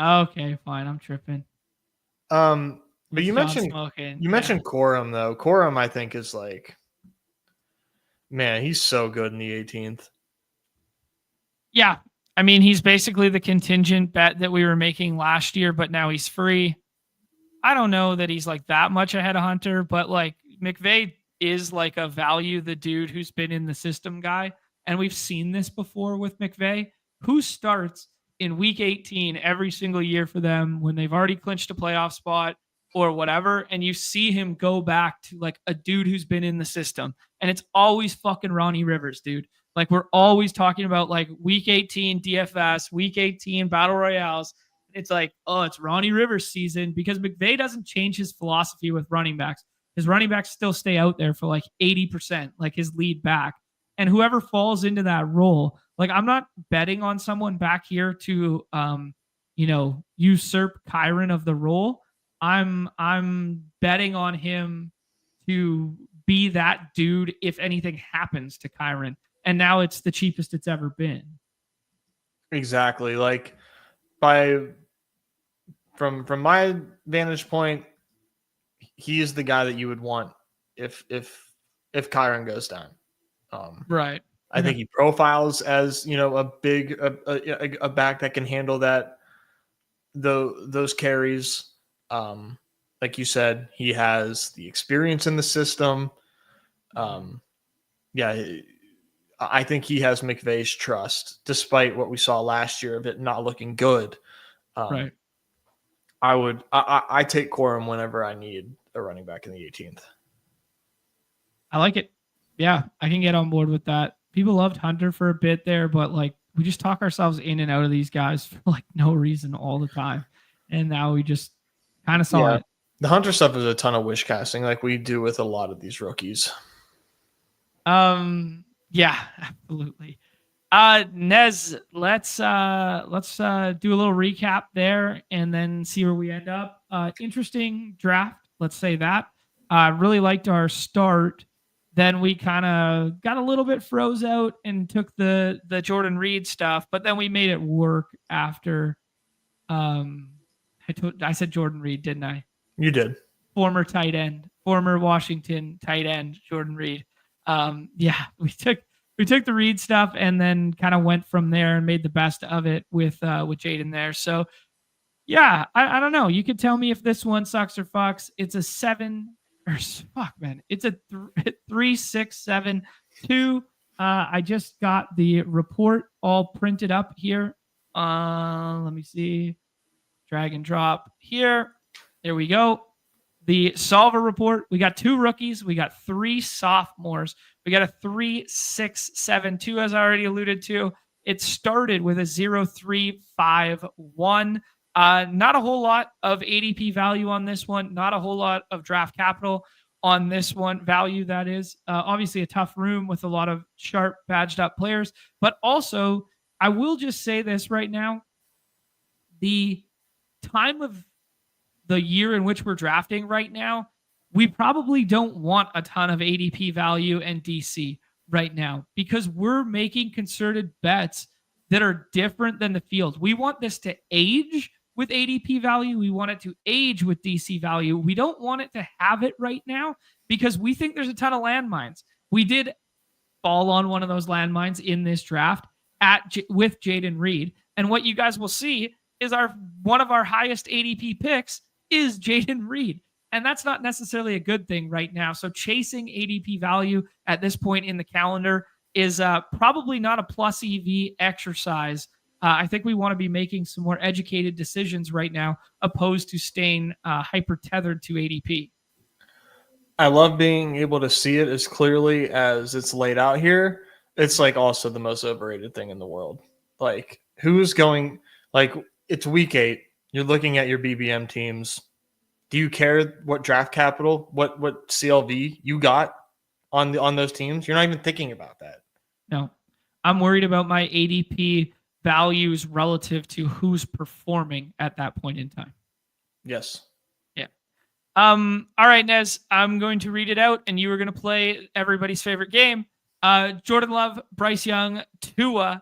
[SPEAKER 1] Okay, fine. I'm tripping.
[SPEAKER 2] But you mentioned Corum though. Corum, I think, is like, man, he's so good in the 18th.
[SPEAKER 1] Yeah. I mean, he's basically the contingent bet that we were making last year, but now he's free. I don't know that he's like that much ahead of Hunter, but like McVay is like a value the dude who's been in the system guy. And we've seen this before with McVay, who starts in week 18 every single year for them when they've already clinched a playoff spot or whatever. And you see him go back to like a dude who's been in the system. And it's always fucking Ronnie Rivers, dude. Like we're always talking about like week 18 DFS, week 18 battle royales. It's like, oh, it's Ronnie Rivers season because McVay doesn't change his philosophy with running backs. His running backs still stay out there for like 80%, like his lead back. And whoever falls into that role, like I'm not betting on someone back here to usurp Kyron of the role. I'm betting on him to be that dude if anything happens to Kyron. And now it's the cheapest it's ever been.
[SPEAKER 2] Exactly. Like from my vantage point, he is the guy that you would want if Kyron goes down.
[SPEAKER 1] Right.
[SPEAKER 2] I think he profiles as a big a back that can handle those carries. Like you said, he has the experience in the system. I think he has McVay's trust, despite what we saw last year of it not looking good.
[SPEAKER 1] Right.
[SPEAKER 2] I take Corum whenever I need a running back in the 18th.
[SPEAKER 1] I like it. Yeah, I can get on board with that. People loved Hunter for a bit there, but like we just talk ourselves in and out of these guys for like no reason all the time. And now we just kind of saw it.
[SPEAKER 2] The Hunter stuff is a ton of wish casting, like we do with a lot of these rookies.
[SPEAKER 1] Yeah, absolutely. Nez, let's do a little recap there and then see where we end up. Interesting draft, let's say that. Really liked our start. Then we kind of got a little bit froze out and took the Jordan Reed stuff, but then we made it work after. I said Jordan Reed, didn't I?
[SPEAKER 2] You did.
[SPEAKER 1] Former tight end, former Washington tight end, Jordan Reed. We took the Reed stuff and then kind of went from there and made the best of it with Jaden there. So yeah, I don't know. You could tell me if this one sucks or fucks. It's a 7 or fuck, man. It's a 3, 6, 7, 2. I just got the report all printed up here. Let me see. Drag and drop here. There we go. The solver report. We got 2 rookies. We got 3 sophomores. We got a 3, 6, 7, 2, as I already alluded to. It started with a 0, 3, 5, 1. Not a whole lot of ADP value on this one. Not a whole lot of draft capital on this one. Value, that is. Obviously a tough room with a lot of sharp, badged up players. But also, I will just say this right now. The time of the year in which we're drafting right now, we probably don't want a ton of ADP value and DC right now because we're making concerted bets that are different than the field. We want this to age with ADP value. We want it to age with DC value. We don't want it to have it right now because we think there's a ton of landmines. We did fall on one of those landmines in this draft with Jaden Reed. And what you guys will see is one of our highest ADP picks is Jaden Reed. And that's not necessarily a good thing right now. So chasing ADP value at this point in the calendar is probably not a plus EV exercise. I think we want to be making some more educated decisions right now, opposed to staying hyper tethered to ADP.
[SPEAKER 2] I love being able to see it as clearly as it's laid out here. It's like also the most overrated thing in the world. Like who's going, like it's week 8. You're looking at your BBM teams. Do you care what draft capital, what CLV you got on those teams? You're not even thinking about that.
[SPEAKER 1] No, I'm worried about my ADP values relative to who's performing at that point in time.
[SPEAKER 2] Yes.
[SPEAKER 1] Yeah. All right, Nez, I'm going to read it out, and you are going to play everybody's favorite game. Jordan Love, Bryce Young, Tua,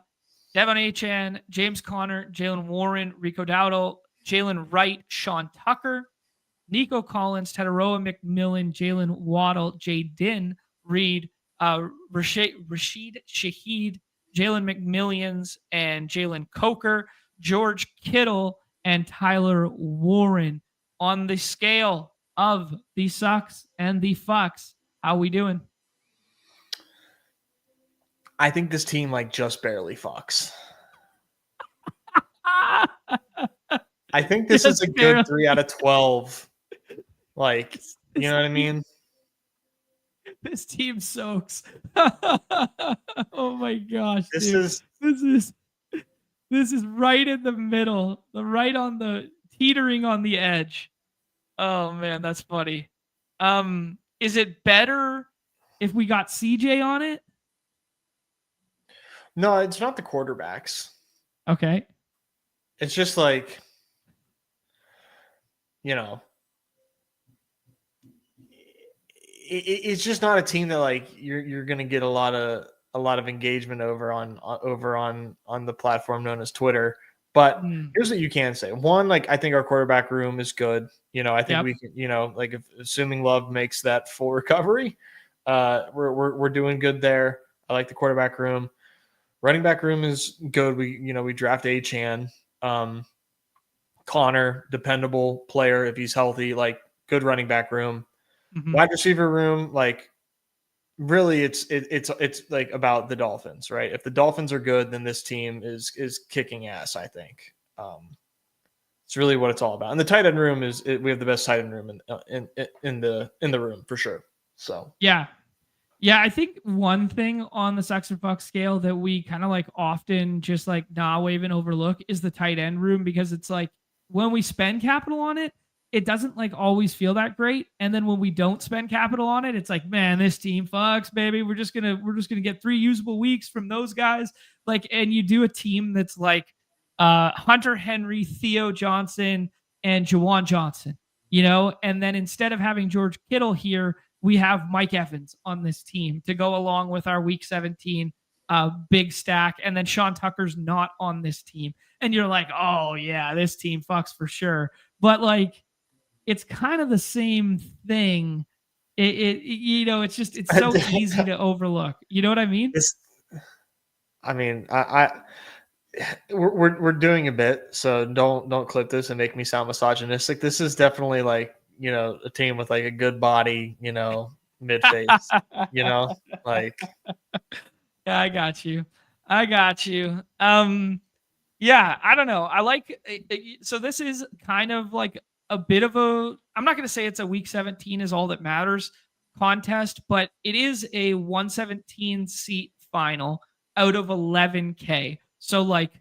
[SPEAKER 1] Devon Achane, James Conner, Jalen Warren, Rico Dowdle, Jalen Wright, Sean Tucker, Nico Collins, Tataroa McMillan, Jalen Waddle, Jaden Reed, Rashid Shaheed, Jalen McMillions, and Jalen Coker, George Kittle, and Tyler Warren. On the scale of the sucks and the fucks, how we doing?
[SPEAKER 2] I think this team just barely fucks. I think this is a good 3 out of 12. You know what I mean?
[SPEAKER 1] This team soaks. Oh my gosh,
[SPEAKER 2] This
[SPEAKER 1] dude.
[SPEAKER 2] is
[SPEAKER 1] This is right in the middle, right on the teetering on the edge. Oh man, that's funny. Is it better if we got CJ on it?
[SPEAKER 2] no, it's not the quarterbacks.
[SPEAKER 1] Okay.
[SPEAKER 2] It's just like, you know, it's just not a team that like you're going to get a lot of engagement over on the platform known as Twitter. But here's what you can say. One, like I think our quarterback room is good. I think we can, like if assuming Love makes that full recovery, we're doing good there. I like the quarterback room. Running back room is good. We draft Achan, Connor, dependable player if he's healthy, like good running back room.
[SPEAKER 1] Mm-hmm.
[SPEAKER 2] Wide receiver room, like really it's like about the Dolphins, right? If the Dolphins are good, then this team is kicking ass, I think. It's really what it's all about. And the tight end room we have the best tight end room in the room for sure. So
[SPEAKER 1] yeah. I think one thing on the Sucks or Fucks scale that we kind of like often just like wave and overlook is the tight end room, because it's like when we spend capital on it, it doesn't like always feel that great. And then when we don't spend capital on it, it's like, man, this team fucks, baby. We're just gonna get 3 usable weeks from those guys. Like, and you do a team that's like Hunter Henry, Theo Johnson, and Jawan Johnson, and then instead of having George Kittle here, we have Mike Evans on this team to go along with our week 17 big stack. And then Sean Tucker's not on this team. And you're like, oh yeah, this team fucks for sure. But like, it's kind of the same thing. It's so easy to overlook. You know what I mean?
[SPEAKER 2] We're doing a bit, so don't clip this and make me sound misogynistic. This is definitely like, a team with like a good body, mid face, like.
[SPEAKER 1] Yeah, I got you. Yeah, I don't know. I like so this is kind of like a bit of I'm not going to say it's a week 17 is all that matters contest, but it is a 117 seat final out of 11K. So like,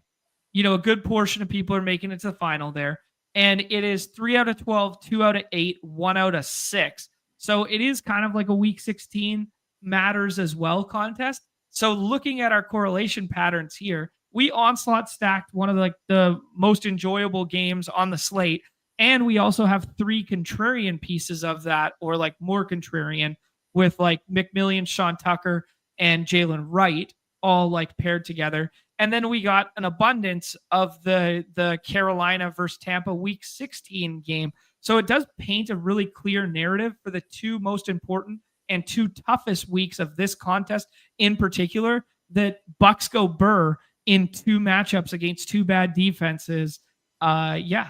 [SPEAKER 1] a good portion of people are making it to the final there. And it is 3 out of 12, 2 out of 8, 1 out of 6. So it is kind of like a week 16 matters as well contest. So looking at our correlation patterns here, we onslaught stacked one of the most enjoyable games on the slate. And we also have 3 contrarian pieces of that, or like more contrarian, with like McMillian, Sean Tucker, and Jalen Wright all like paired together. And then we got an abundance of the Carolina versus Tampa week 16 game. So it does paint a really clear narrative for the 2 most important and 2 toughest weeks of this contest in particular, that Bucks go burr in 2 matchups against 2 bad defenses. Yeah.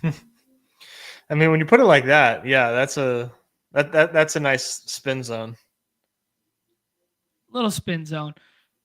[SPEAKER 2] I mean, when you put it like that, yeah, that's a nice spin zone.
[SPEAKER 1] Little spin zone.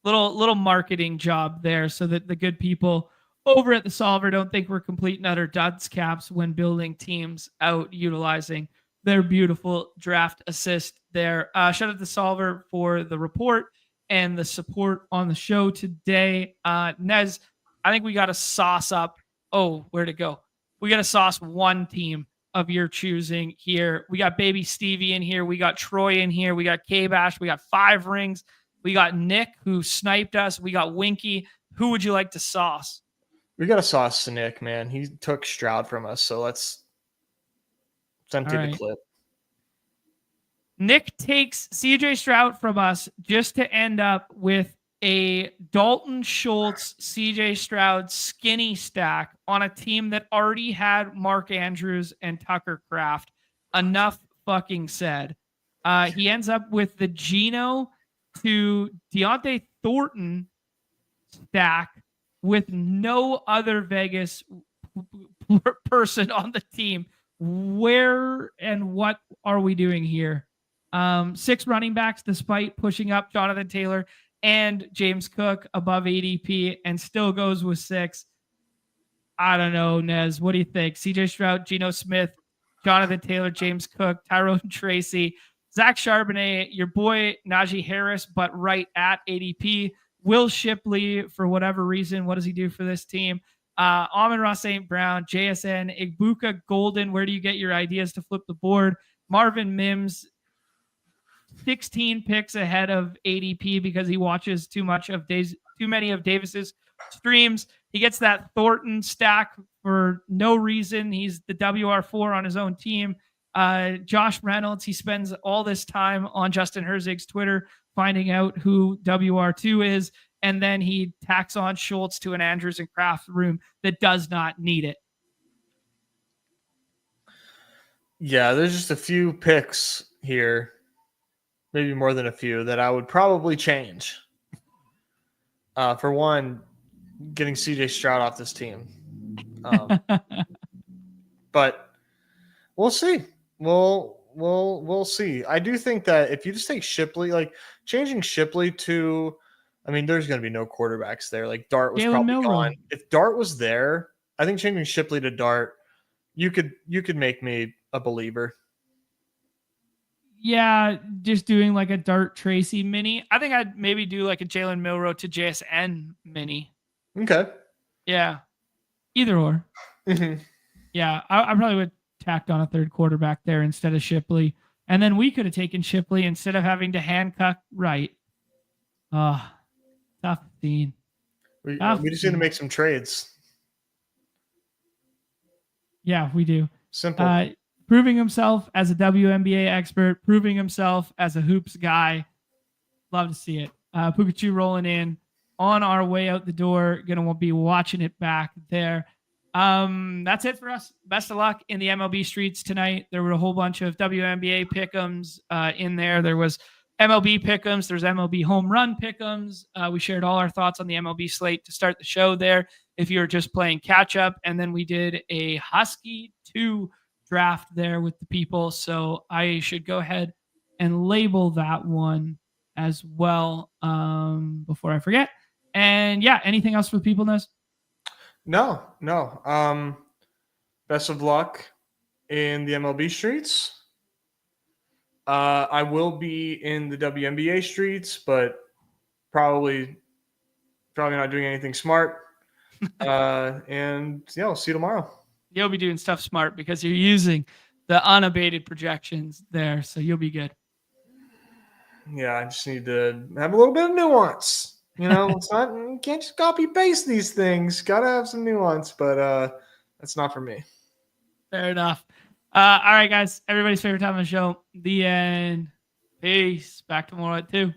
[SPEAKER 1] Little marketing job there so that the good people over at the Solver don't think we're complete and utter duds caps when building teams out utilizing their beautiful draft assist there. Shout out to Solver for the report and the support on the show today. Nez, I think we got to sauce up. Oh, where'd it go? We got to sauce one team of your choosing here. We got Baby Stevie in here. We got Troy in here. We got K-Bash. We got 5 rings. We got Nick, who sniped us. We got Winky. Who would you like to sauce?
[SPEAKER 2] We got to sauce Nick, man. He took Stroud from us, so let's empty the clip.
[SPEAKER 1] Nick takes CJ Stroud from us just to end up with a Dalton Schultz, CJ Stroud skinny stack on a team that already had Mark Andrews and Tucker Kraft. Enough fucking said. He ends up with the Geno to Deontay Thornton stack with no other Vegas person on the team. Where and what are we doing here? 6 running backs despite pushing up Jonathan Taylor and James Cook above ADP, and still goes with 6. I don't know, Nez. What do you think? CJ Stroud, Geno Smith, Jonathan Taylor, James Cook, Tyrone Tracy, Zach Charbonnet, your boy Najee Harris, but right at ADP. Will Shipley, for whatever reason, what does he do for this team? Amon-Ra St. Brown, JSN, Igbuka Golden. Where do you get your ideas to flip the board? Marvin Mims, 16 picks ahead of ADP because he watches too many of Davis's streams. He gets that Thornton stack for no reason. He's the WR4 on his own team. Josh Reynolds, he spends all this time on Justin Herzig's Twitter finding out who WR2 is, and then he tacks on Schultz to an Andrews and Kraft room that does not need it.
[SPEAKER 2] Yeah, there's just a few picks here, maybe more than a few, that I would probably change. For one, getting CJ Stroud off this team. But we'll see. We'll see. I do think that if you just take Shipley, like changing Shipley to, I mean, there's going to be no quarterbacks there. Like Dart was probably gone. If Dart was there, I think changing Shipley to Dart, you could make me a believer.
[SPEAKER 1] Yeah, just doing like a Dart Tracy mini. I think I'd maybe do like a Jalen Milroe to JSN mini.
[SPEAKER 2] Okay.
[SPEAKER 1] Yeah. Either or.
[SPEAKER 2] Mm-hmm.
[SPEAKER 1] Yeah, I probably would tacked on a third quarterback there instead of Shipley. And then we could have taken Shipley instead of having to handcuff Wright. Tough scene.
[SPEAKER 2] We just need to make some trades.
[SPEAKER 1] Yeah, we do.
[SPEAKER 2] Simple.
[SPEAKER 1] Proving himself as a WNBA expert, proving himself as a hoops guy. Love to see it. Pikachu rolling in on our way out the door. Gonna be watching it back there. That's it for us. Best of luck in the MLB streets tonight. There were a whole bunch of WNBA pick'ems in there. There was MLB pick'ems. There's MLB home run pick'ems. We shared all our thoughts on the MLB slate to start the show there. If you're just playing catch up, and then we did a Husky 2 draft there with the people. So I should go ahead and label that one as well before I forget. And yeah, anything else for the people, Nez?
[SPEAKER 2] No. Best of luck in the MLB streets. I will be in the WNBA streets, but probably not doing anything smart. And yeah, I'll see you tomorrow.
[SPEAKER 1] You'll be doing stuff smart because you're using the unabated projections there, so you'll be good.
[SPEAKER 2] Yeah, I just need to have a little bit of nuance. You know, you can't just copy paste these things. Gotta have some nuance, but that's not for me.
[SPEAKER 1] Fair enough. All right, guys. Everybody's favorite time of the show. The end. Peace. Back tomorrow at 2.